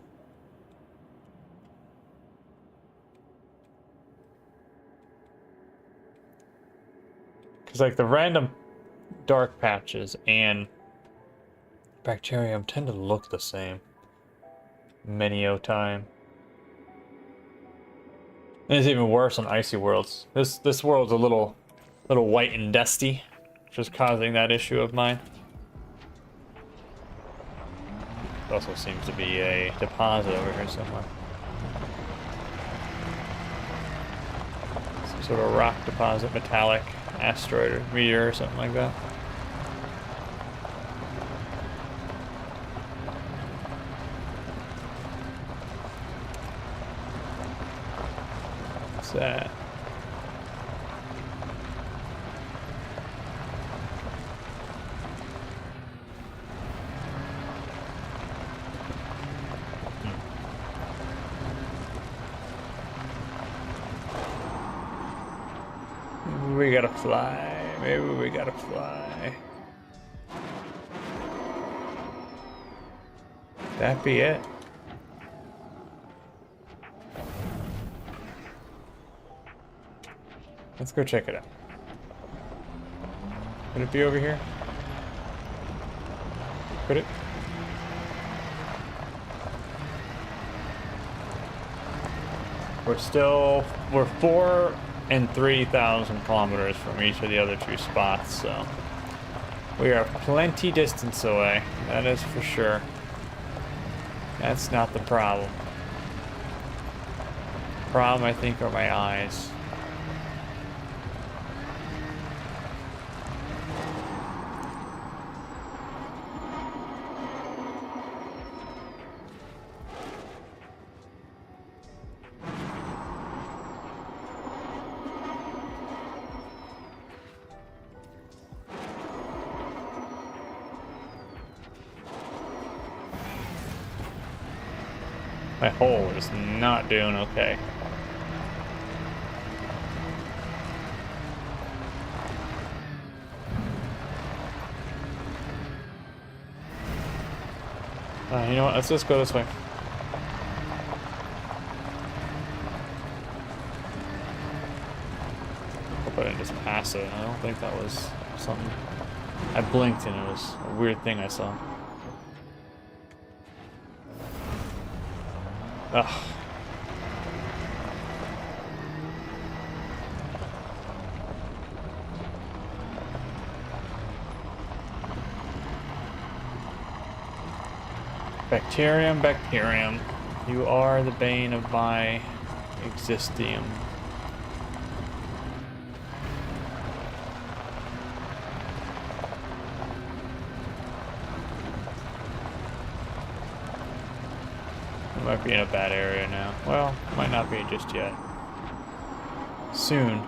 Because like the random dark patches and bacterium tend to look the same many time. And it's even worse on icy worlds. This world's a little white and dusty, which is causing that issue of mine. There also seems to be a deposit over here somewhere. Some sort of rock deposit, metallic asteroid or meteor or something like that. What's that? We gotta fly. Maybe we gotta fly. That be it? Let's go check it out. Could it be over here? Could it? We're 4,000 and 3,000 kilometers from each of the other two spots, so we are plenty distance away. That is for sure. That's not the problem. The problem, I think, are my eyes. My hole is not doing okay. You know what? Let's just go this way. Hope I didn't just pass it. I don't think that was something. I blinked and it was a weird thing I saw. Ugh. Bacterium, bacterium. You are the bane of my existium. Might be in a bad area now. Well, might not be just yet. Soon.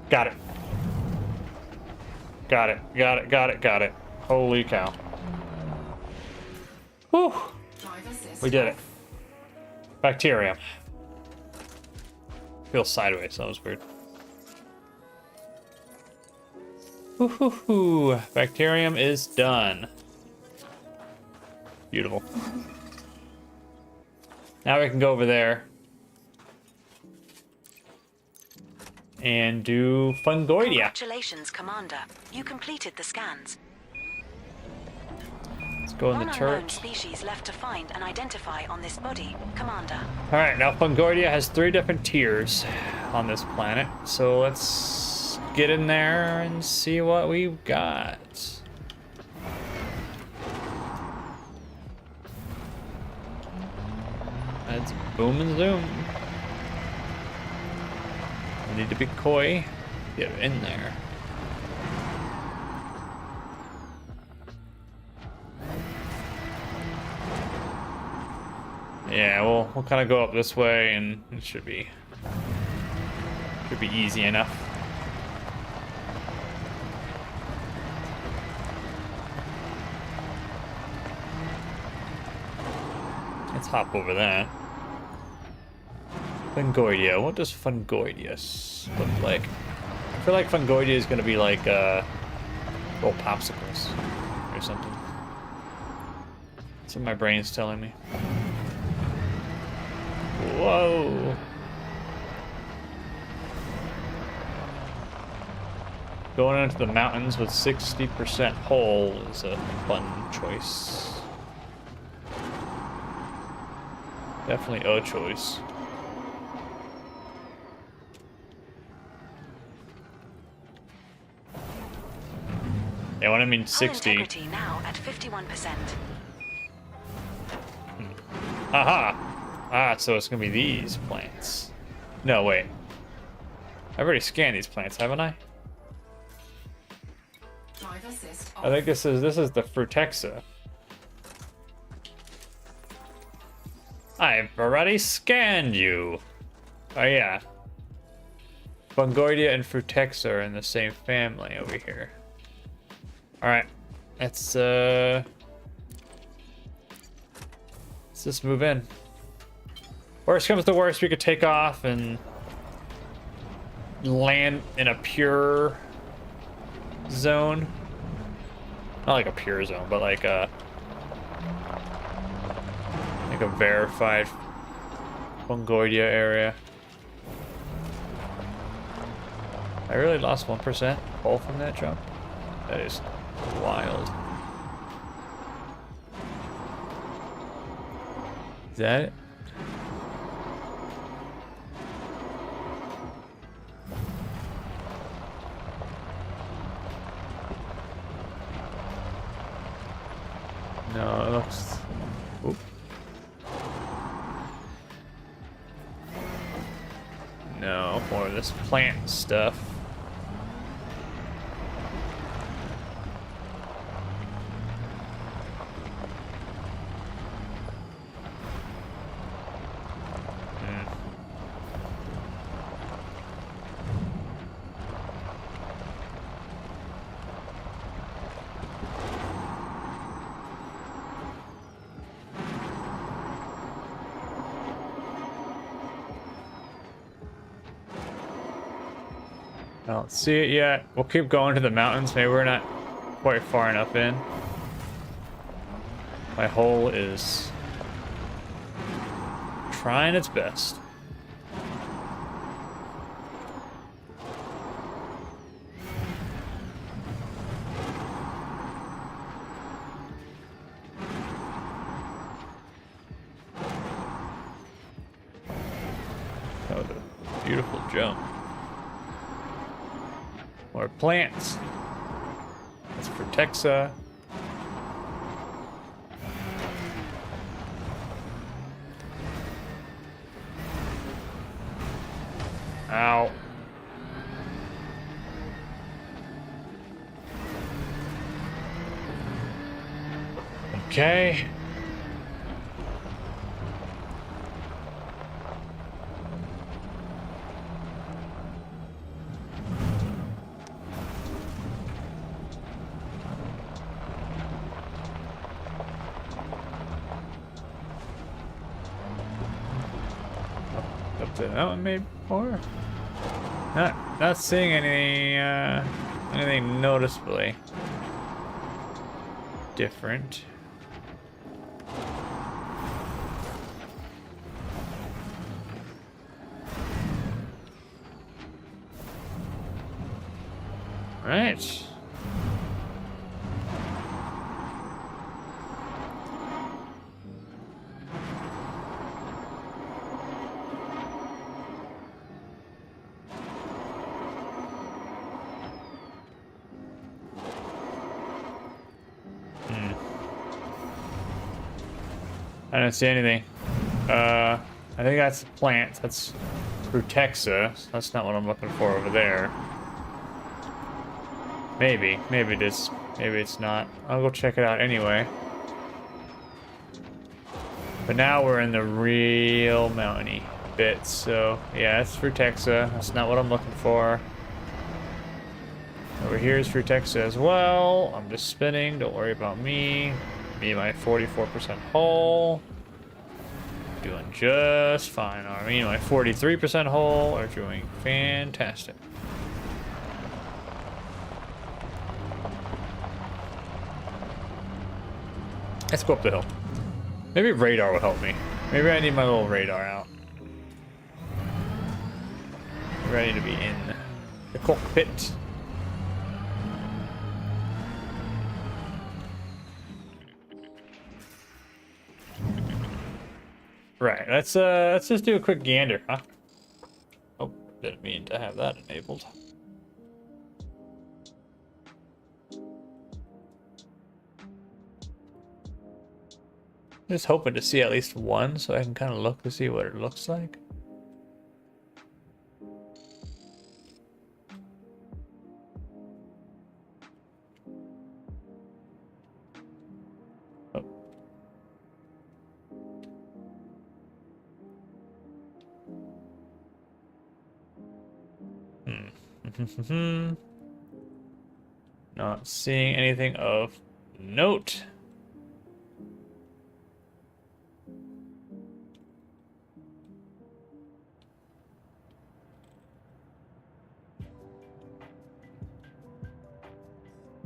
Got it. Got it. Got it. Got it. Got it. Holy cow. Whew. We did it. Bacterium. Feels sideways. That was weird. Woohoo! Bacterium is done. Beautiful. Now we can go over there and do Fungoidia. Congratulations, Commander. You completed the scans. Let's go in the One turret. unknown species left to find and identify on this body, Commander. Alright, now Fungoidia has 3 different tiers on this planet, so let's get in there and see what we've got. Let's boom and zoom. We need to be coy. Get in there. Yeah, we'll kind of go up this way, and it should be easy enough. Let's hop over that. Fungoidia. What does Fungoidia look like? I feel like Fungoidia is going to be like little popsicles or something. That's what my brain's telling me. Whoa. Going into the mountains with 60% hull is a fun choice. Definitely a choice. Yeah, when I mean 60. Integrity now at 51%. Aha! Ah, so it's gonna be these plants. No, wait. I've already scanned these plants, haven't I? Drive assist I think this is the Frutexa. I've already scanned you. Oh yeah. Fungoidia and Frutexa are in the same family over here. Alright. Let's just move in. Worst comes to worst, we could take off and land in a pure zone. Not like a pure zone, but like a verified Fungoidia area. I really lost 1% hull from that jump. That is wild. Is that it? No, it looks... Oop. No, more of this plant stuff. I don't see it yet. We'll keep going to the mountains. Maybe we're not quite far enough in. My hull is trying its best. That was a beautiful jump. More plants. That's Frutexa. Ow. Okay. Up to that one maybe more. Not seeing anything noticeably different. Right. I don't see anything. I think that's plants. That's Frutexa. That's not what I'm looking for over there. Maybe it is. Maybe it's not. I'll go check it out anyway. But now we're in the real mountainy bits. So yeah, that's Frutexa. That's not what I'm looking for. Over here is Frutexa as well. I'm just spinning. Don't worry about me. Me, my 44% hull. Doing just fine. I mean, my 43% hull are doing fantastic. Let's go up the hill. Maybe radar will help me. Maybe I need my little radar out. Ready to be in the cockpit. Right, let's just do a quick gander, huh? Oh, didn't mean to have that enabled. Just hoping to see at least one so I can kind of look to see what it looks like. Oh. Not seeing anything of note.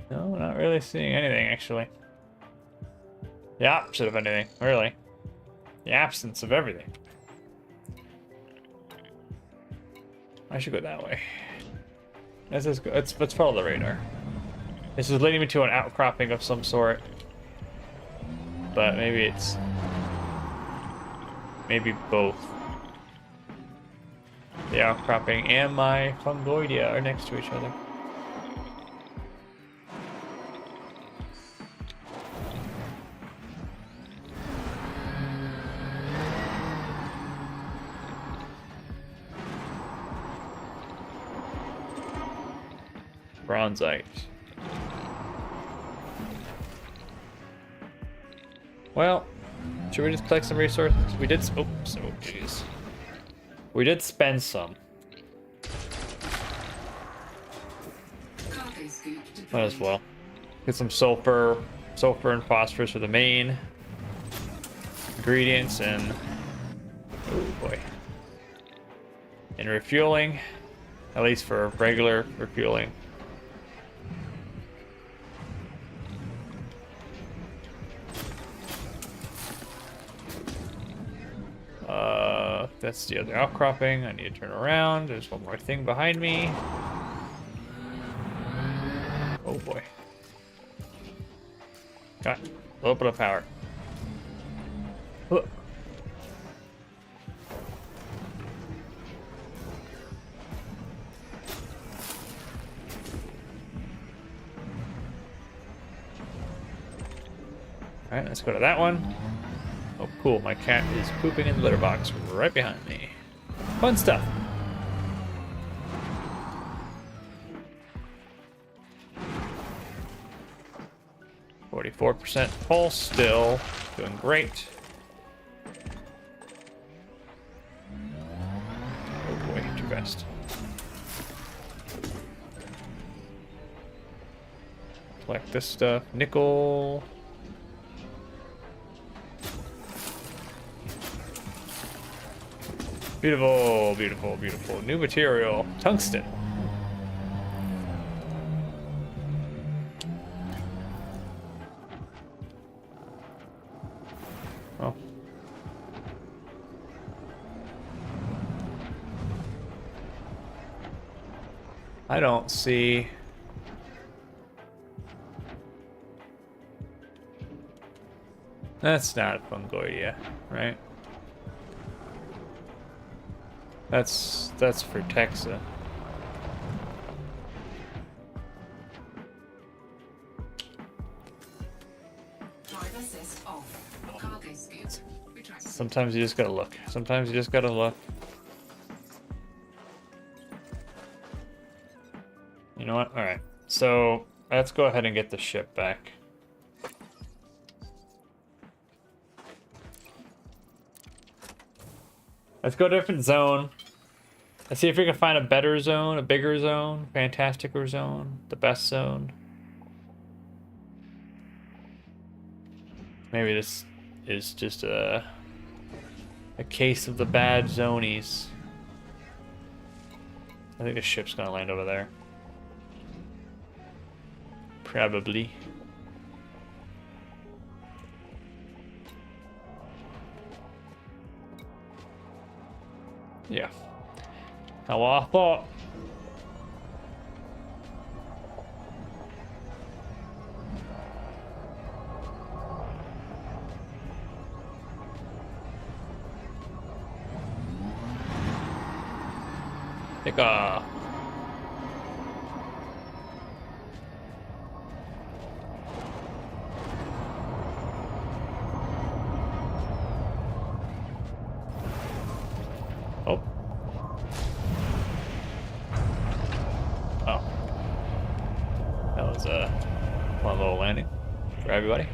No, not really seeing anything, actually. The opposite of anything, really. The absence of everything. I should go that way. Let's follow the radar. This is leading me to an outcropping of some sort. But maybe it's... maybe both. The outcropping and my fungoidea are next to each other. Bronzite. Well, should we just collect some resources? We did. Oh, so jeez. We did spend some. Might as well get some sulfur and phosphorus for the main ingredients, and oh boy, and refueling, at least for regular refueling. That's the other outcropping. I need to turn around. There's one more thing behind me. Oh boy. Got a little bit of power. Look. Alright, let's go to that one. Oh, cool. My cat is pooping in the litter box right behind me. Fun stuff. %, pulse still. Doing great. Oh boy, too fast. Collect this stuff. Nickel. Beautiful, beautiful, beautiful. New material. Tungsten. Oh. I don't see... That's not fungoidea, right? That's for Texa. Sometimes you just gotta look. Sometimes you just gotta look. You know what? Alright. So let's go ahead and get the ship back. Let's go to a different zone. Let's see if we can find a better zone, a bigger zone, fantasticer zone, the best zone. Maybe this is just a case of the bad zonies. I think the ship's gonna land over there. Probably. Yeah. How I thought. Take a. Oh. Oh. That was a fun little landing for everybody.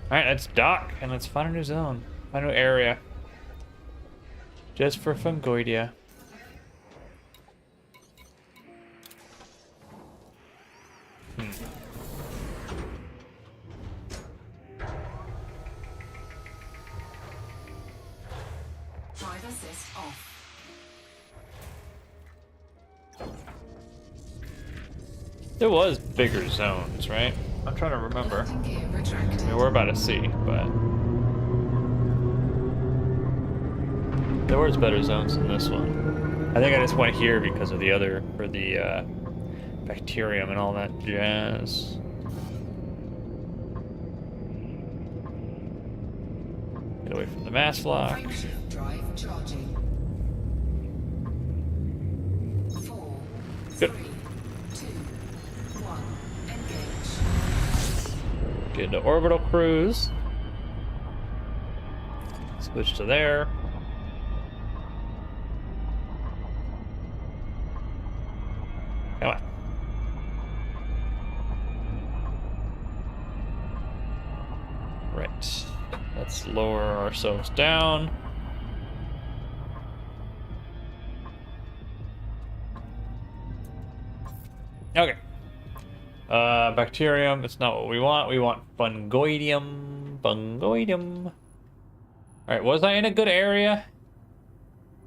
Alright, let's dock and let's find a new zone. Find a new area. Just for Fungoidia. Drive assist off. There was bigger zones, right? I'm trying to remember. Landing gear retracted. I mean, we're about to see, but there was better zones than this one. I think I just went here because of the other, for the bacterium and all that jazz. Get away from the mass lock. Frameshift drive charging. 4, Good. 3, 2, 1. Engage. Get into orbital cruise. Switch to there. Come on. Right. Let's lower ourselves down. Okay. Bacterium, it's not what we want. We want fungoidium. Fungoidium. Alright, was I in a good area?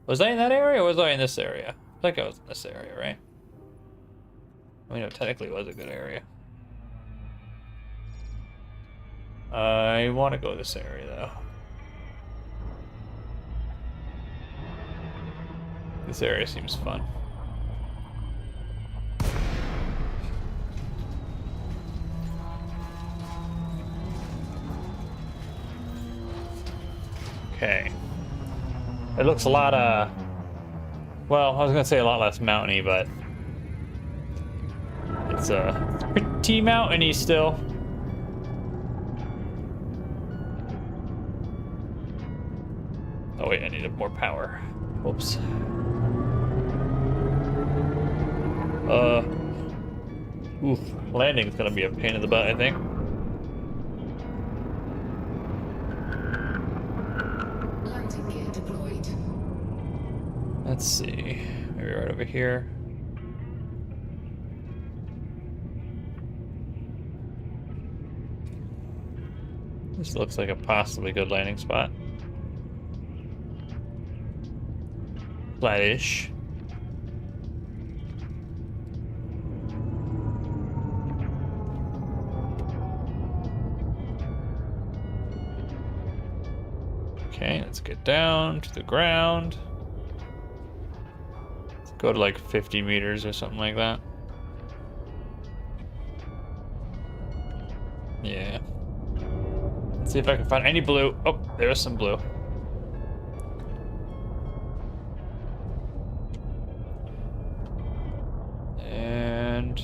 Was I in that area or was I in this area? I think I was in this area, right? I mean, it technically was a good area. I want to go this area, though. This area seems fun. Okay. It looks a lot, well, I was gonna say a lot less mountainy, but it's pretty mountainy still. Oh wait, I needed more power. Whoops. Oof. Landing's gonna be a pain in the butt, I think. Landing gear deployed. Let's see. Maybe right over here. This looks like a possibly good landing spot. Flattish. Okay, let's get down to the ground. Let's go to like 50 meters or something like that. Yeah. Let's see if I can find any blue. Oh, there's some blue. And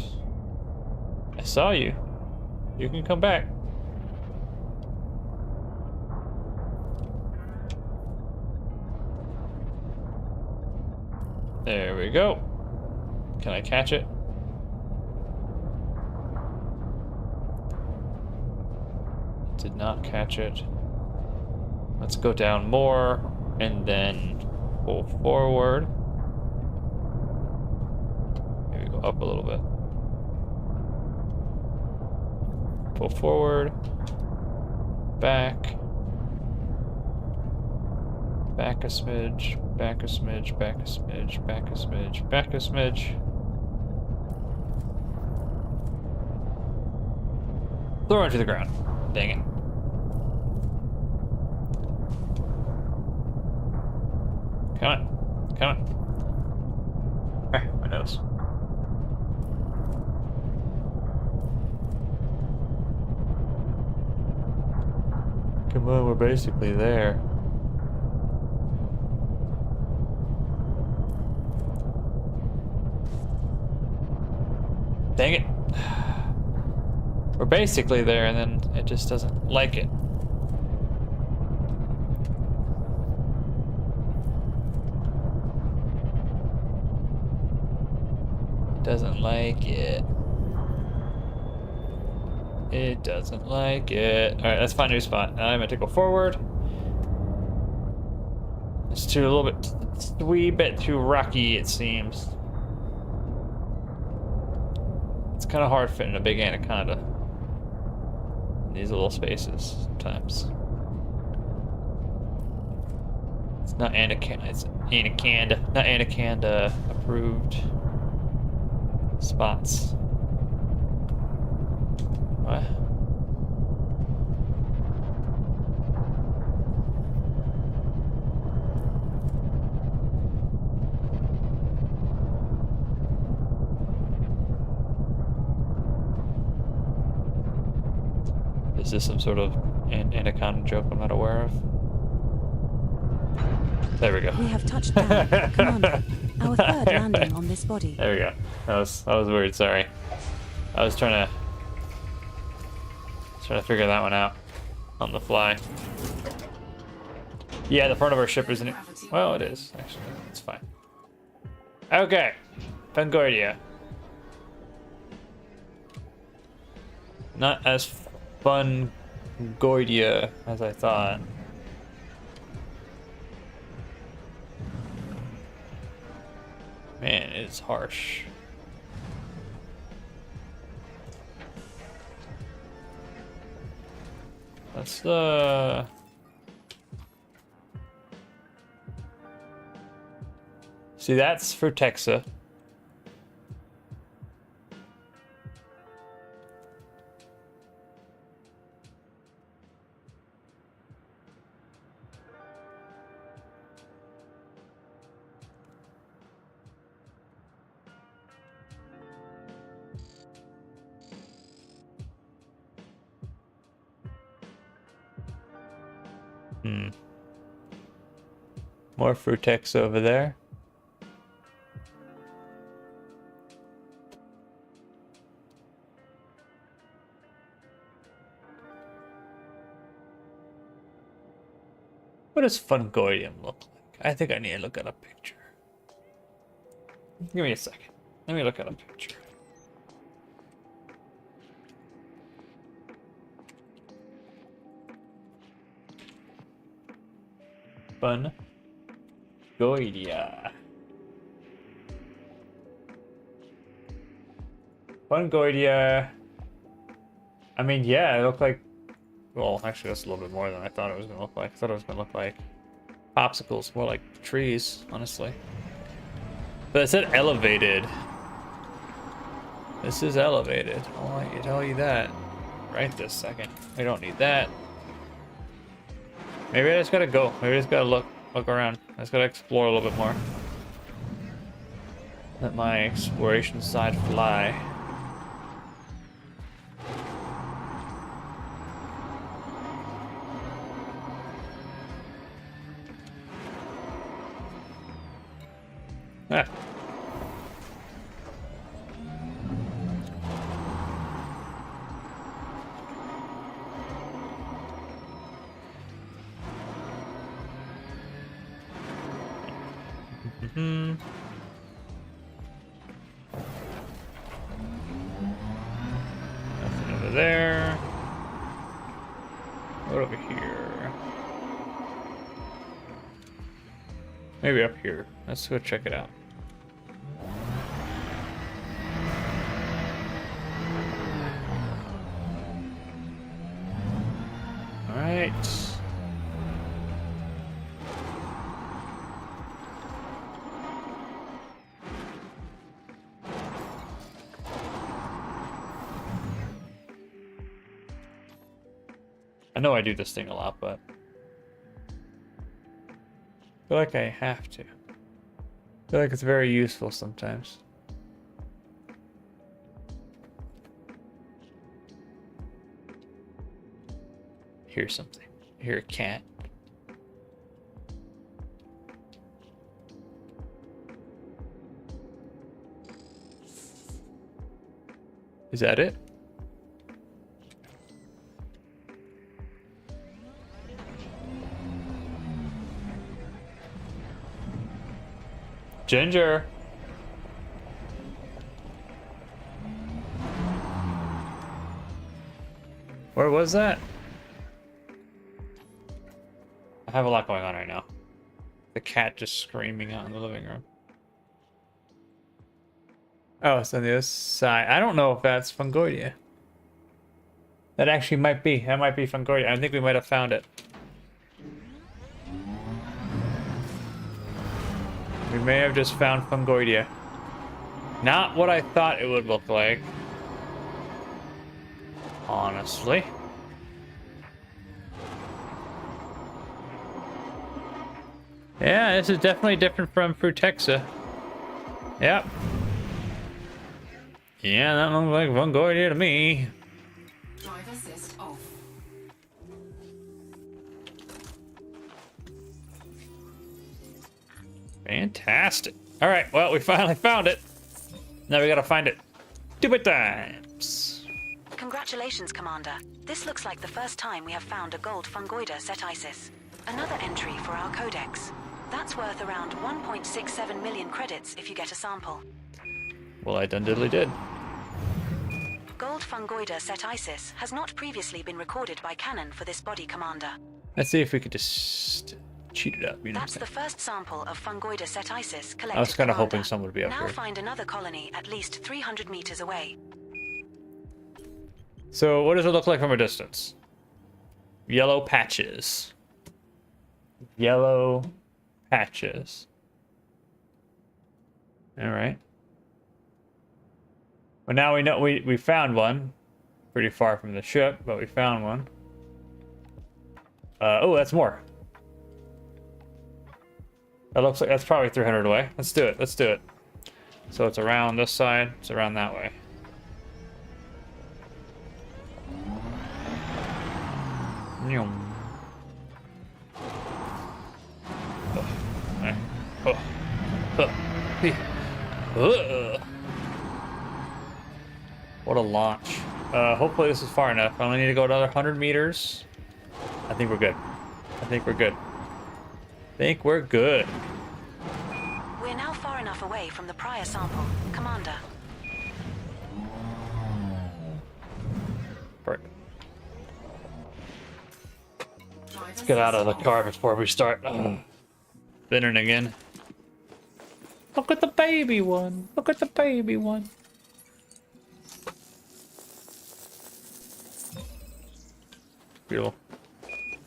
I saw you. You can come back. There we go. Can I catch it? Did not catch it. Let's go down more and then pull forward. Maybe go up a little bit. Pull forward. Back. Back a smidge. Back a smidge. Back a smidge. Back a smidge. Back a smidge. Throw it to the ground. Dang it. Come on. Come on. Ah, my nose. Come on, we're basically there. Dang it. We're basically there, and then it just doesn't like it. Doesn't like it. It doesn't like it. Alright, let's find a new spot. Now I'm gonna go forward. It's too a little bit, it's a wee bit too rocky, it seems. It's kind of hard fitting a big anaconda in these little spaces sometimes. It's not anaconda, it's anaconda, not anaconda approved spots. What? Is this some sort of anaconda joke I'm not aware of? There we go. We have touched down, Commander. Our third landing on this body. There we go. That was weird, sorry. I was trying to figure that one out on the fly. Yeah, the front of our ship isn't it? Well, it is, actually. It's fine. Okay. Penguardia. Not as fun Goidia as I thought. Man, it's harsh. That's the... See, that's for Texa. More Frutex over there. What does Fungoidium look like? I think I need to look at a picture. Give me a second. Let me look at a picture. Fungoidia. Fungoidia. I mean, yeah, it looked like... Well, actually, that's a little bit more than I thought it was going to look like. I thought it was going to look like popsicles, more like trees, honestly. But it said elevated. This is elevated. I can tell you that right this second. We don't need that. Maybe I just gotta go. Maybe I just gotta look around. I just gotta explore a little bit more. Let my exploration side fly. Ah. Nothing over there. What over here? Maybe up here. Let's go check it out. All right. I know I do this thing a lot, but I feel like I have to. I feel like it's very useful sometimes. Hear something. I hear a cat. Is that it? Ginger. Where was that? I have a lot going on right now. The cat just screaming out in the living room. Oh, it's on the other side. I don't know if that's Fungoidia. That actually might be. That might be Fungoidia. I think we might have found it. We may have just found Fungoidia. Not what I thought it would look like. Honestly. Yeah, this is definitely different from Frutexa. Yep. Yeah, that looks like Fungoidia to me. Drive assist off. Fantastic. All right, well, we finally found it. Now we gotta find it 2 times. Congratulations, Commander. This looks like the first time we have found a gold fungoida set ISIS. Another entry for our codex. That's worth around 1.67 million credits if you get a sample. Well, I done diddly did. Gold fungoida set ISIS has not previously been recorded by Canon for this body, Commander. Let's see if we could just cheat it up. You know That's what the first sample of fungoida set ISIS collected. I was kind of Commander. hoping someone would be up Now here. find another colony at least 300 meters away. So, what does it look like from a distance? Yellow patches. Yellow patches. All right. Well, now we know we found one. Pretty far from the ship, but we found one. Oh, that's more. That looks like that's probably 300 away. Let's do it. Let's do it. So it's around this side. It's around that way. Nyum. What a launch. Hopefully this is far enough. I only need to go another 100 meters. I think we're good. I think we're good. I think we're good. We're now far enough away from the prior sample, Commander. Perfect. Let's get out of the car before we start spinning again. Look at the baby one. Look at the baby one. Beautiful.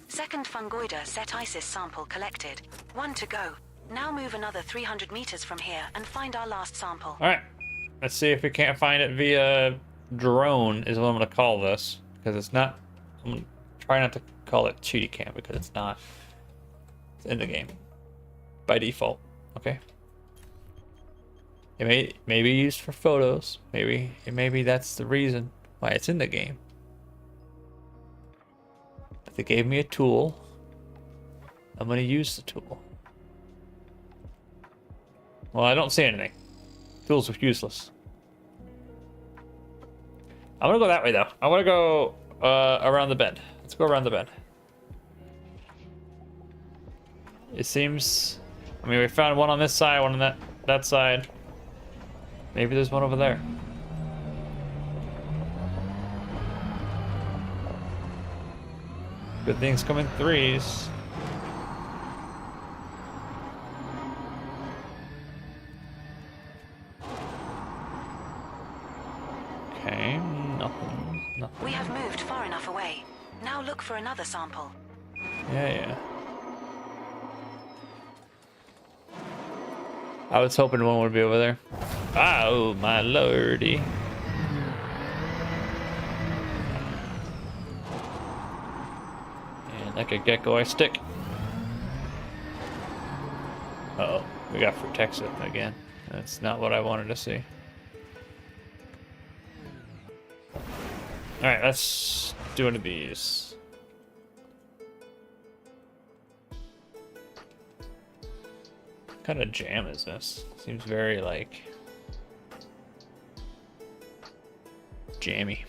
Second fungoida set ISIS sample collected. 1 to go. Now move another 300 meters from here and find our last sample. All right. Let's see if we can't find it via drone is what I'm going to call this. Because it's not... I'm going to try not to call it cheaty cam because it's not. It's in the game. By default. Okay? It may be used for photos. Maybe that's the reason why it's in the game. But they gave me a tool. I'm going to use the tool. Well, I don't see anything. Tools are useless. I'm gonna go that way though. I want to go around the bend. Let's go around the bend. It seems. I mean, we found one on this side, one on that side. Maybe there's one over there. Good things come in threes. Okay, nothing. We have moved far enough away. Now look for another sample. Yeah. I was hoping one would be over there. Oh, my lordy. And like a gecko, I stick. Uh-oh, we got Frutexa again. That's not what I wanted to see. Alright, let's do one of these. What kind of jam is this? Seems very, like, jammy.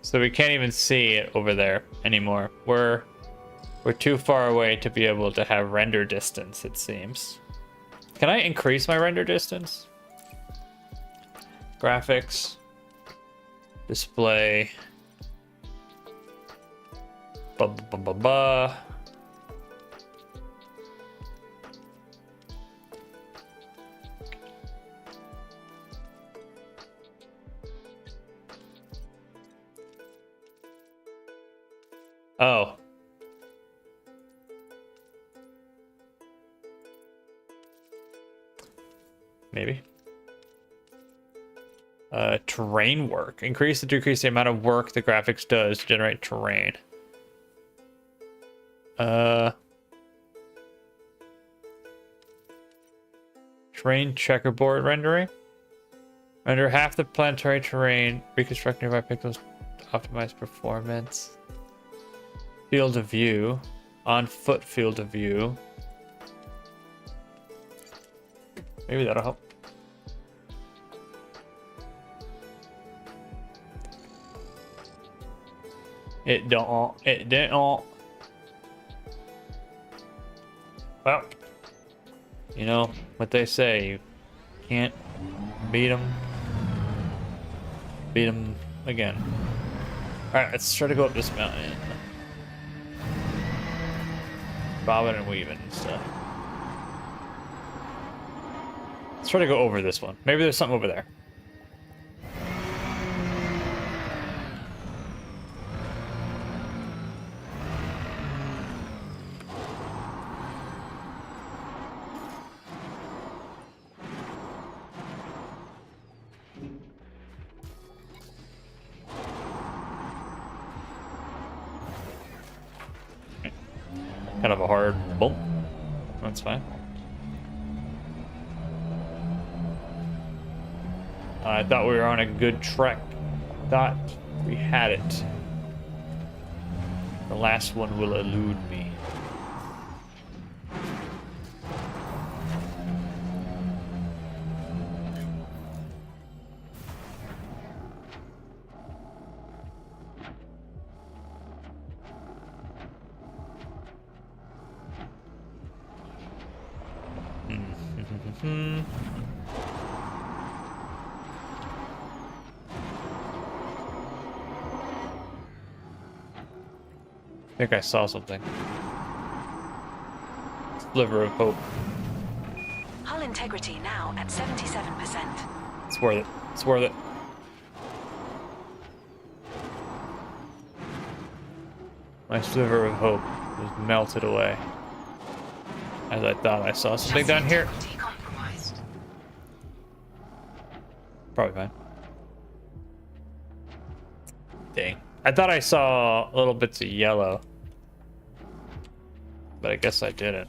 So we can't even see it over there anymore. We're too far away to be able to have render distance, it seems. Can I increase my render distance? Graphics. Display. Ba. Oh. Maybe. Terrain work. Increase or decrease the amount of work the graphics does to generate terrain. Terrain checkerboard rendering. Render half the planetary terrain. Reconstruct nearby pixels to optimize performance. Field of view. On foot field of view. Maybe that'll help. It don't. It didn't. Well, you know what they say. You can't beat them. Beat them again. Alright, let's try to go up this mountain. Bobbing and weaving and stuff. Let's try to go over this one. Maybe there's something over there. Kind of a hard bump. That's fine. I thought we were on a good trek. Thought we had it. The last one will elude me. I think I saw something. Sliver of hope. Hull integrity now at 77%. It's worth it. It's worth it. My sliver of hope was melted away. As I thought I saw something down here. Probably fine. Dang. I thought I saw little bits of yellow. But I guess I didn't.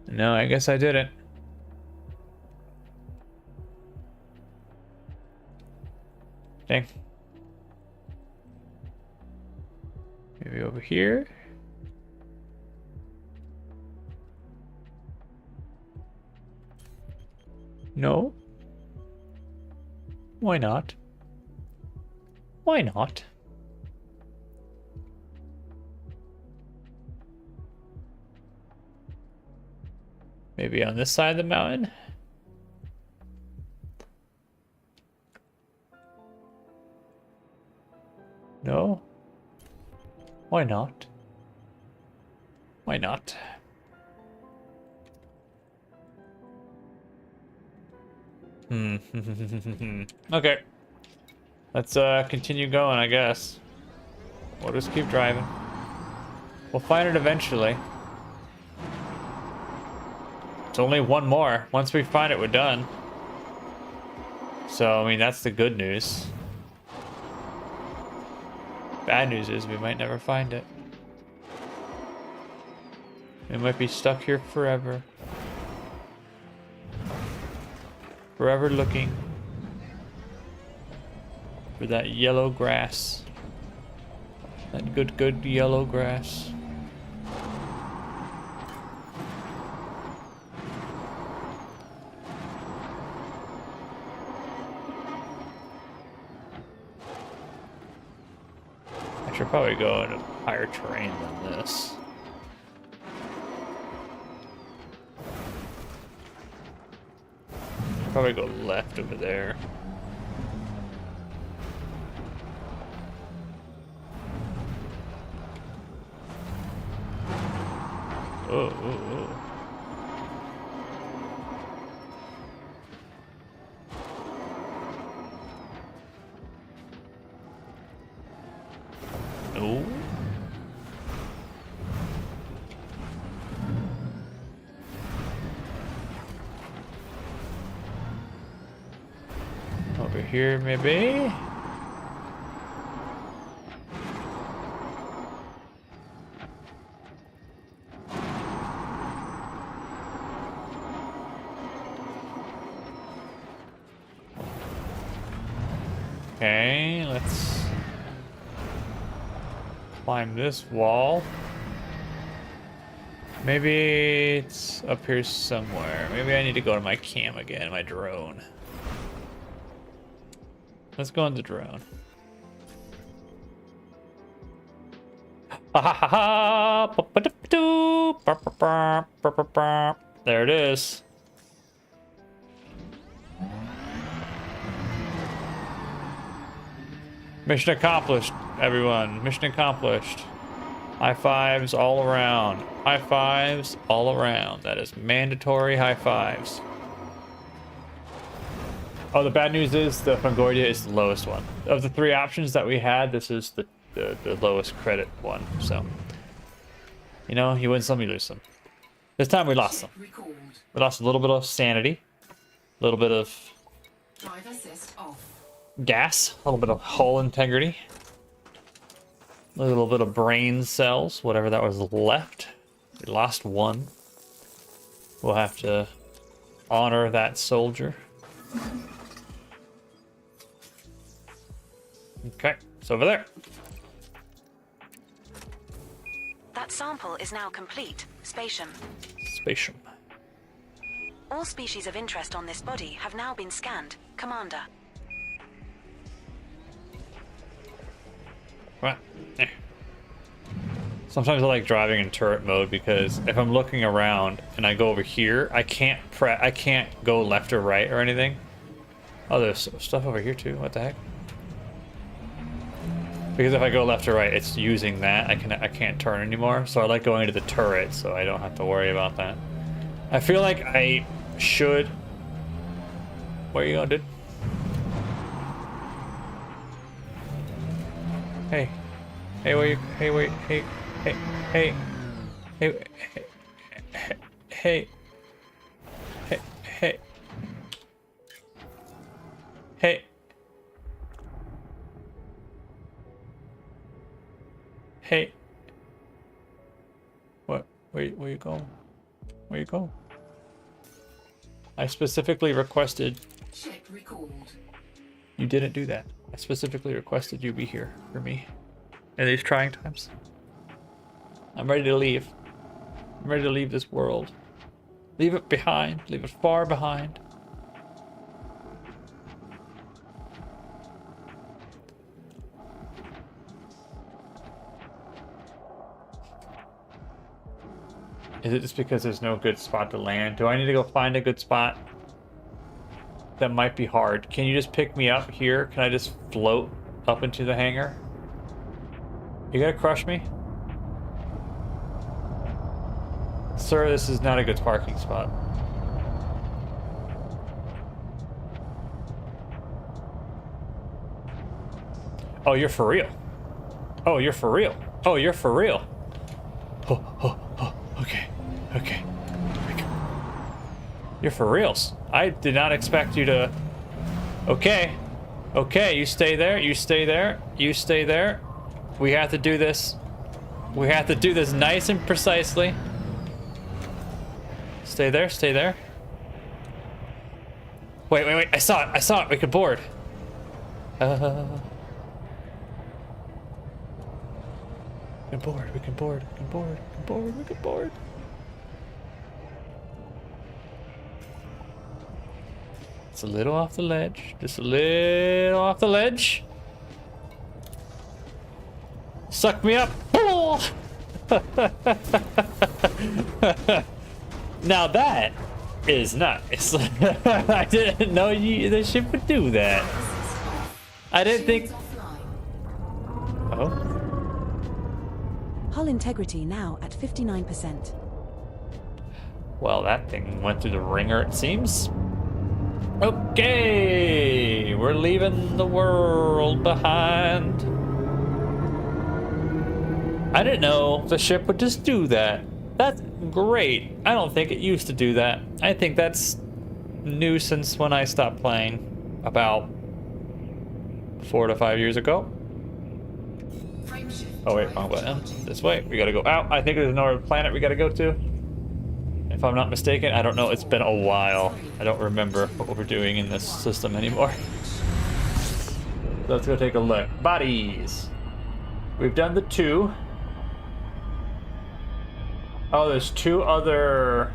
No, I guess I didn't. Dang. Maybe over here. No. Why not? Why not? Maybe on this side of the mountain? No? Why not? Why not? Okay. Let's continue going, I guess. We'll just keep driving. We'll find it eventually. It's only one more. Once we find it, we're done. So, I mean, that's the good news. Bad news is we might never find it. We might be stuck here forever. Forever looking for that yellow grass. That good yellow grass. I should probably go into higher terrain than this. Probably go left over there. Oh, oh, oh. No. Over here, maybe? Okay, let's climb this wall. Maybe it's up here somewhere. Maybe I need to go to my cam again, my drone. Let's go on the drone. There it is. Mission accomplished, everyone. Mission accomplished. High fives all around. High fives all around. That is mandatory high fives. Oh, the bad news is the Fungoidia is the lowest one. Of the three options that we had, this is the lowest credit one. So, you know, you win some, you lose some. This time we lost some. We lost a little bit of sanity. A little bit of Drive assist off. gas. A little bit of hull integrity. A little bit of brain cells, whatever that was left. We lost one. We'll have to honor that soldier. Okay, it's over there. That sample is now complete. Spatium. Spatium. All species of interest on this body have now been scanned. Commander. Right. There. Sometimes I like driving in turret mode because if I'm looking around and I go over here, I can't go left or right or anything. Oh, there's stuff over here too. What the heck? Because if I go left or right, it's using that. I can't turn anymore. So I like going into the turret so I don't have to worry about that. I feel like I should. Where are you going, dude? Hey. Hey, where you? Hey, wait. Hey. Hey. Hey. Hey. Hey. Hey. Hey. Hey. Hey. What? Where you going? Where you going? I specifically requested. Ship recalled. You didn't do that. I specifically requested you be here for me in these trying times. I'm ready to leave. I'm ready to leave this world. Leave it behind. Leave it far behind. Is it just because there's no good spot to land? Do I need to go find a good spot? That might be hard. Can you just pick me up here? Can I just float up into the hangar? You gonna crush me? Sir, this is not a good parking spot. Oh, you're for real. Oh, you're for real. Oh, you're for real. Oh, okay. Okay. You're for reals. I did not expect you to... Okay. Okay, you stay there. You stay there. You stay there. We have to do this. We have to do this nice and precisely. Stay there. Stay there. Wait. I saw it. I saw it. We could board. We can board. We can board. We can board. We can board. We can board. It's a little off the ledge. Just a little off the ledge. Suck me up. Now that is nice. I didn't know the ship would do that. I didn't think... Oh? Hull integrity now at 59%. Well, that thing went through the ringer, it seems. Okay, we're leaving the world behind. I didn't know the ship would just do that. That's great. I don't think it used to do that. I think that's new since when I stopped playing about 4 to 5 years ago. Oh wait, wrong button. This way. We gotta go out. I think there's another planet we gotta go to. If I'm not mistaken, I don't know. It's been a while. I don't remember what we're doing in this system anymore. Let's go take a look. Bodies. We've done the 2. Oh, there's 2 other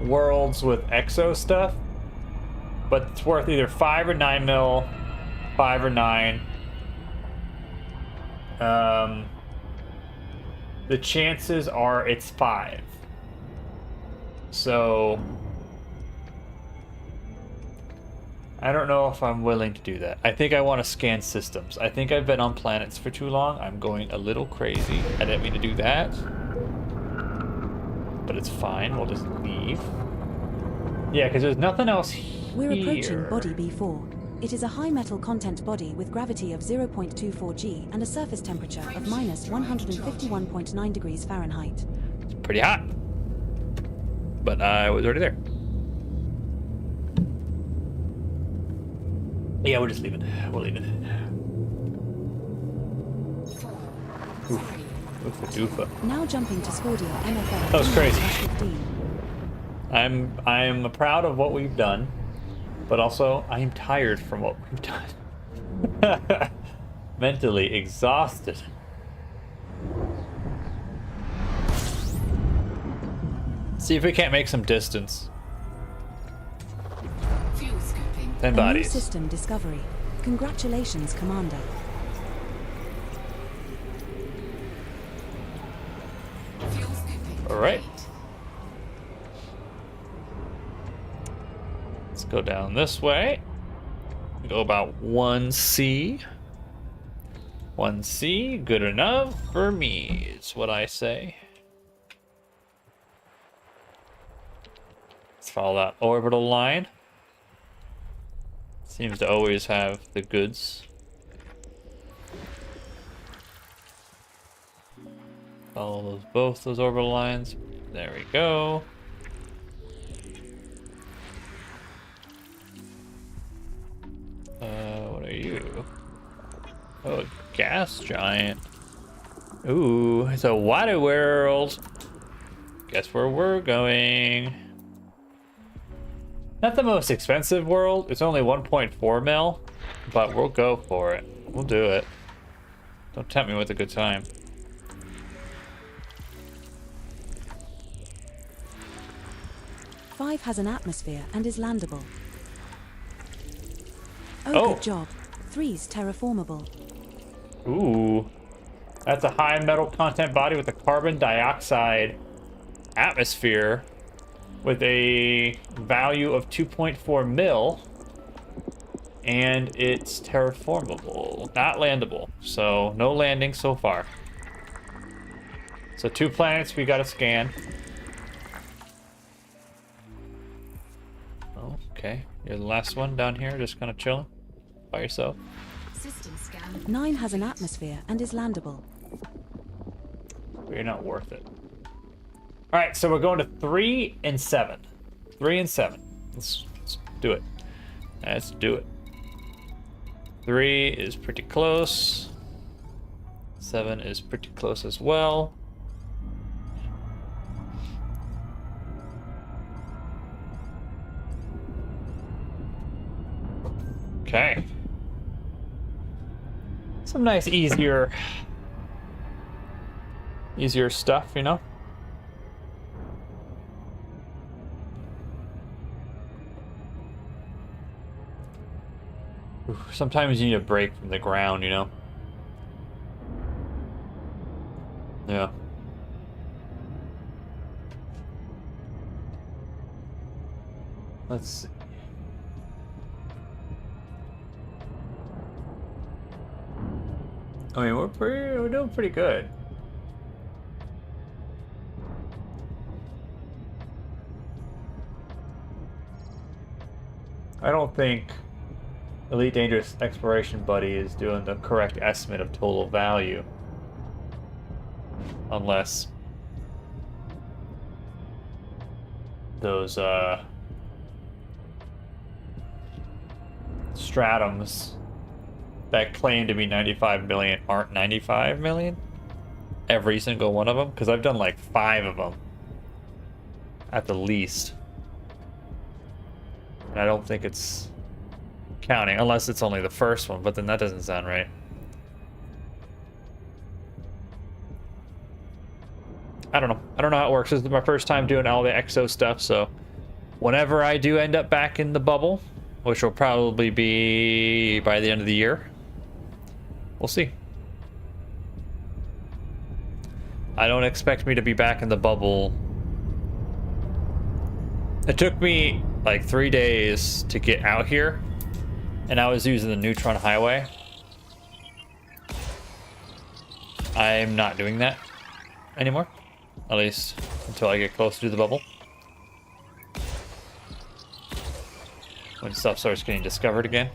worlds with exo stuff, but it's worth either 5 or 9 mil, 5 or 9. The chances are it's 5. So I don't know if I'm willing to do that. I think I want to scan systems. I think I've been on planets for too long. I'm going a little crazy. I didn't mean to do that. But it's fine. We'll just leave. Yeah, because there's nothing else here. We're approaching body B4. It is a high metal content body with gravity of 0.24 G and a surface temperature of minus 151.9 degrees Fahrenheit. It's pretty hot. But I was already there. Yeah, we're just leaving. We'll leave it. Oofa doofa. Now jumping to Scordia MFL. That was crazy. 15. I'm proud of what we've done, but also I am tired from what we've done. Mentally exhausted. See if we can't make some distance. 10 A bodies. new system discovery. Congratulations, Commander. All right. Let's go down this way. Go about 1C. 1C, good enough for me, is what I say. Let's follow that orbital line. Seems to always have the goods. Follow both those orbital lines. There we go. What are you? Oh, a gas giant. Ooh, it's a water world. Guess where we're going. Not the most expensive world. It's only 1.4 mil, but we'll go for it. We'll do it. Don't tempt me with a good time. Five has an atmosphere and is landable. Oh, good job. 3's terraformable. Ooh. That's a high metal content body with a carbon dioxide atmosphere with a value of 2.4 mil. And it's terraformable, not landable. So no landing so far. So 2 planets we gotta scan. Oh, okay. You're the last one down here, just kind of chilling by yourself. System scan. 9 has an atmosphere and is landable. But you're not worth it. All right, so we're going to 3 and 7. 3 and 7. Let's do it. Let's do it. 3 is pretty close. 7 is pretty close as well. Okay. Some nice, easier stuff, you know? Sometimes you need a break from the ground, you know? Yeah. Let's see. I mean, we're doing pretty good. I don't think Elite Dangerous Exploration Buddy is doing the correct estimate of total value. Unless those stratums that claim to be 95 million aren't 95 million. Every single one of them, because I've done like 5 of them at the least. And I don't think it's counting, unless it's only the first one, but then that doesn't sound right. I don't know. I don't know how it works. This is my first time doing all the EXO stuff, so whenever I do end up back in the bubble, which will probably be by the end of the year, we'll see. I don't expect me to be back in the bubble. It took me like 3 days to get out here, and I was using the Neutron Highway. I'm not doing that anymore, at least until I get closer to the bubble. When stuff starts getting discovered again.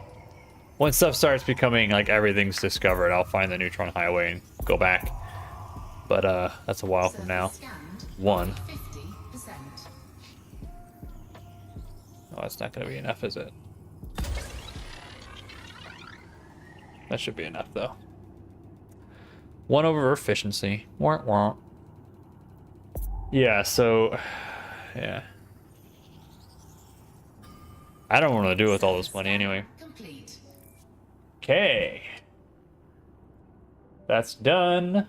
When stuff starts becoming like everything's discovered, I'll find the Neutron Highway and go back. But that's a while from now. 1. 50%. Oh, that's not gonna be enough, is it? That should be enough though. 1 over efficiency. Wah, wah. Yeah, so yeah. I don't want to do with all this money anyway. Complete. Okay. That's done.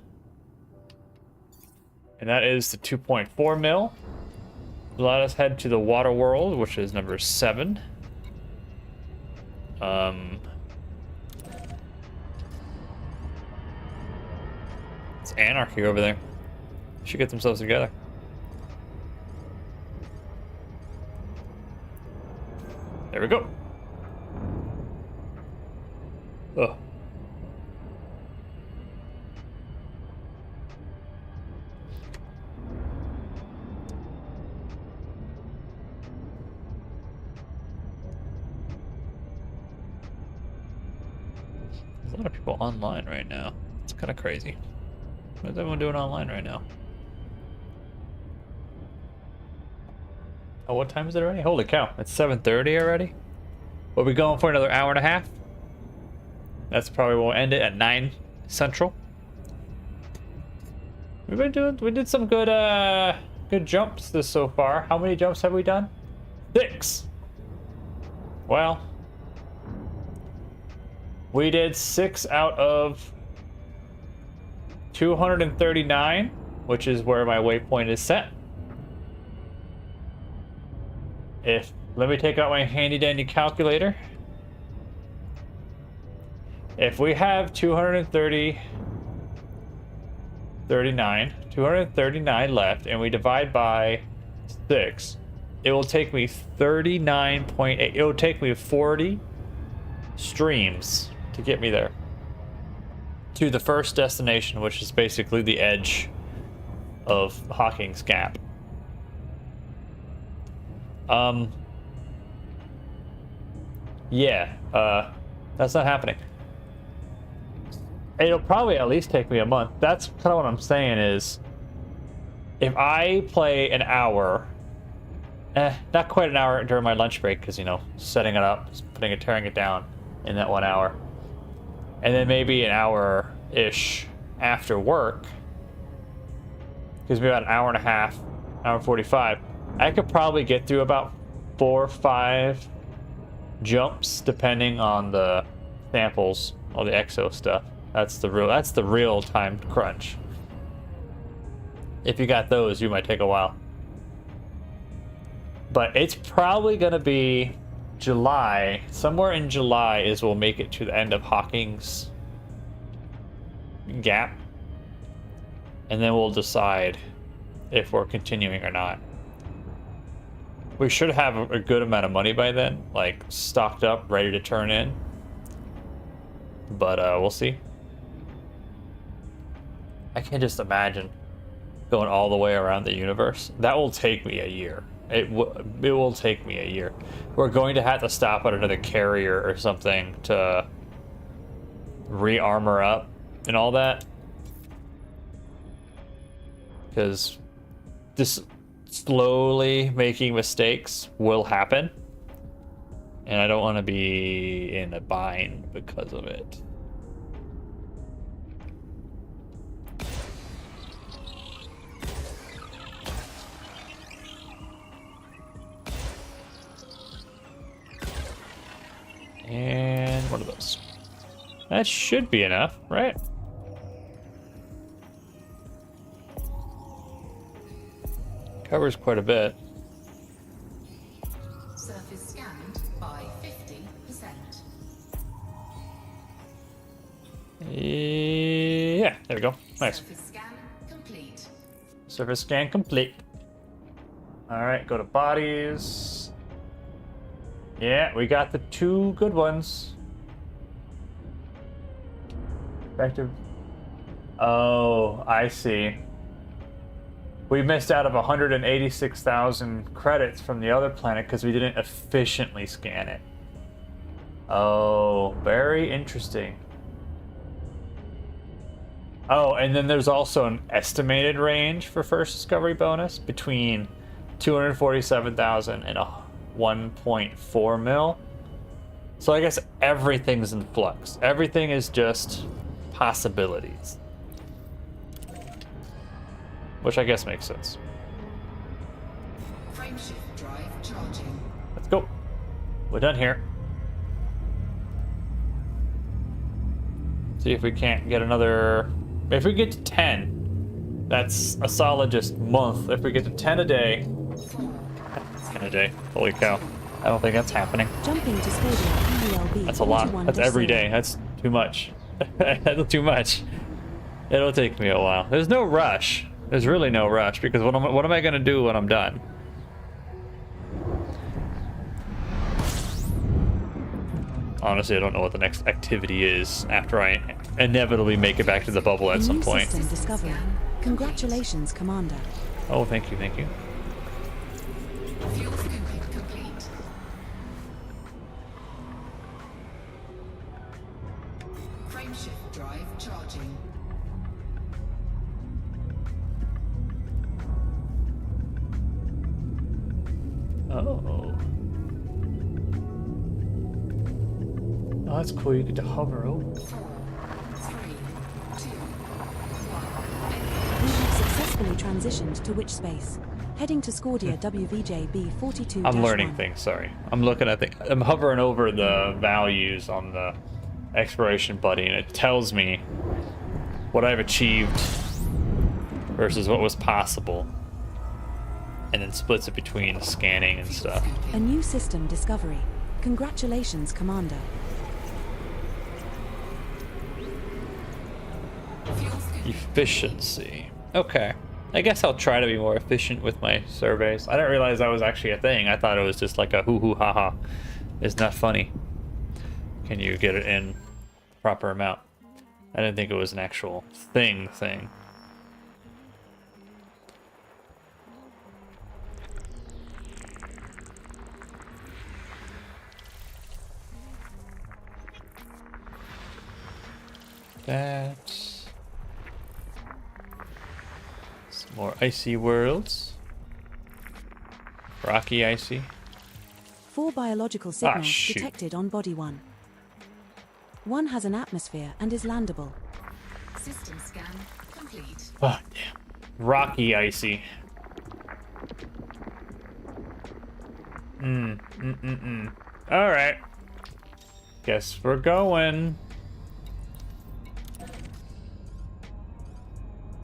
And that is the 2.4 mil. Let us head to the water world, which is number 7. It's anarchy over there. Should get themselves together. There we go. Oh. There's a lot of people online right now. It's kind of crazy. What is everyone doing online right now? Oh, what time is it already? Holy cow, it's 7:30 already? Are we going for another hour and a half? That's probably we'll end it at 9 Central. We did some good good jumps this so far. How many jumps have we done? 6. Well, we did 6 out of 239, which is where my waypoint is set. Let me take out my handy dandy calculator. If we have 239 left, and we divide by 6, it will take me 39.8. It will take me 40 streams to get me there. To the first destination, which is basically the edge of Hawking's Gap. Yeah, that's not happening. It'll probably at least take me a month. That's kind of what I'm saying is, if I play an hour, not quite an hour during my lunch break, because, you know, setting it up, putting it, tearing it down in that 1 hour, and then maybe an hour-ish after work, gives me about an hour and a half, hour 45. I could probably get through about 4 or 5 jumps, depending on the samples, all the exo stuff. That's the real time crunch. If you got those, you might take a while. But it's probably gonna be July. Somewhere in July is we'll make it to the end of Hawking's Gap. And then we'll decide if we're continuing or not. We should have a good amount of money by then, like stocked up, ready to turn in. But we'll see. I can just imagine going all the way around the universe. That will take me a year. It will take me a year. We're going to have to stop at another carrier or something to re-armor up and all that. Because this slowly making mistakes will happen. And I don't want to be in a bind because of it. And one of those. That should be enough, right? Covers quite a bit. Surface scanned by 50%. Yeah, there we go. Nice. Surface scan complete. Surface scan complete. Alright, go to bodies. Yeah, we got the 2 good ones. Effective. Oh, I see. We missed out of 186,000 credits from the other planet because we didn't efficiently scan it. Oh, very interesting. Oh, and then there's also an estimated range for first discovery bonus between 247,000 and 1.4 mil. So I guess everything's in flux. Everything is just possibilities. Which I guess makes sense. Frameshift drive charging. Let's go. We're done here. See if we can't get another... If we get to 10, that's a solid just month. If we get to 10 a day... 10 a day. Holy cow. I don't think that's happening. Jumping to Scodia ELB. That's a lot. That's every day. That's too much. That's too much. It'll take me a while. There's no rush. There's really no rush because what am I gonna do when I'm done? Honestly, I don't know what the next activity is after I inevitably make it back to the bubble at some point. System discovery. Congratulations, Commander. Oh, thank you, thank you. Fuel scooping complete. Frameshift drive charging. Oh. Oh, that's cool. You get to hover over. 4, 3, 2, 1. We have successfully transitioned to witch space. Heading to Scordia WVJ B42. I'm learning things, sorry. I'm looking at I'm hovering over the values on the exploration buddy, and it tells me what I've achieved versus what was possible. And then splits it between scanning and stuff. A new system discovery. Congratulations, Commander. Efficiency. Okay. I guess I'll try to be more efficient with my surveys. I didn't realize that was actually a thing. I thought it was just like a hoo-hoo ha-ha. It's not funny. can you get it in proper amount? I didn't think it was an actual thing. That's some more icy worlds. Rocky icy. 4 biological signals shoot. detected on Body 1. One has an atmosphere and is landable. System scan complete. Oh, damn. Rocky icy. Alright. Guess we're going.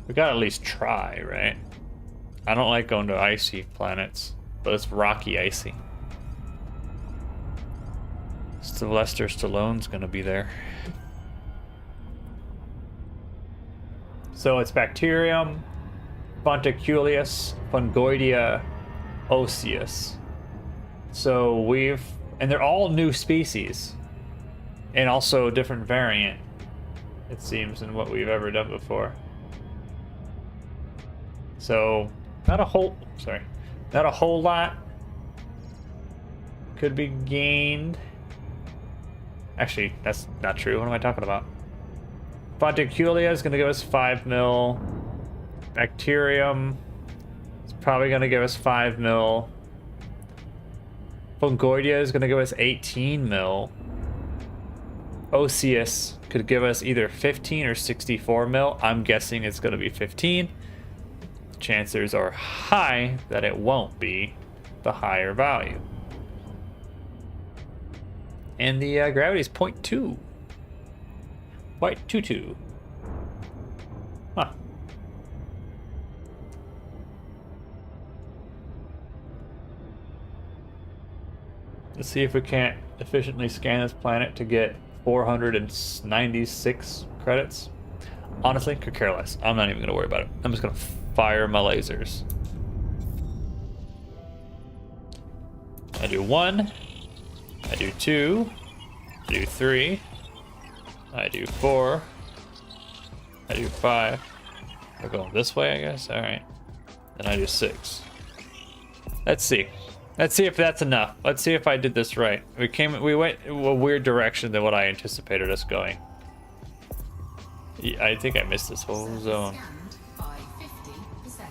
We gotta at least try, right? I don't like going to icy planets, but it's rocky icy. Sylvester Stallone's gonna be there. So it's Bacterium, Fonticulius, Fungoidea, Osseous. So and they're all new species. And also a different variant, it seems, than what we've ever done before. So, not a whole lot could be gained. Actually, that's not true. What am I talking about? Fonticulia is going to give us 5 mil. Bacterium is probably going to give us 5 mil. Fungoidea is going to give us 18 mil. Osseous could give us either 15 or 64 mil. I'm guessing it's going to be 15. Chances are high that it won't be the higher value. And the gravity is 0.2. 0.22. Huh. Let's see if we can't efficiently scan this planet to get 496 credits. Honestly, could care less. I'm not even going to worry about it. I'm just going to fire my lasers. I do 1. I do 2. I do 3. I do 4. I do 5. We're going this way, I guess. Alright. Then I do 6. Let's see. Let's see if that's enough. Let's see if I did this right. We went a weird direction than what I anticipated us going. I think I missed this whole zone. Scanned by 50%.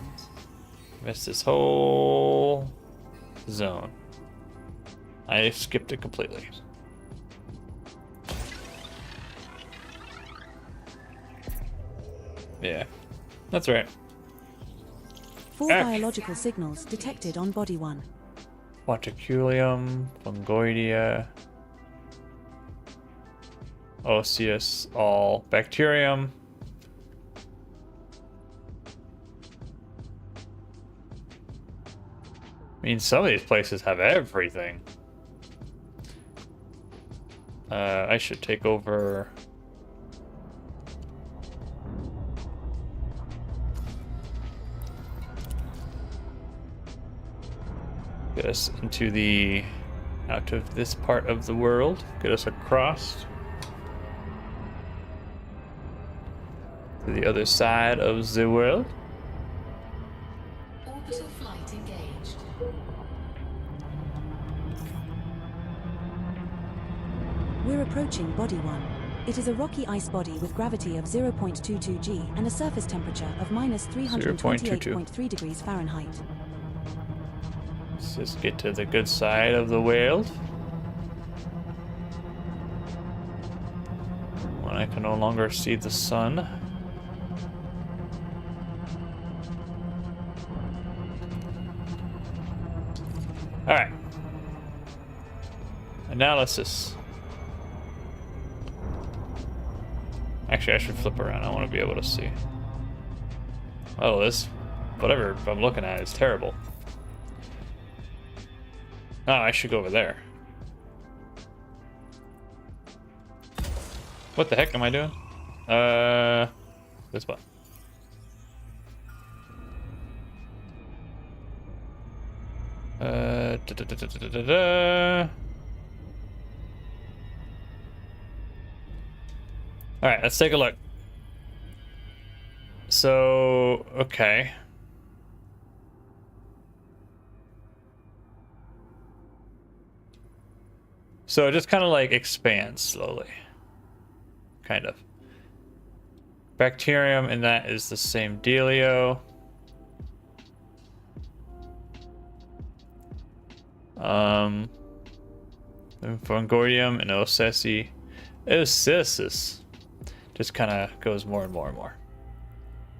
Missed this whole zone. I skipped it completely. Yeah, that's right. 4 biological signals detected on Body 1. Quatriculium, Fungoidea, Osseous, all Bacterium. I mean, some of these places have everything. I should take over. Get us into out of this part of the world. Get us across to the other side of the world. Orbital flight engaged. We're approaching Body 1. It is a rocky ice body with gravity of 0.22 G and a surface temperature of minus 328.3 degrees Fahrenheit. Let's just get to the good side of the world. When I can no longer see the sun. Alright. Analysis. Actually, I should flip around. I want to be able to see. Oh, this... whatever I'm looking at is terrible. Oh, I should go over there. What the heck am I doing? This one. All right, let's take a look. So, okay. So it just kind of like expands slowly. Kind of. Bacterium, and that is the same dealio. Fungoidium and Ocessis just kind of goes more and more and more.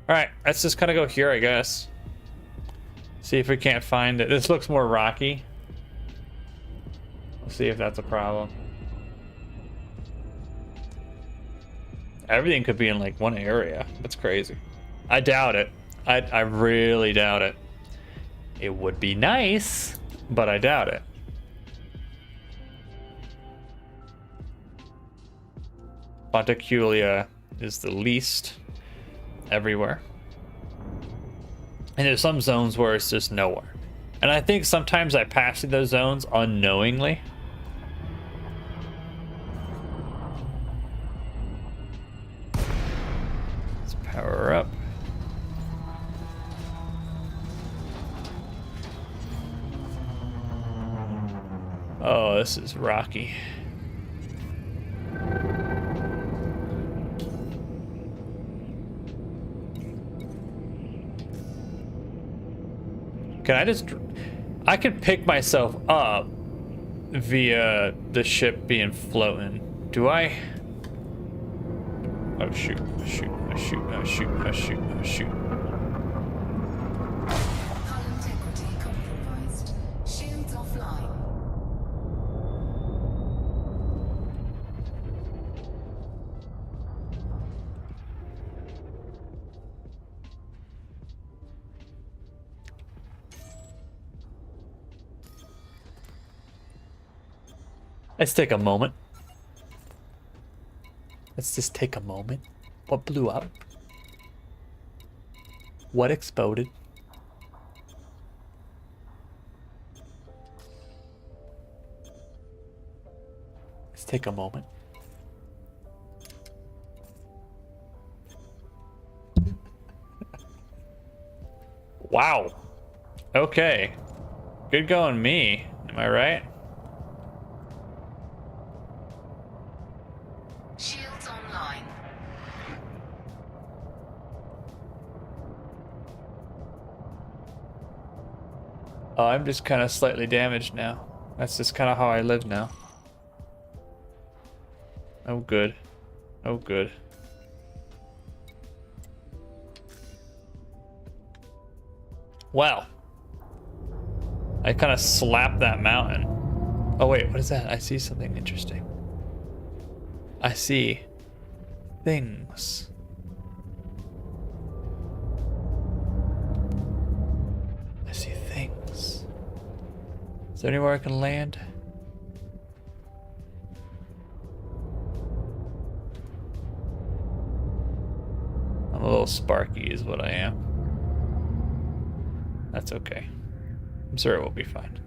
All right, let's just kind of go here, I guess. See if we can't find it. This looks more rocky. We'll see if that's a problem. Everything could be in like one area. That's crazy. I doubt it. I really doubt it. It would be nice, but I doubt it. Ponticulia is the least everywhere. And there's some zones where it's just nowhere. And I think sometimes I pass through those zones unknowingly. Let's power up. Oh, this is rocky. Can I just... I could pick myself up via the ship being floating. Do I... Oh shoot, oh shoot, oh shoot, oh shoot, oh shoot, oh shoot. Hull integrity compromised. Shields offline. Let's take a moment. Let's just take a moment. What blew up? What exploded? Let's take a moment. Wow. Okay. Good going, me. Am I right? Shields online. Oh, I'm just kind of slightly damaged now. That's just kind of how I live now. Oh, good. Oh, good. Wow. I kind of slapped that mountain. Oh, wait, what is that? I see something interesting. I see things. I see things. Is there anywhere I can land? I'm a little sparky is what I am. That's okay. I'm sure it will be fine.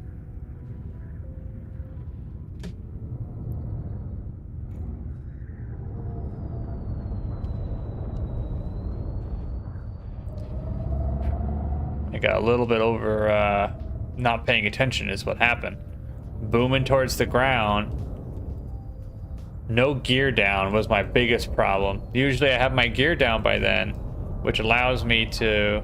I got a little bit over not paying attention is what happened. Booming towards the ground. No gear down was my biggest problem. Usually I have my gear down by then, which allows me to...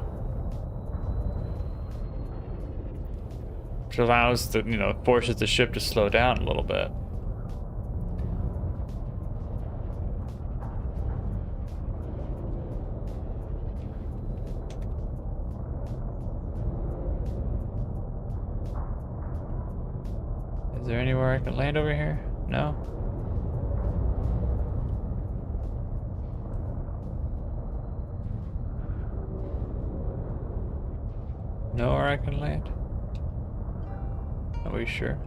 Which allows the, you know, forces the ship to slow down a little bit. Is there anywhere I can land over here? No? Nowhere I can land? Are we sure?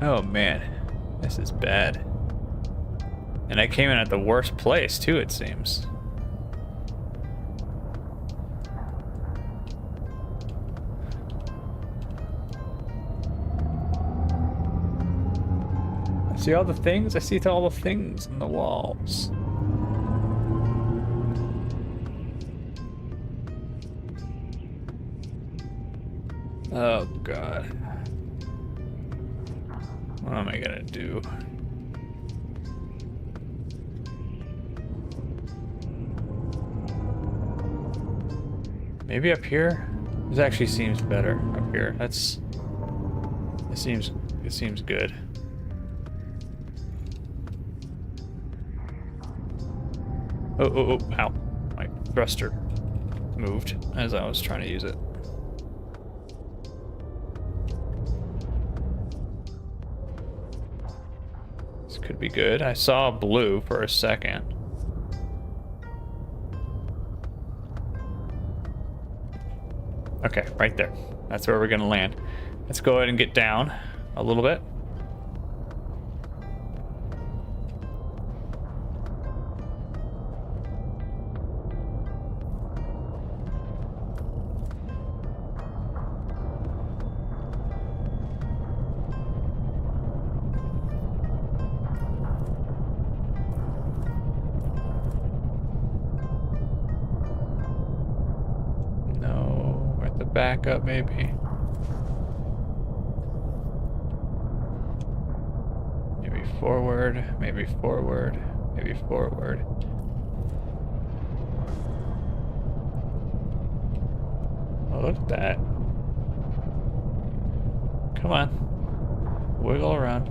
Oh man, this is bad. And I came in at the worst place too, it seems. See all the things? I see all the things in the walls. Oh god. What am I gonna do? Maybe up here? This actually seems better up here. It seems good. Oh, ow. My thruster moved as I was trying to use it. This could be good. I saw blue for a second. Okay, right there. That's where we're gonna land. Let's go ahead and get down a little bit. Back up, maybe. Maybe forward, maybe forward, maybe forward. Oh, look at that. Come on. Wiggle around.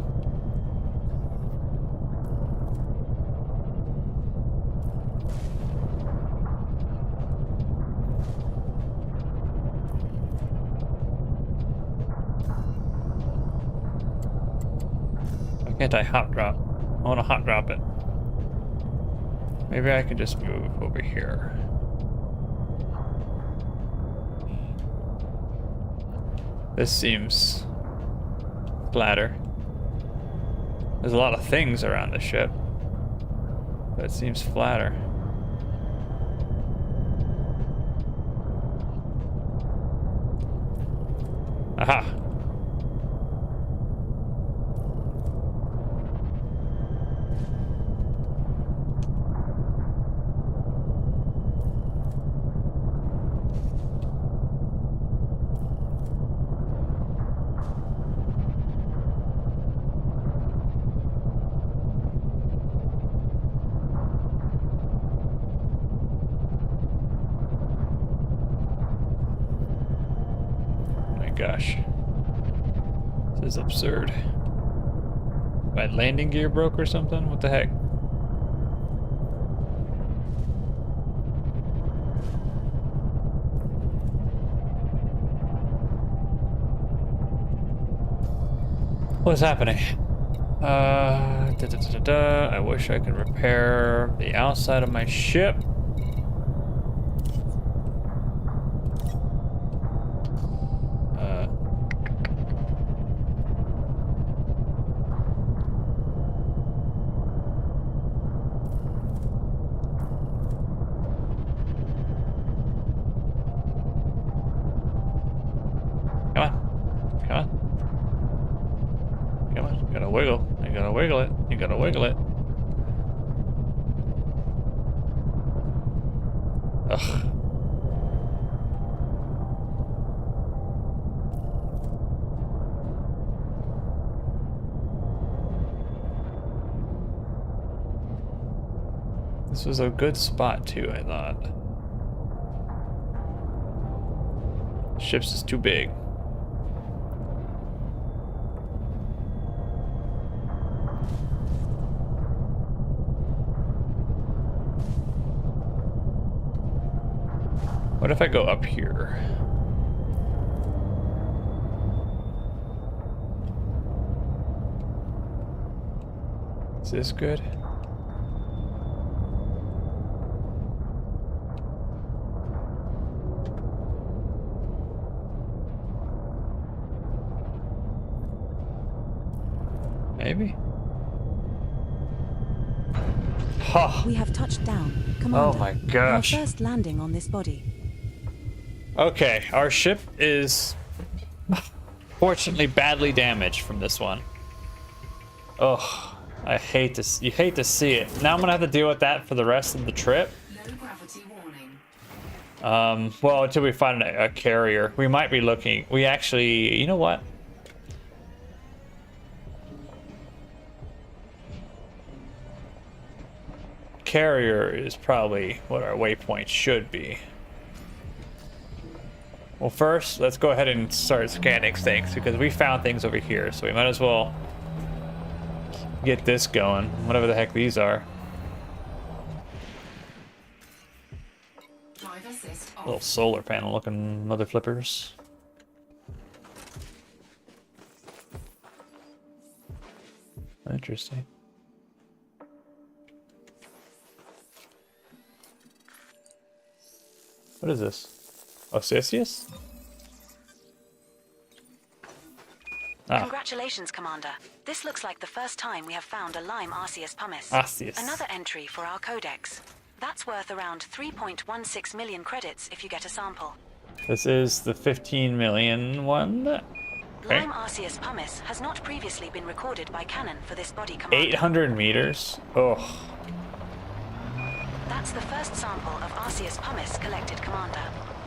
Can't I hot drop? I want to hot drop it. Maybe I can just move over here. This seems flatter. There's a lot of things around the ship, but it seems flatter. Aha! Gosh, this is absurd. My landing gear broke or something? What the heck? What is happening? I wish I could repair the outside of my ship. You gotta wiggle it. Ugh. This was a good spot too, I thought. The ship's is too big. What if I go up here? Is this good? Maybe? Ha! We have touched down, Commander. Oh my gosh. Our first landing on this body. Okay, our ship is fortunately badly damaged from this one. Ugh, I hate to. You hate to see it. Now I'm gonna have to deal with that for the rest of the trip. Low gravity warning. Well, until we find a carrier, we might be looking. We actually, you know what? Carrier is probably what our waypoint should be. Well, first, let's go ahead and start scanning things because we found things over here, so we might as well get this going, whatever the heck these are. Drive assist off. Little solar panel looking mother flippers. Interesting. What is this? Odysseus? Ah, Congratulations, Commander. This looks like the first time we have found a lime Arceus pumice. Arceus. Another entry for our codex. That's worth around 3.16 million credits if you get a sample. This is the 15 million one. Okay. Lime Arceus pumice has not previously been recorded by Canon for this body, Commander. 800 meters. Oh, That's the first sample of Arceus pumice collected, Commander.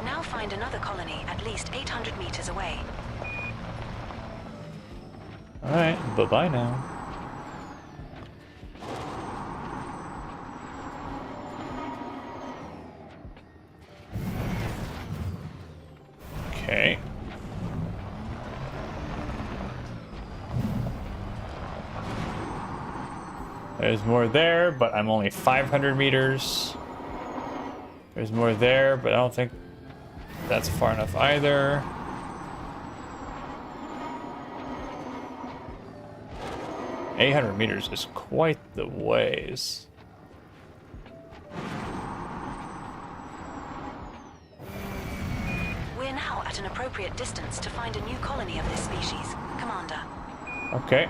Now find another colony at least 800 meters away. all right. Bye-bye now. Okay. There's more there, but I'm only 500 meters. There's more there, but I don't think that's far enough either. $800 meters is quite the ways. We're now at an appropriate distance to find a new colony of this species, Commander. Okay.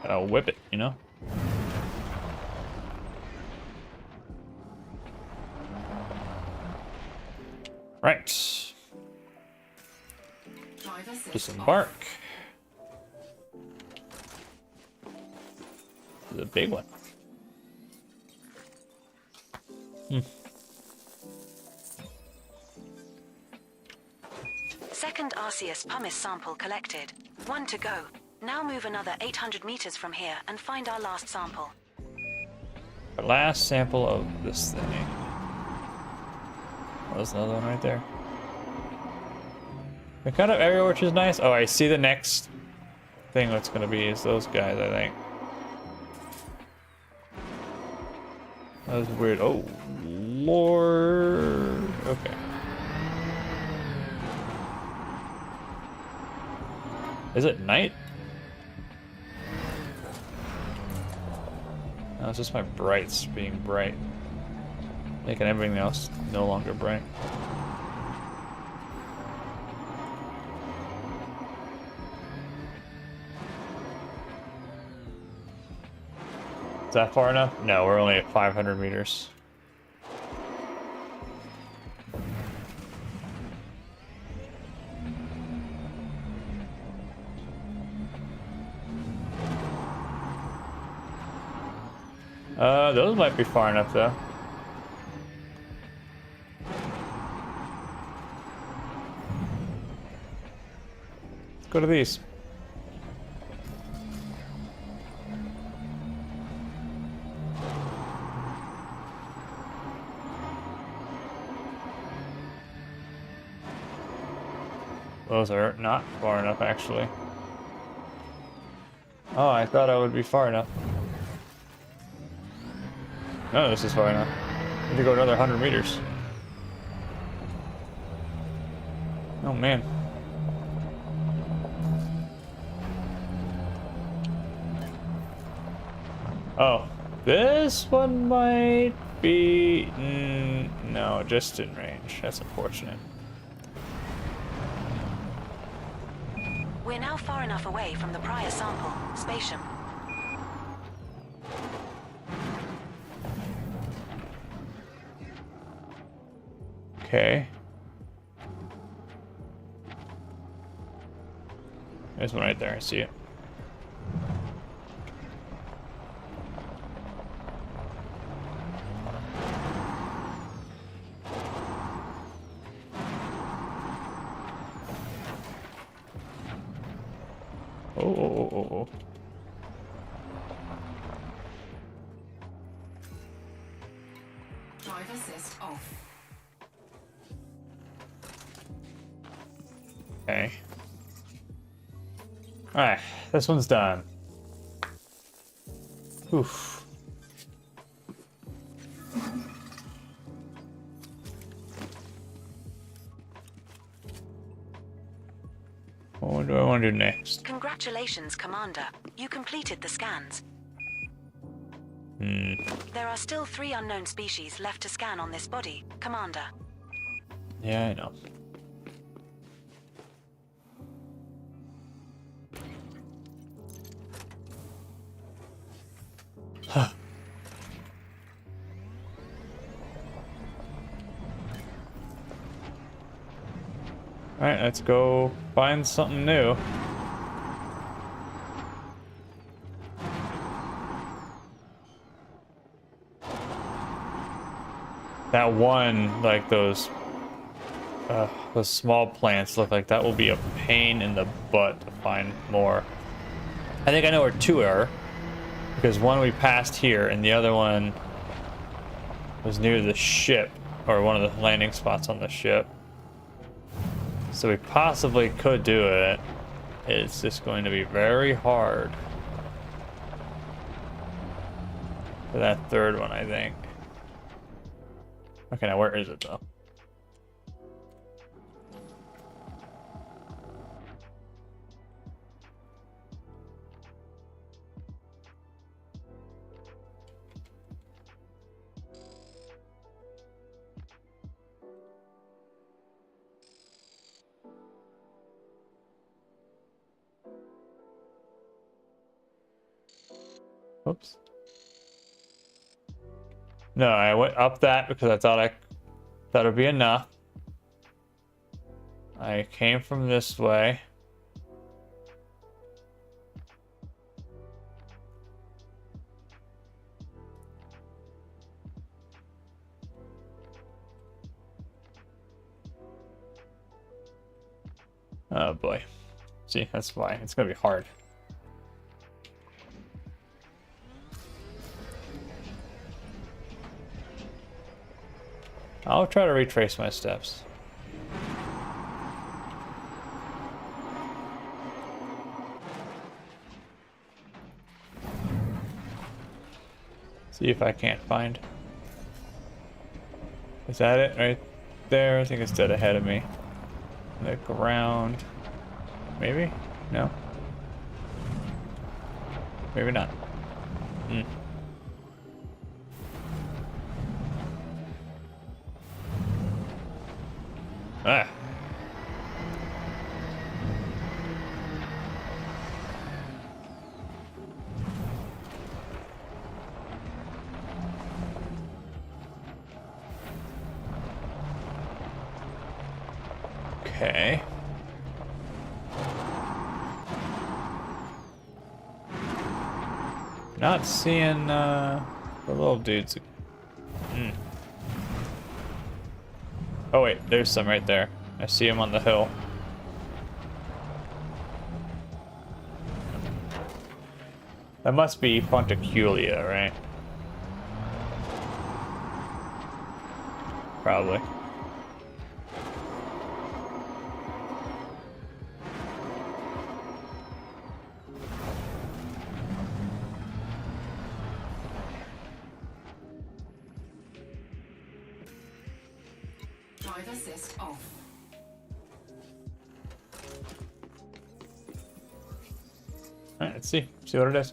Gotta whip it, you know? Right. Drive assist Disembark. off. This is a big one. Second Arceus pumice sample collected. 1 to go. Now move another 800 meters from here and find our last sample. Our last sample of this thing. Oh, there's another one right there. They're kind of everywhere, which is nice. Oh, I see the next thing that's gonna be is those guys, I think. That was weird. Oh, Lord. Okay. Is it night? No, it's just my brights being bright. Making everything else no longer bright. Is that far enough? No, we're only at 500 meters. Those might be far enough though. Let's go to these. Those are not far enough, actually. Oh, I thought I would be far enough. No, this is far enough. I need to go another 100 meters. Oh, man. Oh, this one might be... no, just in range. That's unfortunate. We're now far enough away from the prior sample, Spatium. Okay. There's one right there. I see it. Oh. Drive assist off. Okay. Alright, this one's done. Oof. What do I want to do next? Congratulations, Commander. You completed the scans. There are still 3 unknown species left to scan on this body, Commander. Yeah, I know. Alright, let's go find something new. That one, like those small plants look like that will be a pain in the butt to find more. I think I know where 2 are, because one we passed here and the other one was near the ship, or one of the landing spots on the ship. So we possibly could do it. It's just going to be very hard for that 3rd one, I think. Okay, now where is it though? Oops. No, I went up that because I thought that would be enough. I came from this way. Oh boy. See, that's why. It's gonna be hard. I'll try to retrace my steps. See if I can't find. Is that it right there? I think it's dead ahead of me. Look around. Maybe? No? Maybe not. Ah. Okay. Not seeing the little dudes. Oh wait, there's some right there. I see him on the hill. That must be Ponticulia, right? Probably. Drive assist off. Alright, let's see. See what it is.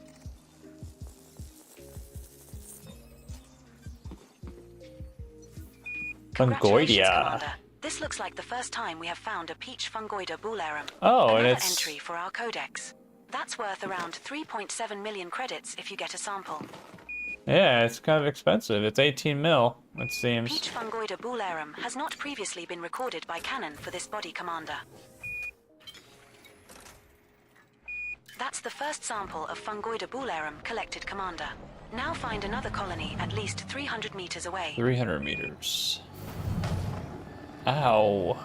Congratulations, Fungoidia. Commander. This looks like the first time we have found a peach fungoida bullarum. Oh, and Another it's entry for our codex. That's worth around 3.7 million credits if you get a sample. Yeah, it's kind of expensive. It's 18 mil, it seems. Peach fungoida bullarum has not previously been recorded by Canon for this body, Commander. That's the first sample of fungoida bullarum collected, Commander. Now find another colony at least 300 meters away. 300 meters. Ow.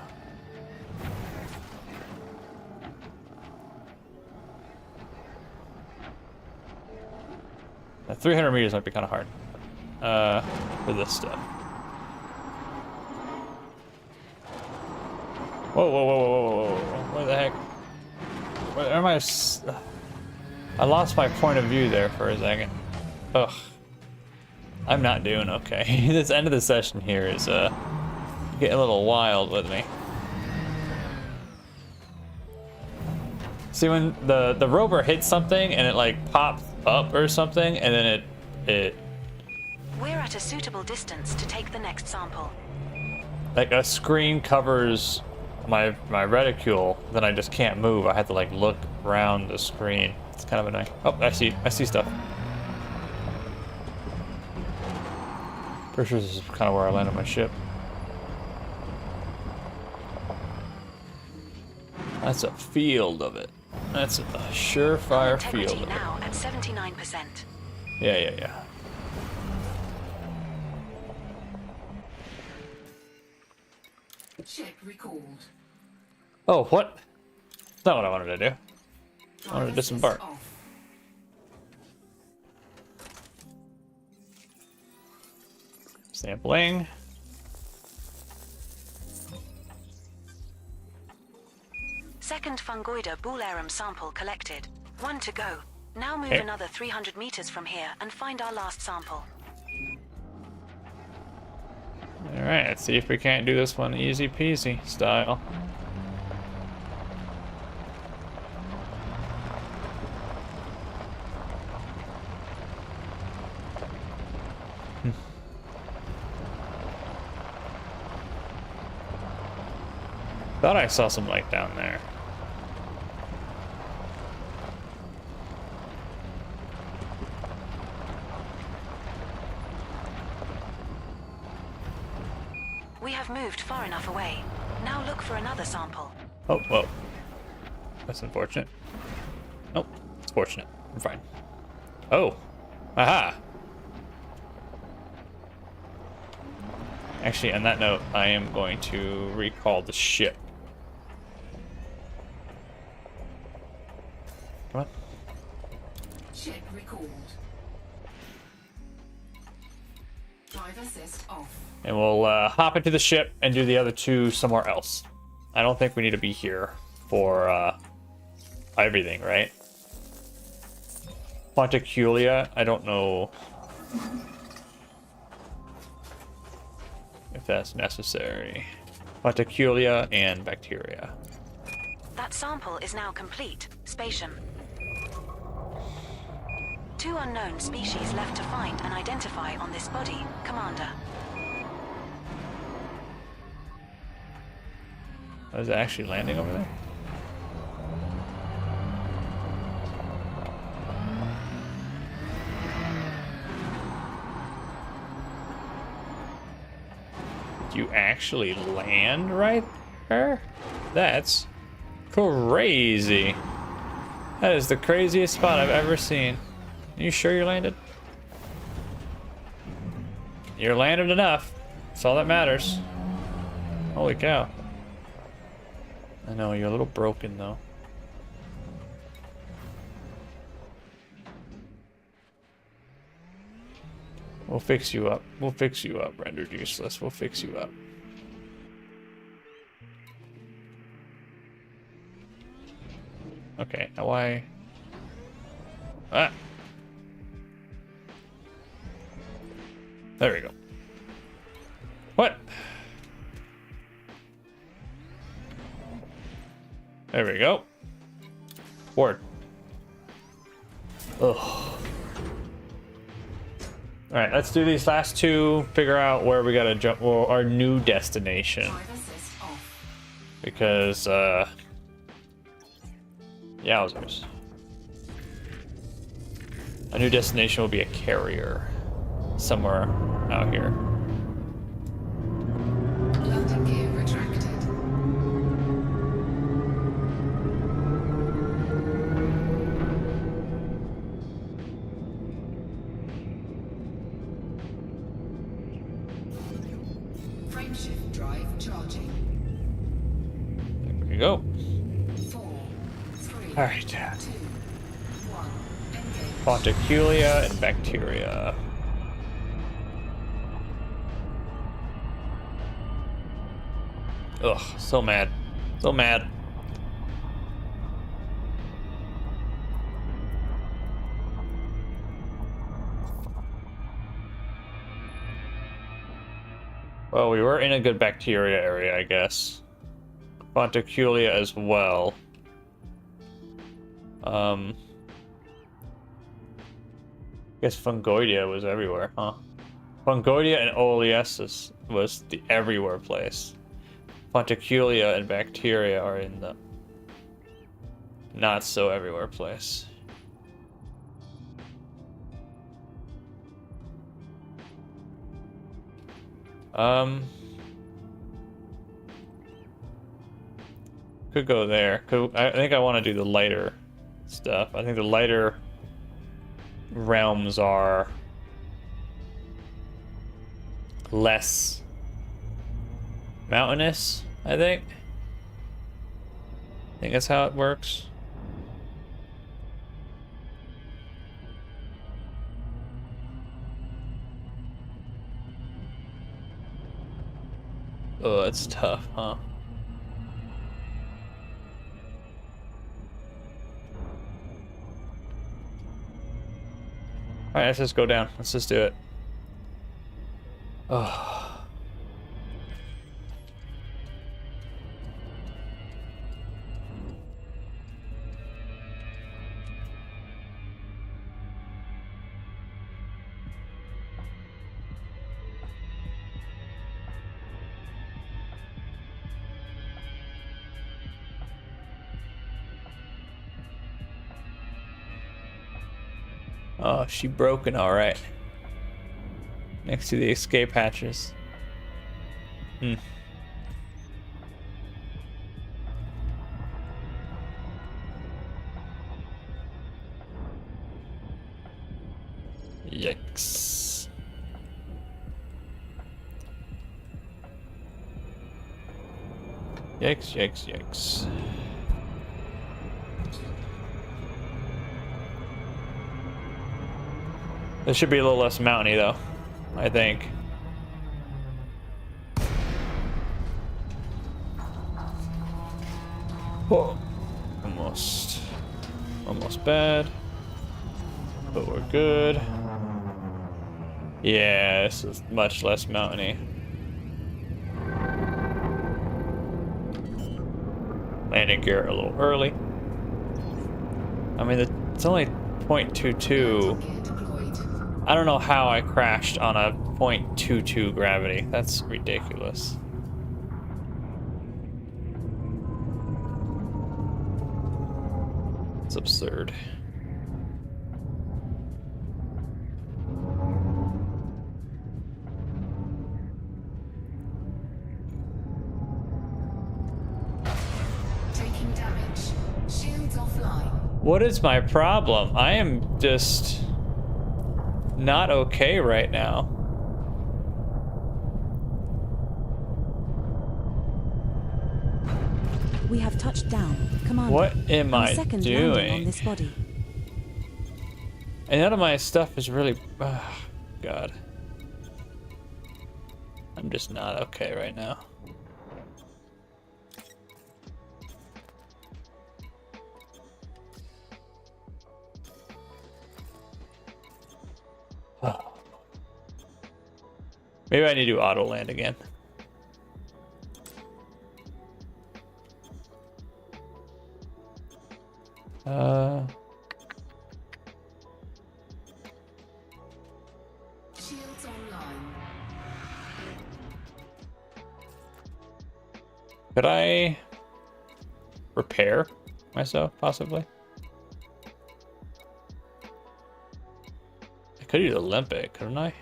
Now, 300 meters might be kind of hard for this stuff. Whoa, whoa, whoa, whoa, whoa, whoa. Where the heck? Where am I? I lost my point of view there for a second. Ugh. I'm not doing okay. This end of the session here is getting a little wild with me. See, when the rover hits something and it like pops up or something, and then it We're at a suitable distance to take the next sample. like a screen covers my reticule, then I just can't move. I have to like look around the screen. It's kind of annoying. Oh, I see stuff. Pretty sure this is kind of where I landed my ship. That's a field of it. That's a surefire field of it. Now at 79%. Yeah. Ship recalled. Oh, what? That's not what I wanted to do. I wanted to Driver disembark. assist off. Sampling. Second fungoida bullarum sample collected. 1 to go. Now move Okay. another 300 meters from here and find our last sample. Alright, let's see if we can't do this one easy peasy style. Thought I saw some light down there. We have moved far enough away. Now look for another sample. Oh, whoa. That's unfortunate. Nope, it's fortunate. I'm fine. Oh. Aha! Actually, on that note, I am going to recall the ship. Come on. Ship recalled. Drive assist off. And we'll hop into the ship and do the other two somewhere else. I don't think we need to be here for everything, right? Quanticulia, I don't know if that's necessary. Quanticulia and bacteria. That sample is now complete. Spatium. 2 unknown species left to find and identify on this body, Commander. Oh, is it actually landing over there? Do you actually land right there? That's crazy. That is the craziest spot I've ever seen. Are you sure you landed? You're landed enough. That's all that matters. Holy cow. I know, you're a little broken though. We'll fix you up. We'll fix you up, rendered useless. We'll fix you up. Okay, now why? Ah! There we go. What? There we go. Ward. Ugh. Alright, let's do these last two, figure out where we gotta jump, or our new destination. Drive assist off. Because, yowzers. A new destination will be a carrier. somewhere out here. Landing gear retracted. Frameshift drive charging. There we go. 4, 3, All right. 2, 1. Engage. Fonticulia and bacteria. Ugh, so mad. So mad. Well, we were in a good bacteria area, I guess. Fonticulia as well. I guess Fungoidia was everywhere, huh? Fungoidia and Oleasis was the everywhere place. Fonticulia and bacteria are in the not so everywhere place. Could go there. I think I want to do the lighter stuff. I think the lighter realms are less mountainous, I think. I think that's how it works. Oh, it's tough, huh? Alright, let's just go down. Let's just do it. Oh. Oh, she broken, alright. Next to the escape hatches. Yikes. Yikes, yikes, yikes. This should be a little less mountainy, though, I think. Whoa. Almost bad. But we're good. Yeah, this is much less mountainy. Landing gear a little early. I mean, it's only 0.22. I don't know how I crashed on a 0.22 gravity. That's ridiculous. It's absurd. Taking damage. Shields offline. What is my problem? I am just not okay right now. We have touched down, Commander. What am Our I second landing on doing? this body. And none of my stuff is really... God. I'm just not okay right now. Maybe I need to auto land again. Shields online. Could I repair myself, possibly? I could use a limpet, couldn't I?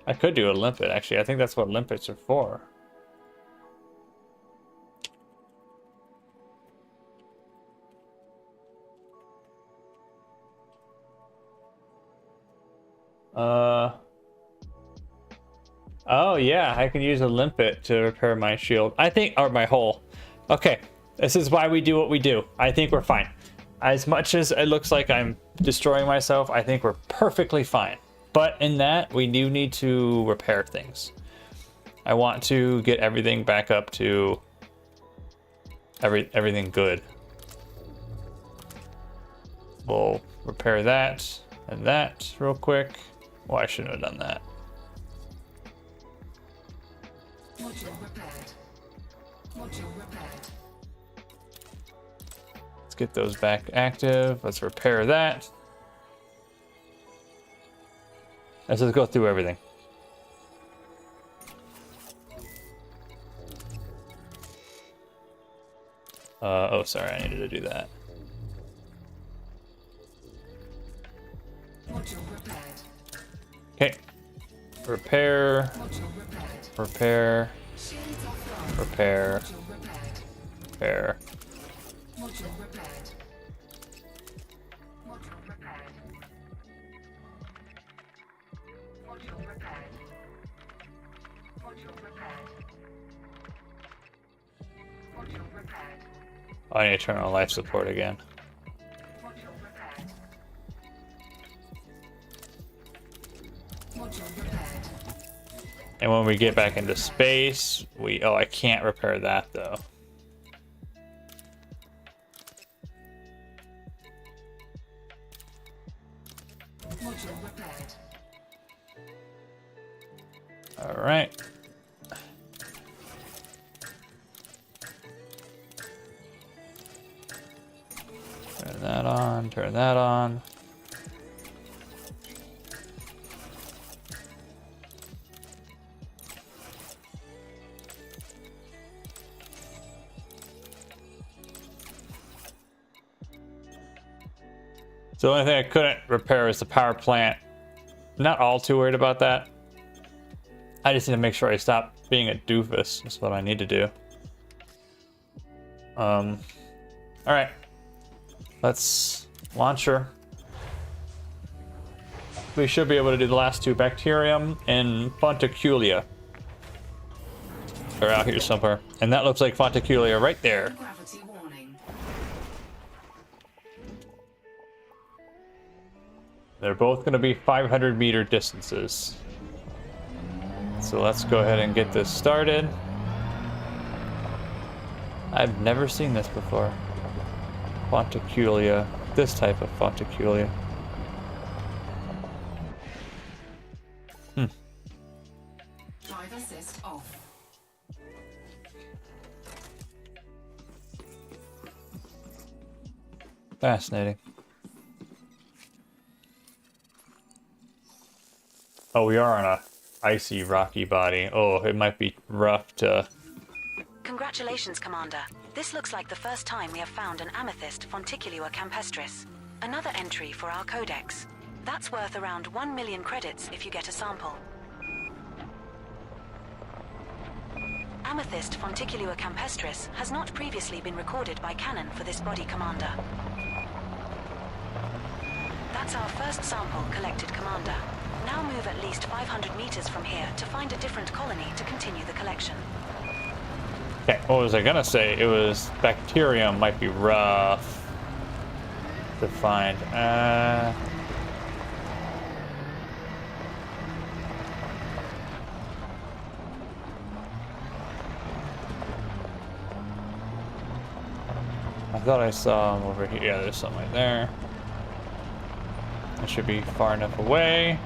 I could do a limpet, actually. I think that's what limpets are for. Oh yeah, I can use a limpet to repair my shield. I think, or my hull. Okay, this is why we do what we do. I think we're fine. As much as it looks like I'm destroying myself, I think we're perfectly fine. But in that, we do need to repair things. I want to get everything back up to everything good. We'll repair that and that real quick. Well, I shouldn't have done that. Module repaired. Module repaired. Let's get those back active. Let's repair that. Let's just go through everything. Oh, sorry, I needed to do that. Module repaired. Okay. Repair, Module repaired. repair, Shields offline. repair, Module repaired. repair. Module repaired. Module repaired. Module repaired. Module repaired. Module repaired. Oh, I need to turn on life support again. Module repaired. Module repaired. And when we get back into space, oh, I can't repair that though. Module repaired. All right. Turn that on, turn that on. So the only thing I couldn't repair is the power plant. Not all too worried about that. I just need to make sure I stop being a doofus. That's what I need to do. All right. Let's launch her. We should be able to do the last two. Bacterium and Fonticulia. They're out here somewhere. And that looks like Fonticulia right there. Gravity warning. They're both going to be 500-meter distances. So let's go ahead and get this started. I've never seen this before. Fonticulia. This type of Fonticulia. Drive assist off. Fascinating. Oh, we are on a icy, rocky body. Oh, it might be rough to... Congratulations, Commander. This looks like the first time we have found an amethyst Fonticulua campestris. Another entry for our codex. That's worth around 1 million credits if you get a sample. Amethyst Fonticulua campestris has not previously been recorded by Canon for this body, Commander. That's our first sample collected, Commander. Now move at least 500 meters from here to find a different colony to continue the collection. Okay, what was I gonna say? It was bacterium might be rough to find. I thought I saw him over here. Yeah, there's some right there. It should be far enough away.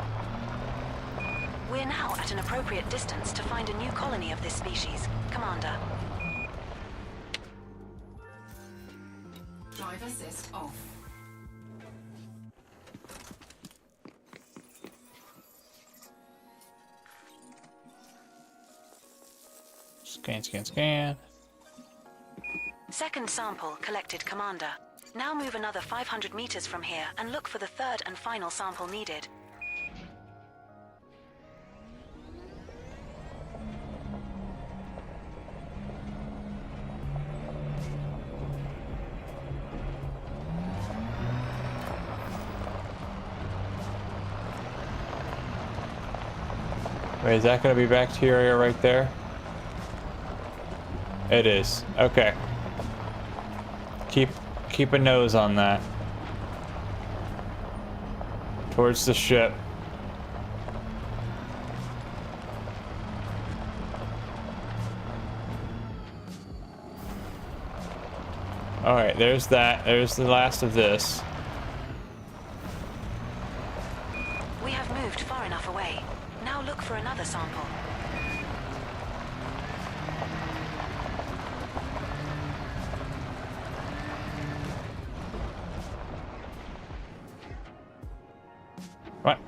We're now at an appropriate distance to find a new colony of this species, Commander. Drive assist off. Scan, scan, scan. Second sample collected, Commander. Now move another 500 meters from here and look for the third and final sample needed. Wait, is that going to be bacteria right there? It is. Okay. Keep a nose on that. Towards the ship. Alright, there's that. There's the last of this. We have moved far enough away. Now look for another sample. What?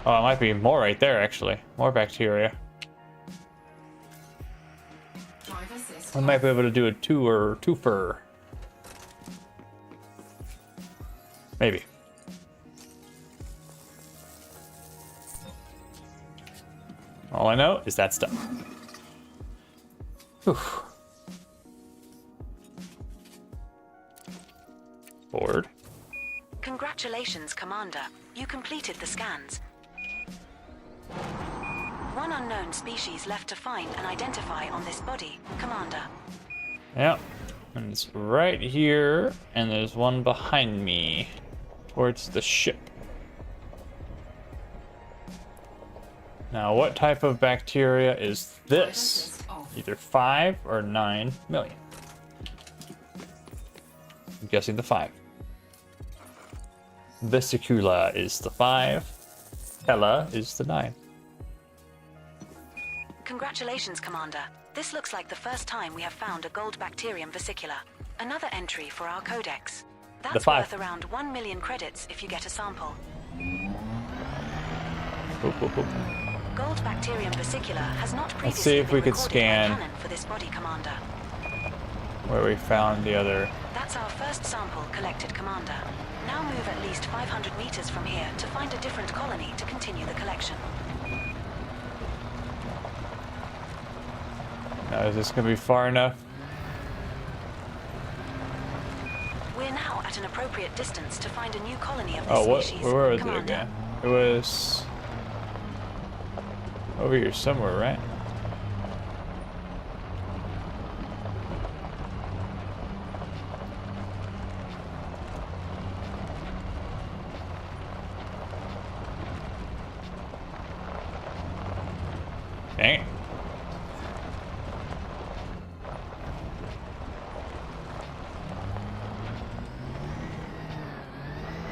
Oh, it might be more right there, actually. More bacteria. Drive assist I might be able to do a twofer. Maybe. All I know is that stuff. Whew. Board. Congratulations, Commander. You completed the scans. One unknown species left to find and identify on this body, Commander. Yeah. And it's right here, and there's one behind me. Towards the ship. Now, what type of bacteria is this? Either 5 or 9 million. I'm guessing the 5. Vesicula is the 5. Hella is the 9. Congratulations, Commander. This looks like the first time we have found a gold bacterium vesicula. Another entry for our codex. That's worth around 1 million credits if you get a sample. Gold bacterium vesicula has not previously Let's see if we been could recorded scan by canon for this body, Commander. where we found the other. That's our first sample collected, Commander. Now move at least 500 meters from here to find a different colony to continue the collection. Now, is this going to be far enough? We're now at an appropriate distance to find a new colony of this Oh, what? species, Where was it Commander. again? It was over here somewhere, right? Dang it.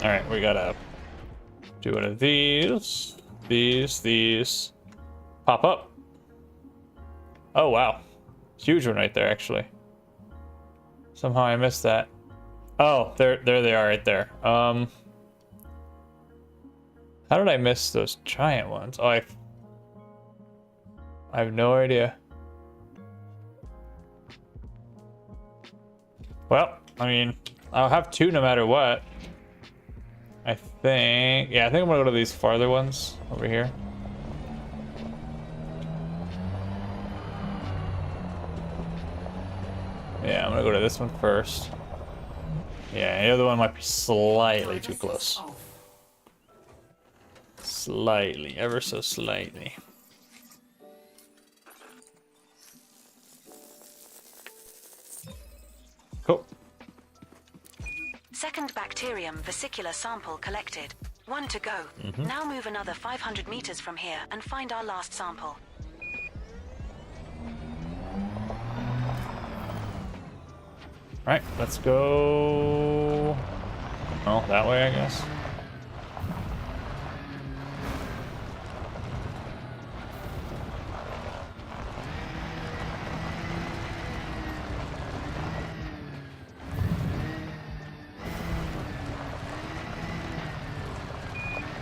Alright, we gotta do one of these. These. Pop up. Oh, wow. Huge one right there, actually. Somehow I missed that. Oh, there they are right there. How did I miss those giant ones? Oh, I have no idea. Well, I mean, I'll have 2 no matter what. I think I'm gonna go to these farther ones over here. Yeah, I'm gonna go to this one first. Yeah, the other one might be slightly too close. Slightly, ever so slightly. Cool. Second bacterium vesicula sample collected. 1 to go. Now move another 500 meters from here and find our last sample. Alright, let's go. Oh, that way, I guess.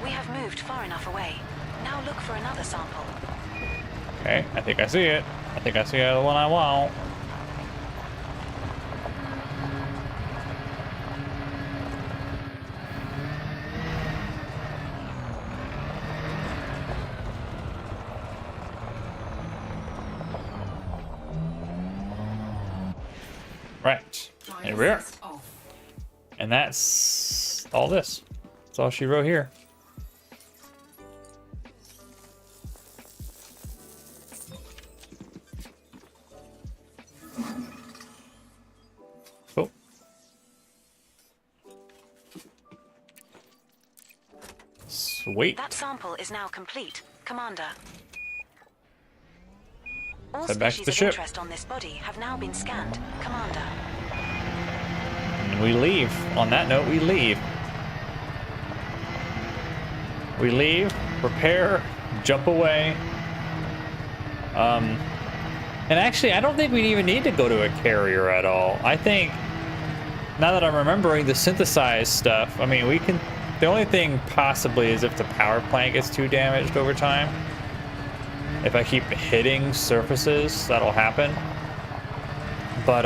We have moved far enough away. Now look for another sample. Okay, I think I see it. I think I see the one I want. Right, here we are. And that's all this. That's all she wrote here. Sweet. That sample is now complete, Commander. All Head back to species the of ship. interest on this body have now been scanned, Commander. And we leave. On that note, we leave. We leave, repair, jump away. And actually, I don't think we even need to go to a carrier at all. I think, now that I'm remembering the synthesized stuff, I mean, we can... The only thing possibly is if the power plant gets too damaged over time. If I keep hitting surfaces, that'll happen. But,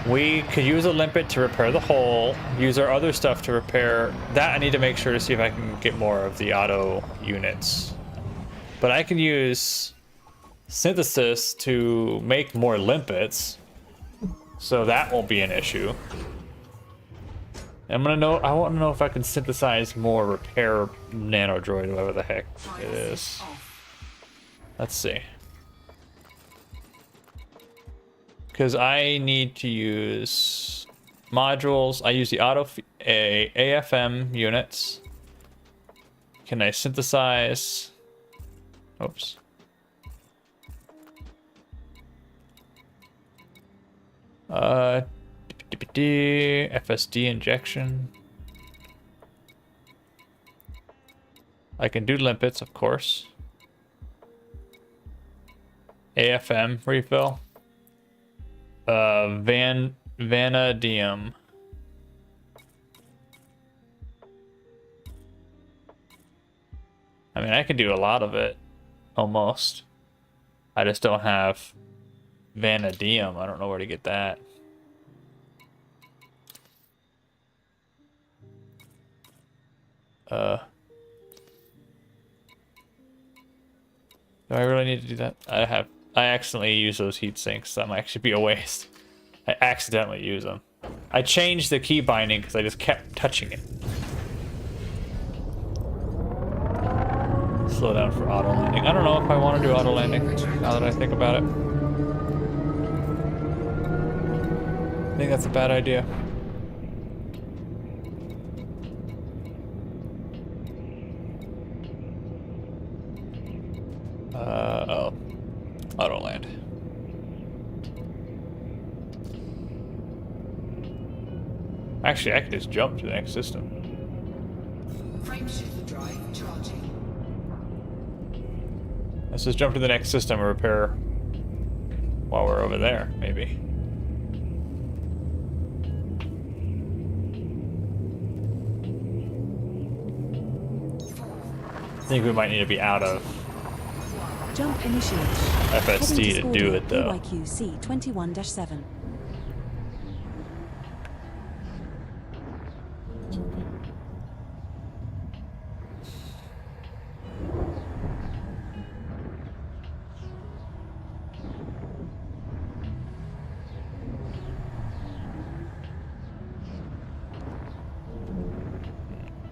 we could use a limpet to repair the hull, use our other stuff to repair... That I need to make sure to see if I can get more of the auto units. But I can use synthesis to make more limpets, so that won't be an issue. I want to know if I can synthesize more repair nanodroid, whatever the heck it is. Let's see. Because I need to use modules. I use the AFM units. Can I synthesize? Oops. FSD injection. I can do limpets, of course. AFM refill. Vanadium. I mean, I can do a lot of it. Almost. I just don't have vanadium. I don't know where to get that. Do I really need to do that? I accidentally use those heat sinks. That might actually be a waste. I accidentally use them. I changed the key binding because I just kept touching it. Slow down for auto landing. I don't know if I want to do auto landing now that I think about it. I think that's a bad idea. Oh. Auto land. Actually, I could just jump to the next system. Frameshift drive charging. Let's just jump to the next system and repair while we're over there, maybe. I think we might need to be out of Jump initiated. FSD to do it, though. AYQ C21-7.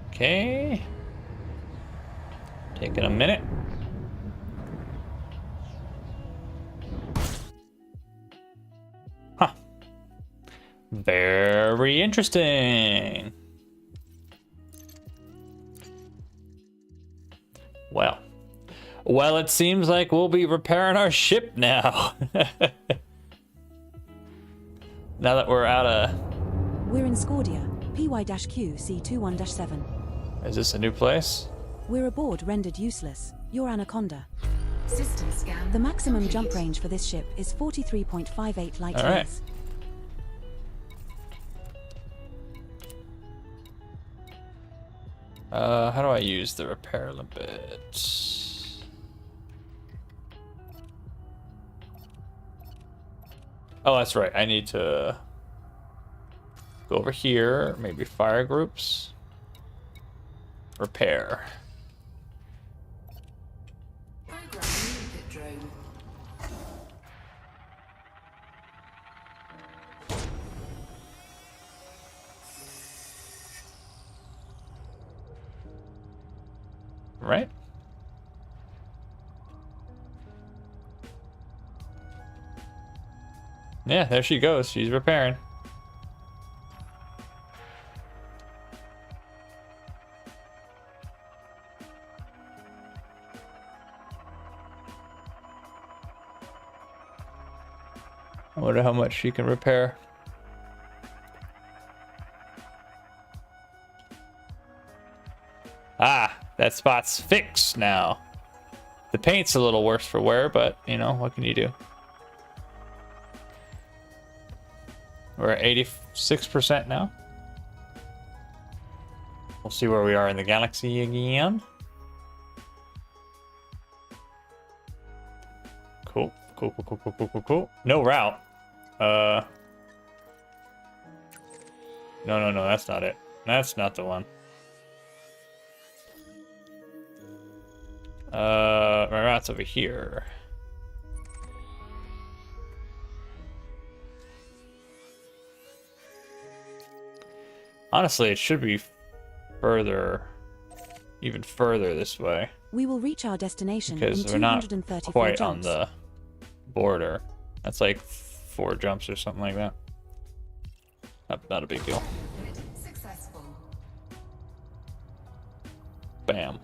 Okay. Taking a minute. Huh. Very interesting. Well, it seems like we'll be repairing our ship now. Now that we're out of... We're in Scordia, PY-Q C21-7. Is this a new place? We're aboard rendered useless. You're Anaconda. System scan. The maximum complete. jump range for this ship is 43.58 light All right. years. How do I use the repair limpet? Oh, that's right. I need to go over here. Maybe fire groups. Repair. Program limpet drone. Right? Yeah, there she goes. She's repairing. I wonder how much she can repair. Ah, that spot's fixed now. The paint's a little worse for wear, but you know, what can you do? We're at 86% now. We'll see where we are in the galaxy again. Cool. Cool. No route. No, that's not it. That's not the one. My route's over here. Honestly, it should be further, even further this way. We will reach our destination Because in we're not 234 quite jumps. on the border. That's like 4 jumps or something like that. Not a big deal. Successful. Bam.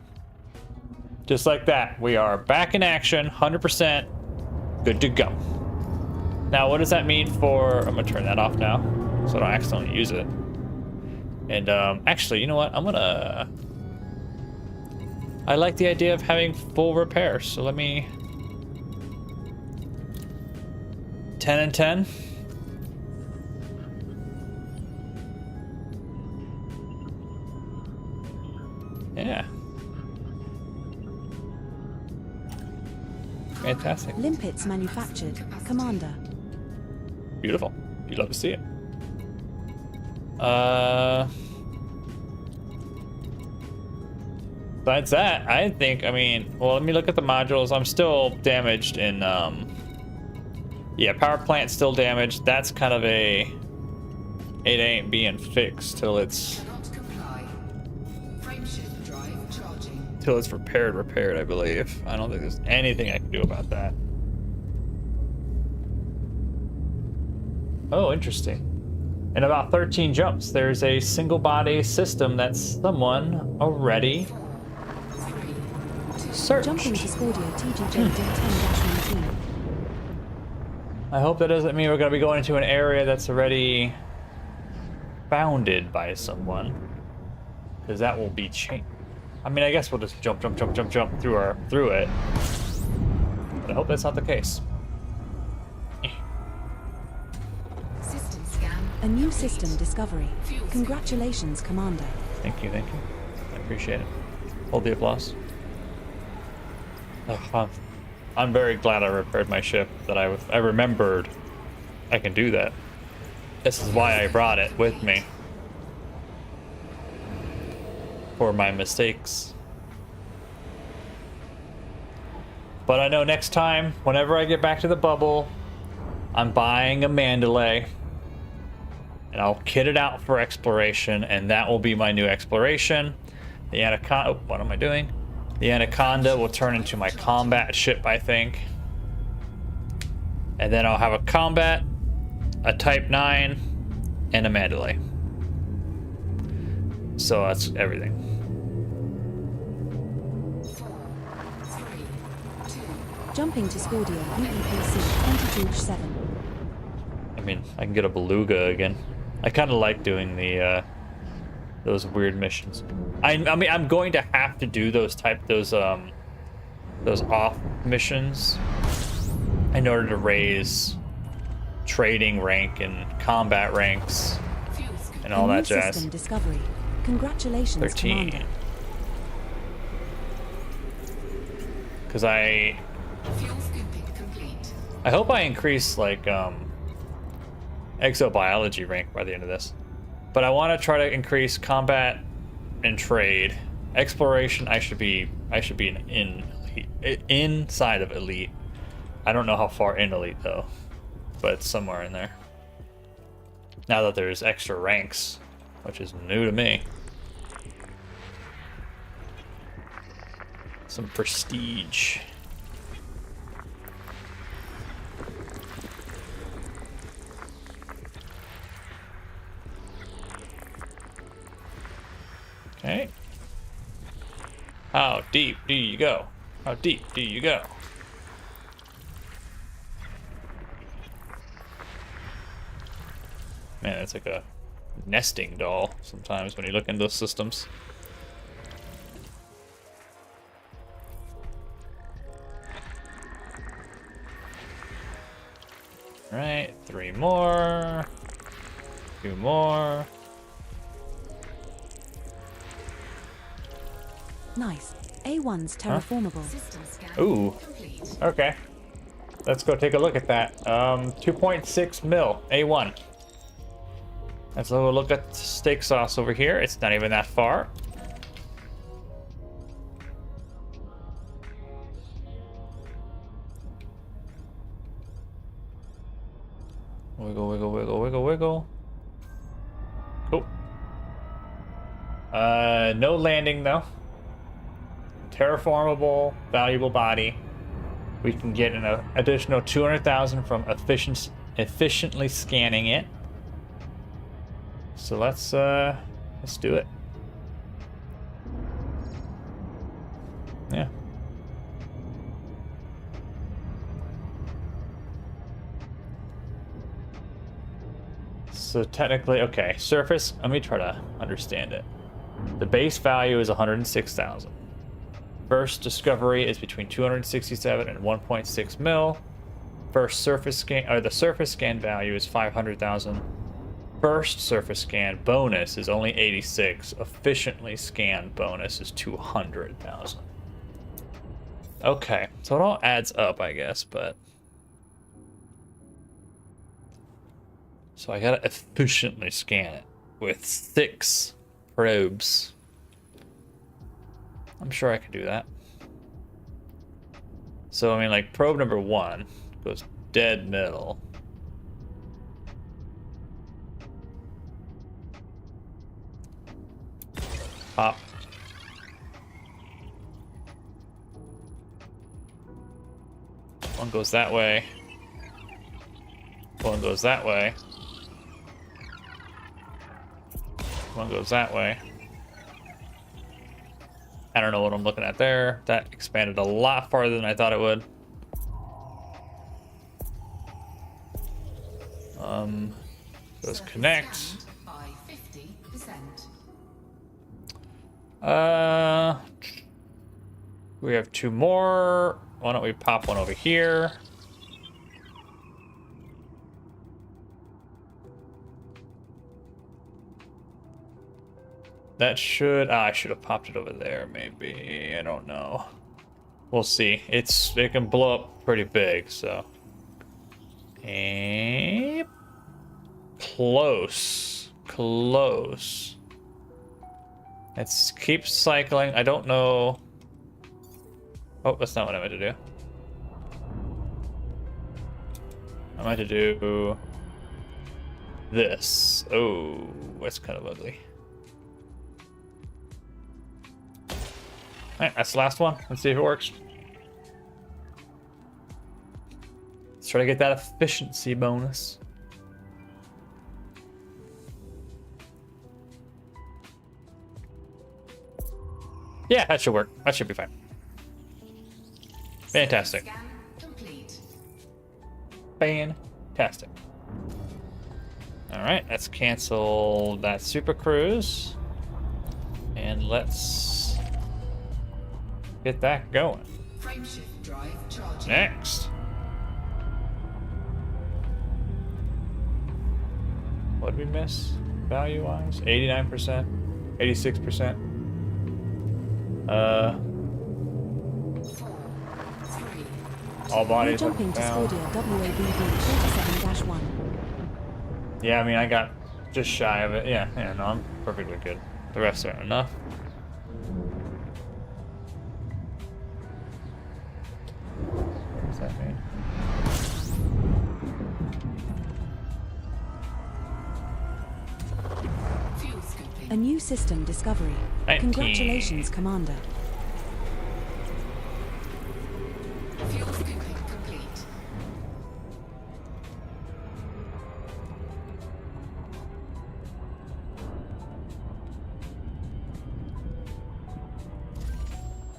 Just like that, we are back in action, 100%, good to go. Now, what does that mean for... I'm gonna turn that off now, so I don't accidentally use it. And actually, you know what? I like the idea of having full repair, so let me... 10 and 10. Yeah. Fantastic. Limpets manufactured, Commander. Beautiful. You'd love to see it. Besides that, I think, I mean, well, let me look at the modules. I'm still damaged in, yeah, power plant's still damaged. That's kind of a, it ain't being fixed till it's, Cannot comply. Frameshift drive charging. till it's repaired, I believe. I don't think there's anything I can do about that. Oh, interesting. In about 13 jumps, there's a single body system that someone already searched. Jumping to Scordio TGJ D10-19. I hope that doesn't mean we're going to be going into an area that's already founded by someone, because that will be changed. I mean, I guess we'll just jump through it. But I hope that's not the case. System scan. A new system discovery. Congratulations, Commander. Thank you. I appreciate it. Hold the applause. Oh, I'm very glad I repaired my ship, that I remembered I can do that. This is why I brought it with me. For my mistakes. But I know next time, whenever I get back to the bubble, I'm buying a Mandalay. And I'll kit it out for exploration, and that will be my new exploration. The Anaconda, oh, what am I doing? The Anaconda will turn into my combat ship, I think. And then I'll have a combat, a Type 9, and a Mandalay. So that's everything. 4, 3, 2. Jumping to Scordio UEPC 22-7. I mean, I can get a beluga again. I kind of like doing the those weird missions. I mean, I'm going to have to do those off missions in order to raise trading rank and combat ranks and all A new that jazz. system discovery. Congratulations, 13. Commander. Because I Fuel scooping complete. hope I increase like exobiology rank by the end of this. But I want to try to increase combat and trade. Exploration, I should be inside of elite. I don't know how far in elite though, but it's somewhere in there. Now that there's extra ranks, which is new to me. Some prestige. Okay. How deep do you go? How deep do you go? Man, it's like a nesting doll sometimes when you look into those systems. Alright, 3 more. 2 more. Nice. A1's terraformable. System scan Ooh. complete. Okay. Let's go take a look at that. 2.6 mil, A1. Let's have a look at steak sauce over here. It's not even that far. Wiggle, wiggle, wiggle, wiggle, wiggle. Cool. No landing though. Terraformable, valuable body. We can get an additional 200,000 from efficiently scanning it. So let's do it. Yeah. So technically, okay, surface, let me try to understand it. The base value is 106,000. First discovery is between 267 and 1.6 mil. First surface scan, or the surface scan value is 500,000. First surface scan bonus is only 86. Efficiently scanned bonus is 200,000. Okay, so it all adds up, I guess, but... So I gotta efficiently scan it with 6 probes. I'm sure I can do that. So, I mean, like, probe number 1 goes dead middle. Pop. One goes that way. One goes that way. One goes that way. I don't know what I'm looking at there. That expanded a lot farther than I thought it would. Those Surface connect. scanned by 50%. We have 2 more. Why don't we pop one over here? That should... I should have popped it over there, maybe. I don't know. We'll see. It can blow up pretty big, so... And... Close. Close. Let's keep cycling. I don't know... Oh, that's not what I meant to do. I meant to do... this. Oh, that's kind of ugly. Alright, that's the last one. Let's see if it works. Let's try to get that efficiency bonus. Yeah, that should work. That should be fine. Fantastic. Scan complete. Fantastic. Alright, let's cancel that super cruise. And let's get that going. Frameshift drive charging. Next. What did we miss? Value-wise? 89%? 86%? 4, 3, All We're bodies jumping to down. Scordia WABB 47-1. Yeah, I mean, I got just shy of it. Yeah, no, I'm perfectly good. The rest aren't enough. What does that mean? fuel scooping. A new system discovery. 19. Congratulations, Commander. Fuel scooping complete.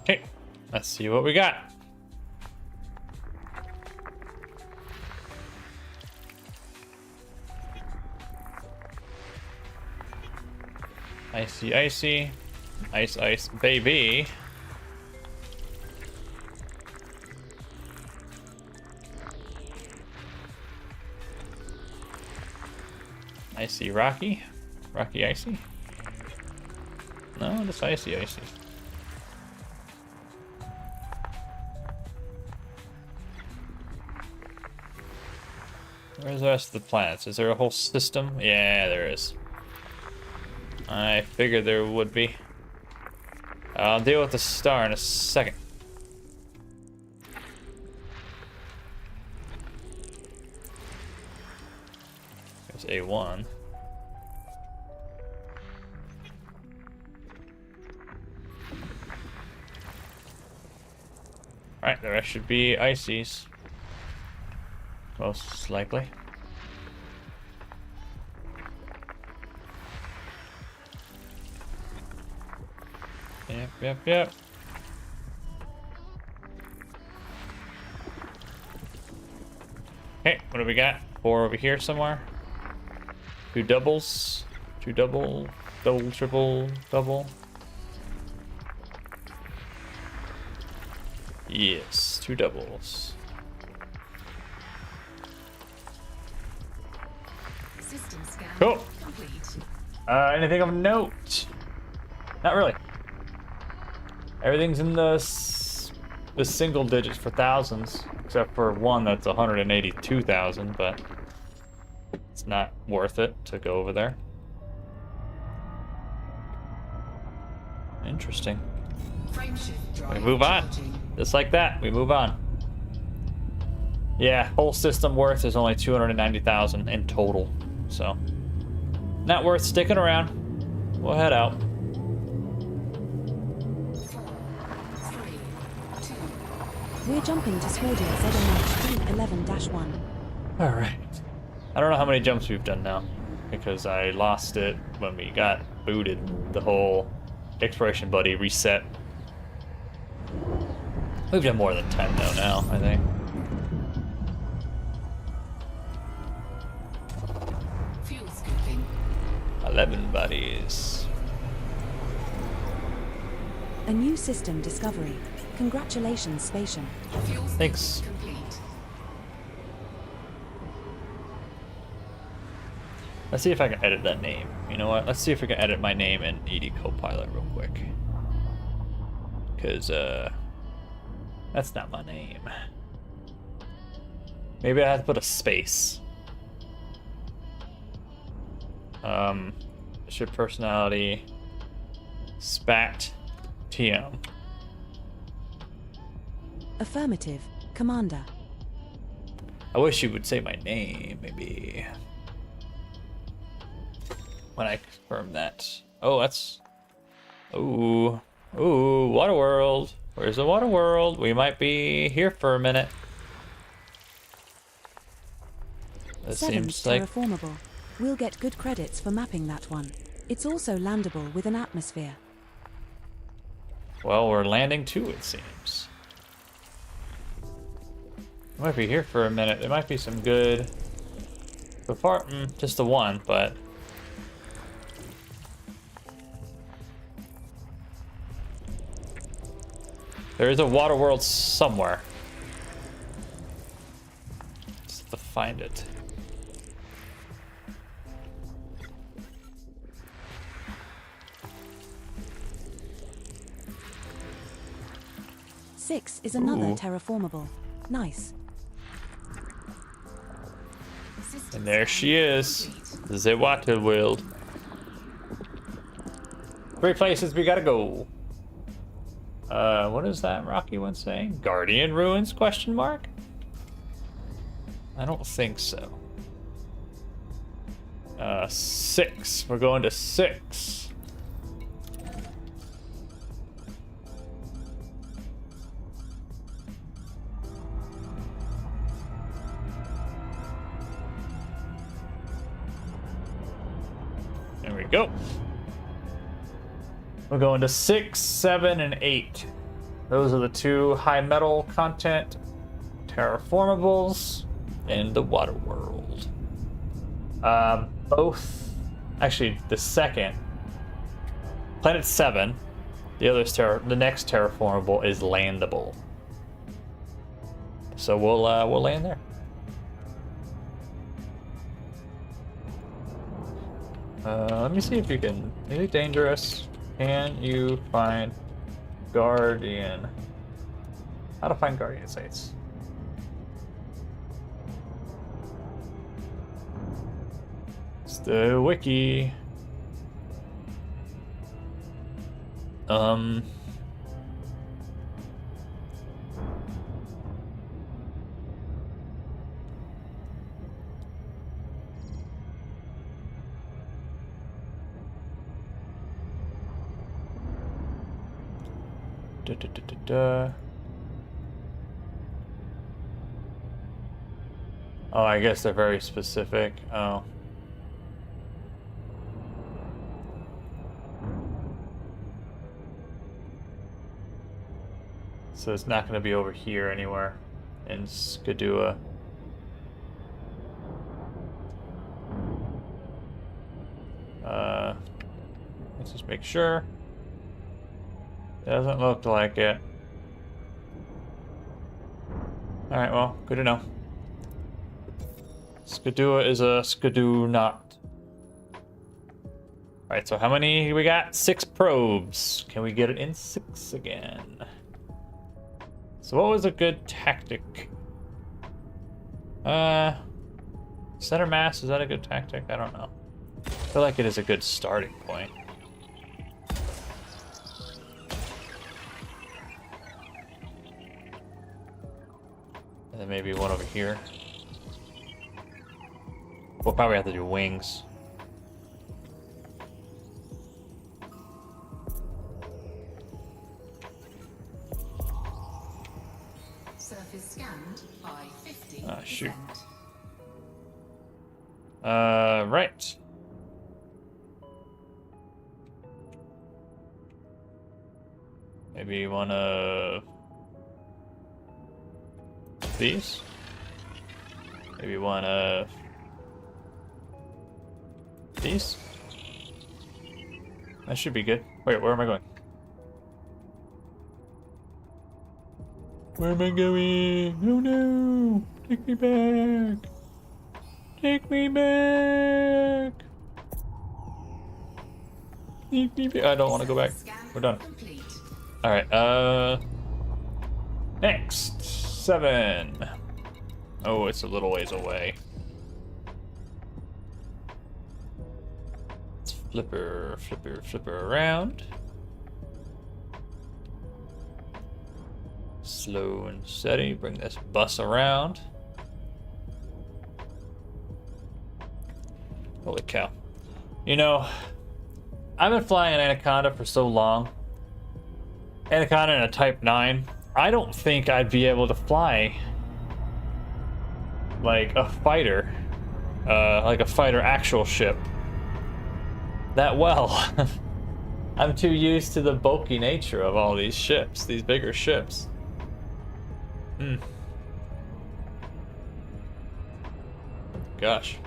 Okay, let's see what we got. Icy, icy. Ice, ice, baby. Icy, rocky. Rocky, icy. No, just icy, icy. Where's the rest of the planets? Is there a whole system? Yeah, there is. I figured there would be. I'll deal with the star in a second. There's A1. Alright, the rest should be ices. Most likely. Yep. Okay, what do we got? 4 over here somewhere. 2 doubles. 2 double, triple, double. Yes, 2 doubles. System scan Cool. complete. Anything of note? Not really. Everything's in the single digits for thousands, except for one that's 182,000, but it's not worth it to go over there. Interesting. Frameshift drive We move on. charging. Just like that, we move on. Yeah, whole system worth is only 290,000 in total, so not worth sticking around. We'll head out. 4, 3, 2, We're jumping to Swordia ZMH 11-1. All right. I don't know how many jumps we've done now, because I lost it when we got booted. The whole exploration buddy reset. We've done more than 10 though now, I think. fuel scooping. 11 buddies. A new system discovery. Congratulations, Spatium. Fuel scooping Thanks. complete. Let's see if I can edit that name. You know what? Let's see if we can edit my name in ED Copilot real quick. Because, that's not my name. Maybe I have to put a space. Ship personality. Spatium. Affirmative, Commander. I wish you would say my name, maybe. When I confirm that. Oh, that's... Ooh. Ooh, Water World. Where's the Water World? We might be here for a minute. That 7 seems like... terraformable. We'll get good credits for mapping that one. It's also landable with an atmosphere. Well, we're landing too, it seems. We might be here for a minute. There might be some good... So far, just the one, but... There is a water world somewhere. Just have to find it. Six is another Ooh. terraformable. Nice. System And there scan she is. complete. The water world. 3 places we gotta go. What is that Rocky one saying? Guardian Ruins, question mark? I don't think so. 6. We're going to 6. There we go. We're going to 6, 7, and 8. Those are the 2 high metal content terraformables in the water world. Both, actually, the second Planet 7. The next terraformable is landable. So we'll land there. Let me see if you can. Is it dangerous? Can you find Guardian? How to find Guardian sites? It's the wiki. Oh, I guess they're very specific. Oh. So it's not going to be over here anywhere in Skadua. Let's just make sure. Doesn't look like it. Alright, well, good to know. Skadua is a Skadoo not. Alright, so how many we got? 6 probes. Can we get it in 6 again? So what was a good tactic? Center mass, is that a good tactic? I don't know. I feel like it is a good starting point. And then maybe one over here. We'll probably have to do wings. Surface scanned by 50%. Ah, shoot. Right. Maybe one of these. Maybe one of these. That should be good. Wait, where am I going? Where am I going? Oh no! Take me back! Take me back! Take me back! I don't want to go back. We're done. Alright, next. 7. Oh, it's a little ways away. Let's flipper around. Slow and steady. Bring this bus around. Holy cow. You know, I've been flying an Anaconda for so long. Anaconda in a Type 9. I don't think I'd be able to fly like a fighter. Like a fighter actual ship. That well. I'm too used to the bulky nature of all these ships, these bigger ships. Gosh.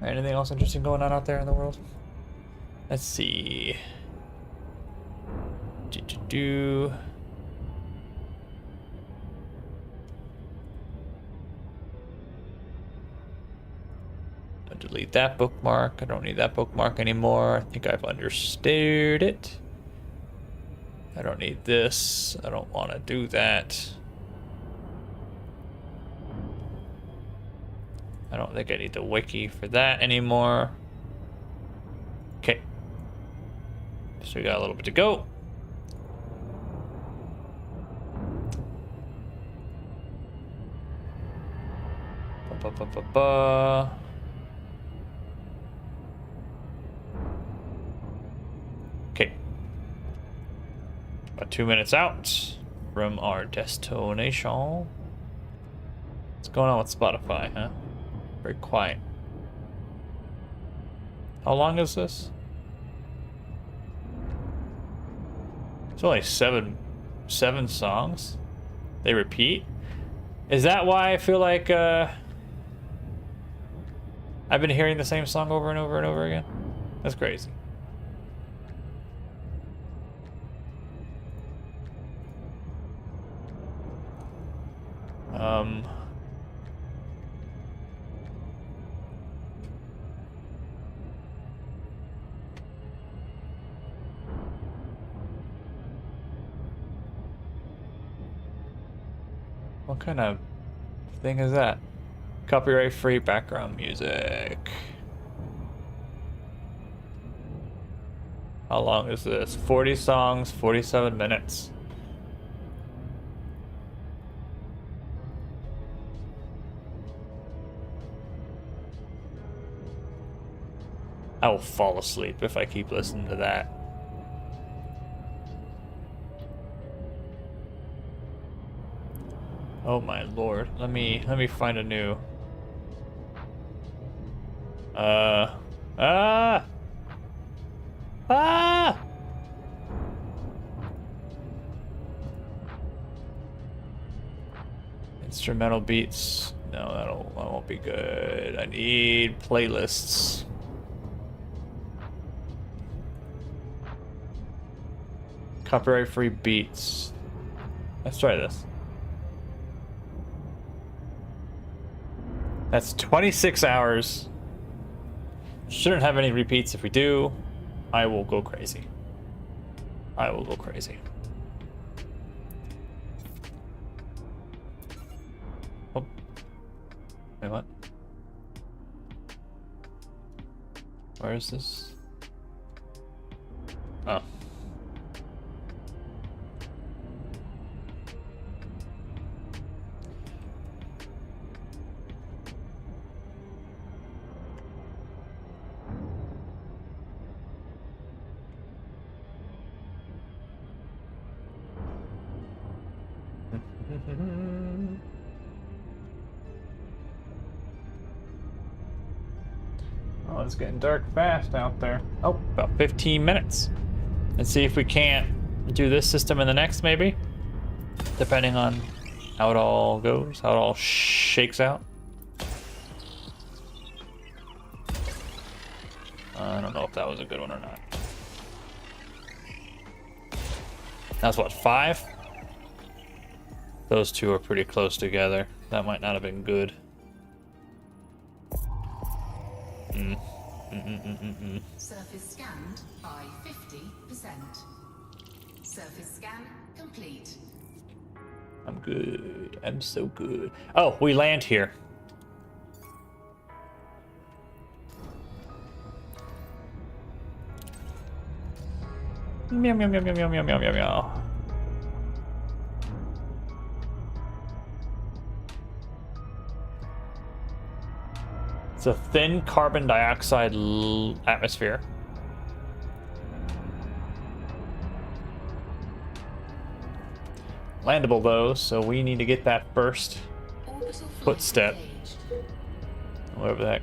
Anything else interesting going on out there in the world? Let's see. I'll delete that bookmark. I don't need that bookmark anymore. I think I've understood it. I don't need this. I don't want to do that. I don't think I need the wiki for that anymore. Okay. So we got a little bit to go. Okay. About 2 minutes out from our destination. What's going on with Spotify, huh? Very quiet. How long is this? It's only seven songs. They repeat. Is that why I feel like I've been hearing the same song over and over and over again? That's crazy. What kind of thing is that? Copyright-free background music. How long is this? 40 songs, 47 minutes. I will fall asleep if I keep listening to that. Oh my lord. Let me find a new instrumental beats. No, that won't be good. I need playlists. Copyright-free beats. Let's try this. That's 26 hours. Shouldn't have any repeats. If we do, I will go crazy. I will go crazy. Oh. Wait, what? Where is this? Oh. Oh, it's getting dark fast out there. Oh, about 15 minutes. Let's see if we can't do this system in the next, maybe. Depending on how it all goes, how it all shakes out. I don't know if that was a good one or not. That's what, 5? Those two are pretty close together. That might not have been good. Surface scanned by 50%. Surface scan complete. I'm good. I'm so good. Oh, we land here. Meow meow meow meow meow meow meow meow meow. It's a thin carbon dioxide atmosphere. Landable though, so we need to get that first footstep. Whatever that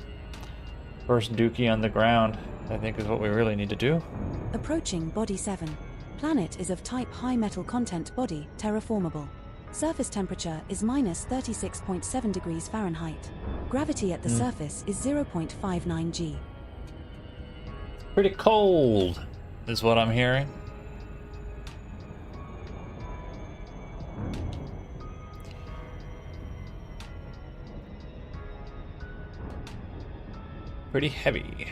first dookie on the ground, I think is what we really need to do. Approaching Body 7. Planet is of type high metal content body, terraformable. Surface temperature is minus 36.7 degrees Fahrenheit. Gravity at the surface is 0.59 g. Pretty cold, is what I'm hearing. Pretty heavy.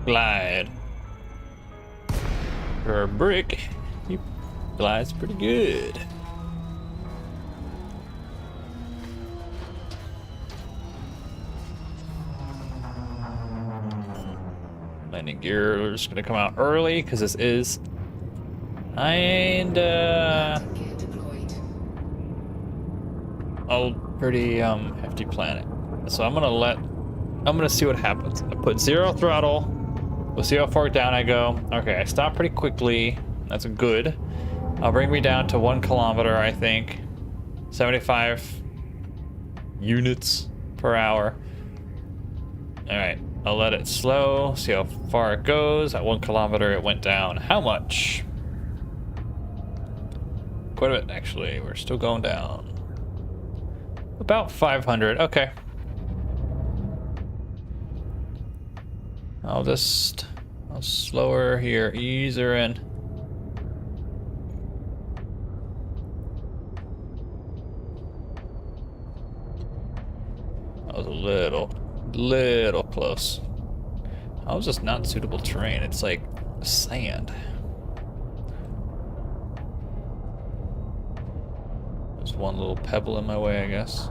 Glide. For a brick, he glides pretty good. Landing gear is gonna come out early because this is a pretty hefty planet. So I'm gonna see what happens. I put 0 throttle. We'll see how far down I go. Okay, I stopped pretty quickly. That's good. I'll bring me down to 1 kilometer, I think. 75 units per hour. All right. I'll let it slow, see how far it goes. At 1 kilometer, it went down. How much? Quite a bit, actually. We're still going down. About 500. Okay. I'll slow her here, ease her in. That was a little close. That was just not suitable terrain. It's like sand. There's one little pebble in my way, I guess.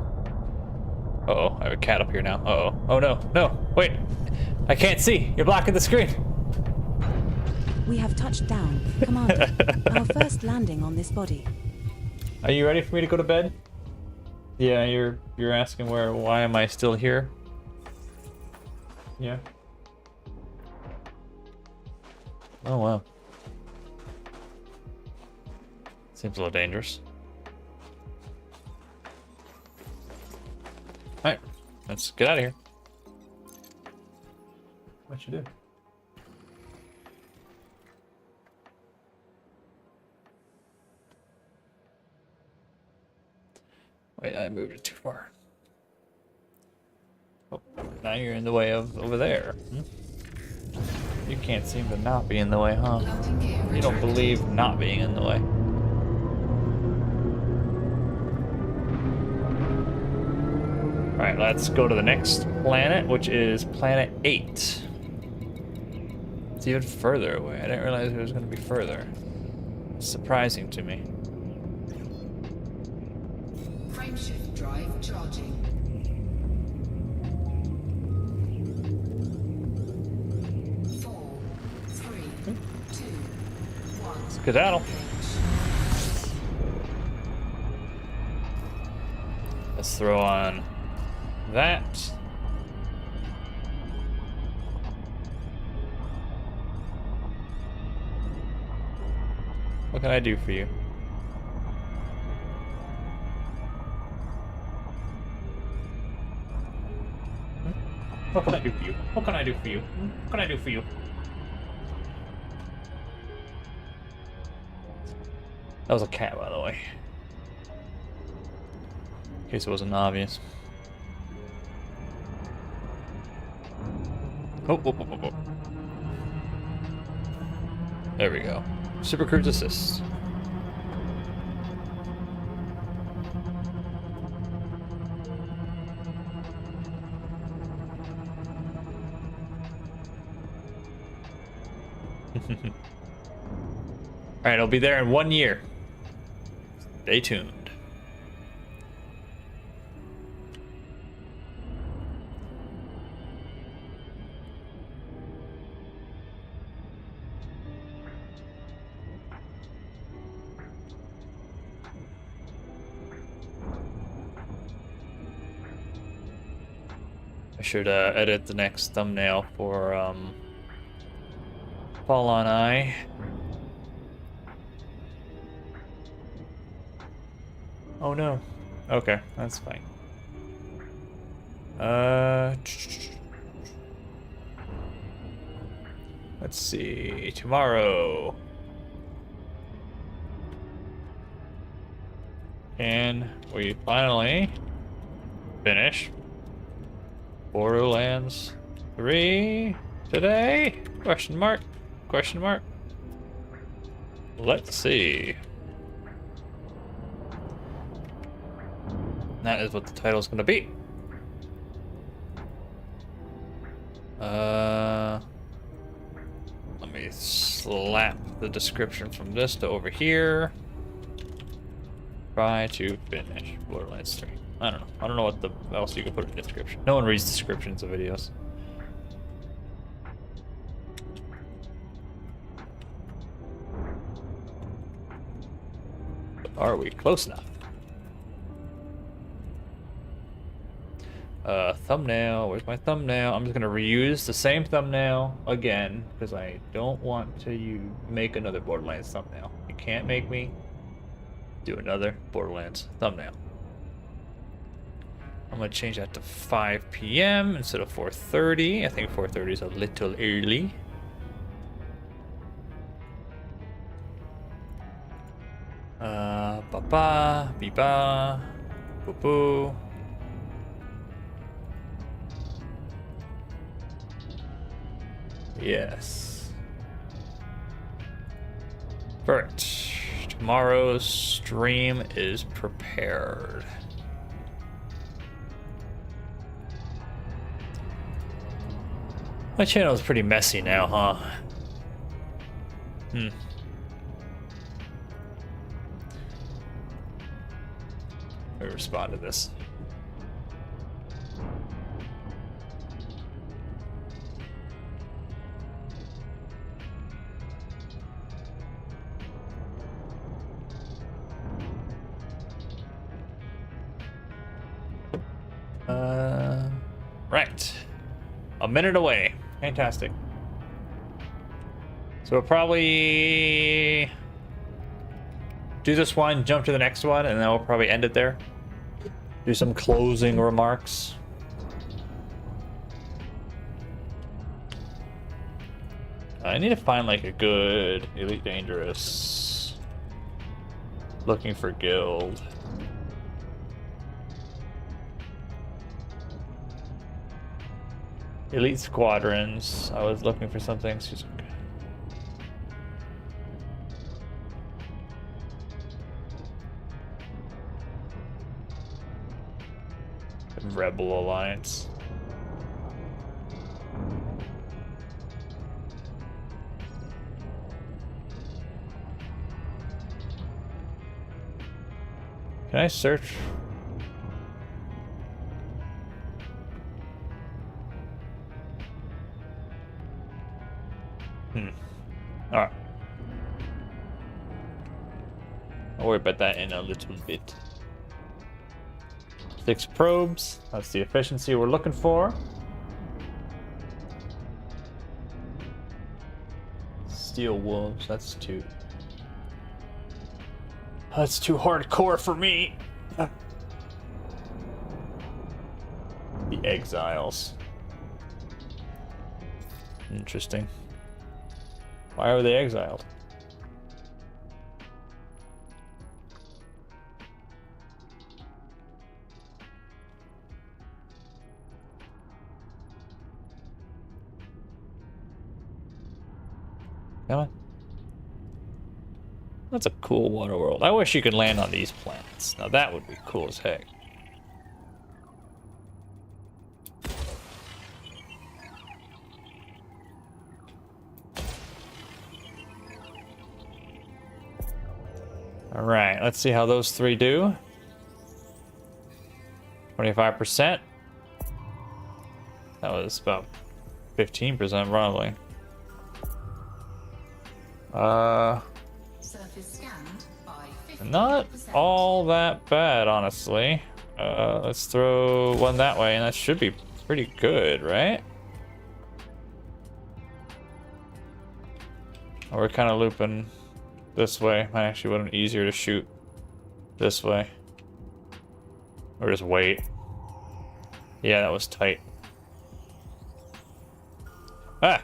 Uh-oh, I have a cat up here now. Uh-oh. Oh no, no, wait. I can't see. You're blocking the screen. We have touched down, Commander. Our first landing on this body. Are you ready for me to go to bed? Yeah, you're asking why am I still here? Yeah. Oh wow. Seems a little dangerous. Alright, let's get out of here. What you do? Wait, I moved it too far. Oh, now you're in the way of over there. You can't seem to not be in the way, huh? You don't believe not being in the way. Alright, let's go to the next planet, which is planet 8. It's even further away. I didn't realize it was going to be further. It's surprising to me. Frameshift drive charging. 4, 3, 2, 1. Skedaddle. Let's throw on that. What can I do for you? What can I do for you? What can I do for you? What can I do for you? That was a cat, by the way. In case it wasn't obvious. Oh, oh, oh, oh, oh. There we go. Super Cruise Assist. Alright, I'll be there in 1 year. Stay tuned. I should edit the next thumbnail for Fall on Eye. Oh no. Okay, that's fine. Let's see. Tomorrow. Can we finally finish Borderlands 3 today? Question mark. Question mark. Let's see. That is what the title is going to be. Let me slap the description from this to over here. Try to finish Borderlands 3. I don't know. I don't know what else you can put in the description. No one reads descriptions of videos. Are we close enough? Thumbnail. Where's my thumbnail? I'm just gonna reuse the same thumbnail again because I don't want to make another Borderlands thumbnail. You can't make me do another Borderlands thumbnail. I'm gonna change that to 5 p.m. instead of 4:30. I think 4:30 is a little early. Ba-ba, be-ba, boo-boo. Yes. Perfect. Tomorrow's stream is prepared. My channel is pretty messy now, huh? Let me respond to this. Right. A minute away. Fantastic. So we'll probably do this one, jump to the next one, and then we'll probably end it there. Do some closing remarks. I need to find like a good Elite Dangerous. Looking for guild. Elite Squadrons. I was looking for something. Rebel Alliance. Can I search? Alright. I'll worry about that in a little bit. 6 probes. That's the efficiency we're looking for. Steel wolves. That's too hardcore for me. The exiles. Interesting. Why are they exiled? Come on. That's a cool water world. I wish you could land on these planets. Now that would be cool as heck. All right, let's see how those 3 do. 25%. That was about 15% probably. Surface scanned by 50%. Not all that bad, honestly. Let's throw one that way, and that should be pretty good, right? Oh, we're kind of looping this way. Might actually would have been easier to shoot this way. Or just wait. Yeah, that was tight. Ah!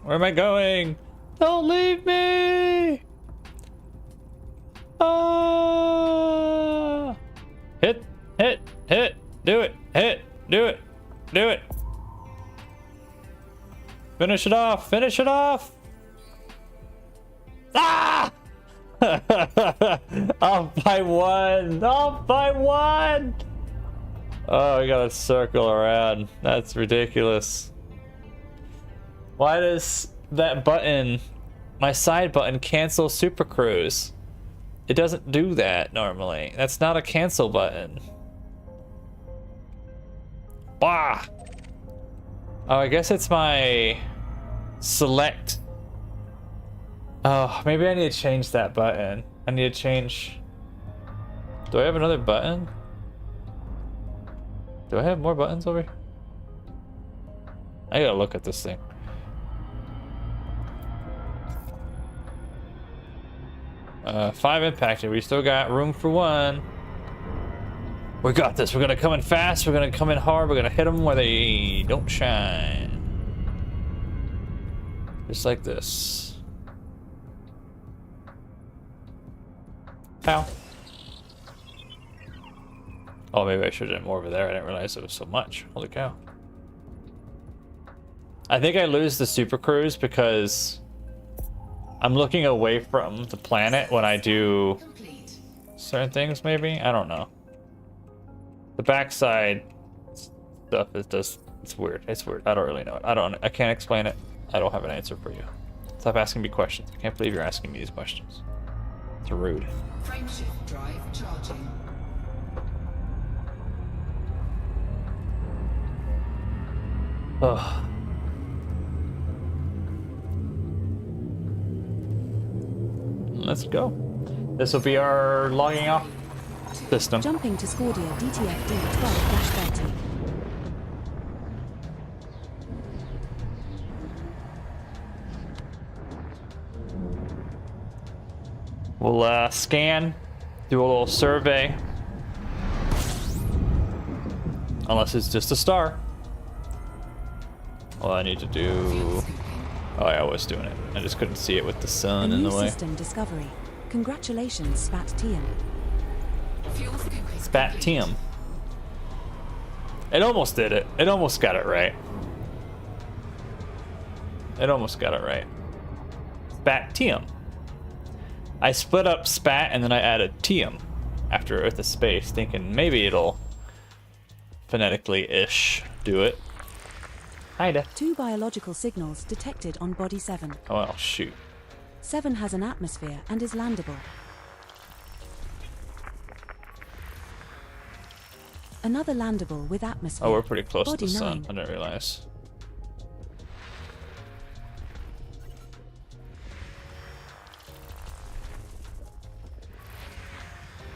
Where am I going? Don't leave me! Ah! Hit, hit, hit, do it, hit, do it, do it. Finish it off, finish it off! Ah! Off by 1, off by 1! Oh, I gotta circle around. That's ridiculous. Why does that button, my side button, cancel Super Cruise? It doesn't do that normally. That's not a cancel button. Bah! Oh, I guess it's my select. Oh, maybe I need to change that button. I need to change. Do I have another button? Do I have more buttons over here? I gotta look at this thing. 5 impacted. We still got room for 1. We got this. We're gonna come in fast. We're gonna come in hard. We're gonna hit them where they don't shine. Just like this. Ow. Oh, maybe I should have done more over there. I didn't realize it was so much. Holy cow. I think I lose the super cruise because I'm looking away from the planet when I do certain things, maybe? I don't know. The backside stuff is just, it's weird. It's weird. I don't really know it. I can't explain it. I don't have an answer for you. Stop asking me questions. I can't believe you're asking me these questions. It's rude. Frameshift drive charging. Ugh. Let's go. This will be our logging off system. Jumping to Scordia DTFD 12-30. We'll scan, do a little survey. Unless it's just a star. Well, I need to do... Oh, I was doing it. I just couldn't see it with the sun in the way. System discovery. Congratulations, Spatium. Spatium. It almost did it. It almost got it right. It almost got it right. Spatium. I split up spat and then I added tium after with a space, thinking maybe it'll phonetically-ish do it. Kinda. 2 biological signals detected on Body 7. Oh, well, shoot. 7 has an atmosphere and is landable. Another landable with atmosphere. Oh, we're pretty close Body to the sun. 9. I didn't realize.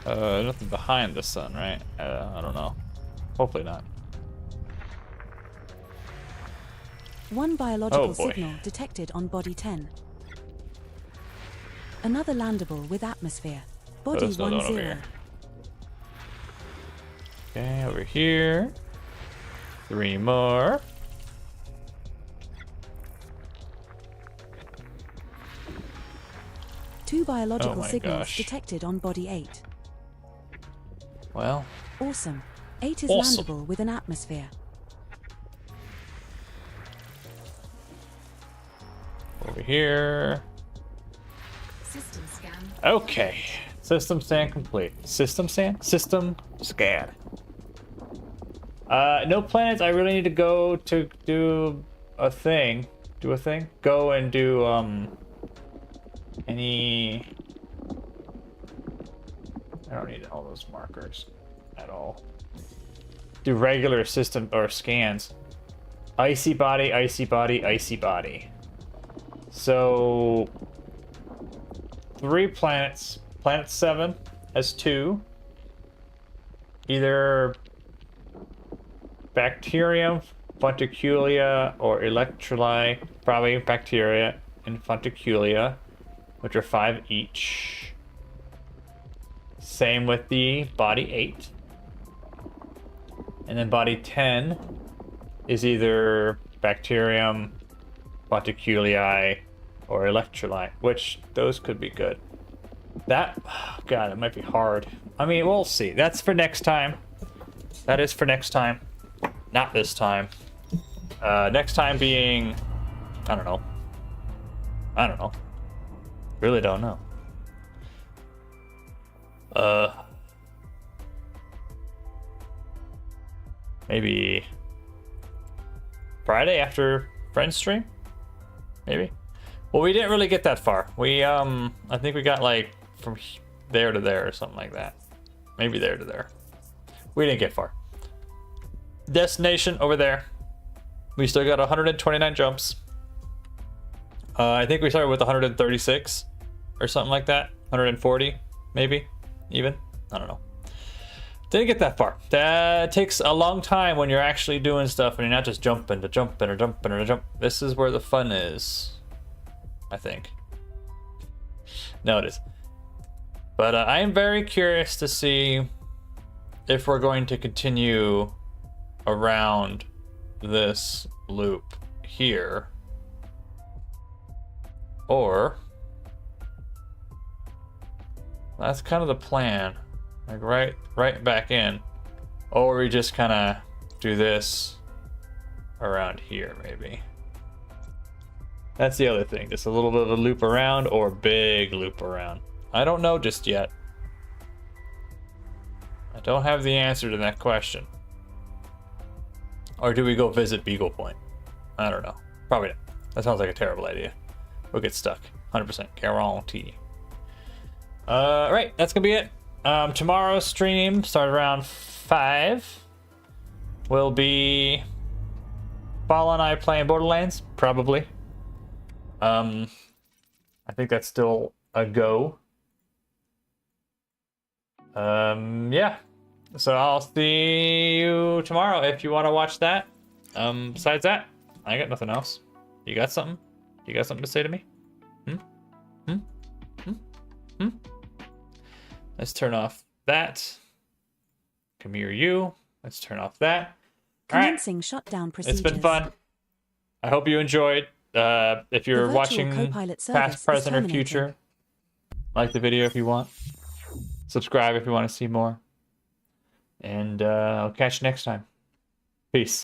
Nothing behind the sun, right? I don't know. Hopefully not. 1 biological Oh, boy. signal detected on Body 10. Another landable with atmosphere. Body There's another one over 10. here. Okay, over here. 3 more. Two biological my signals gosh. detected on Body 8. Well, Awesome. 8 is Awesome. landable with an atmosphere. over here. System scan. Okay. System scan complete. System scan? System scan. No planets. I really need to go to do a thing. Do a thing? Go and do, any... I don't need all those markers at all. Do regular system or scans. Icy body, icy body, icy body. So 3 planets. Planet 7 has 2. Either bacterium, funticulia, or electrolyte. Probably bacteria and funticulia, which are 5 each. Same with the body 8. And then body 10 is either bacterium, funticulii, or electrolyte, which those could be good. That, oh God, it might be hard. I mean, we'll see. That's for next time. That is for next time. Not this time. Next time being, I don't know. I don't know. Really don't know. Maybe Friday after Friends stream? Maybe. Well, we didn't really get that far. We, I think we got like from there to there or something like that. Maybe there to there. We didn't get far. Destination over there. We still got 129 jumps. I think we started with 136 or something like that. 140, maybe, even. I don't know. Didn't get that far. That takes a long time when you're actually doing stuff and you're not just jumping to jumping or jumping or jump. This is where the fun is, I think. No, it is. But I am very curious to see if we're going to continue around this loop here, or that's kind of the plan, like right back in, or we just kind of do this around here maybe. That's the other thing, just a little bit of a loop around or big loop around. I don't know just yet. I don't have the answer to that question. Or do we go visit Beagle Point? I don't know. Probably not. That sounds like a terrible idea. We'll get stuck. 100% guarantee. Right, that's gonna be it. Tomorrow's stream, start around 5. Will be Paul and I playing Borderlands, probably. I think that's still a go. Yeah. So I'll see you tomorrow if you want to watch that. Besides that, I got nothing else. You got something? You got something to say to me? Let's turn off that. Come here, you. Let's turn off that. All right. Commencing shutdown procedures. It's been fun. I hope you enjoyed. If you're watching past, present, or future, like the video if you want. Subscribe if you want to see more. And I'll catch you next time. Peace.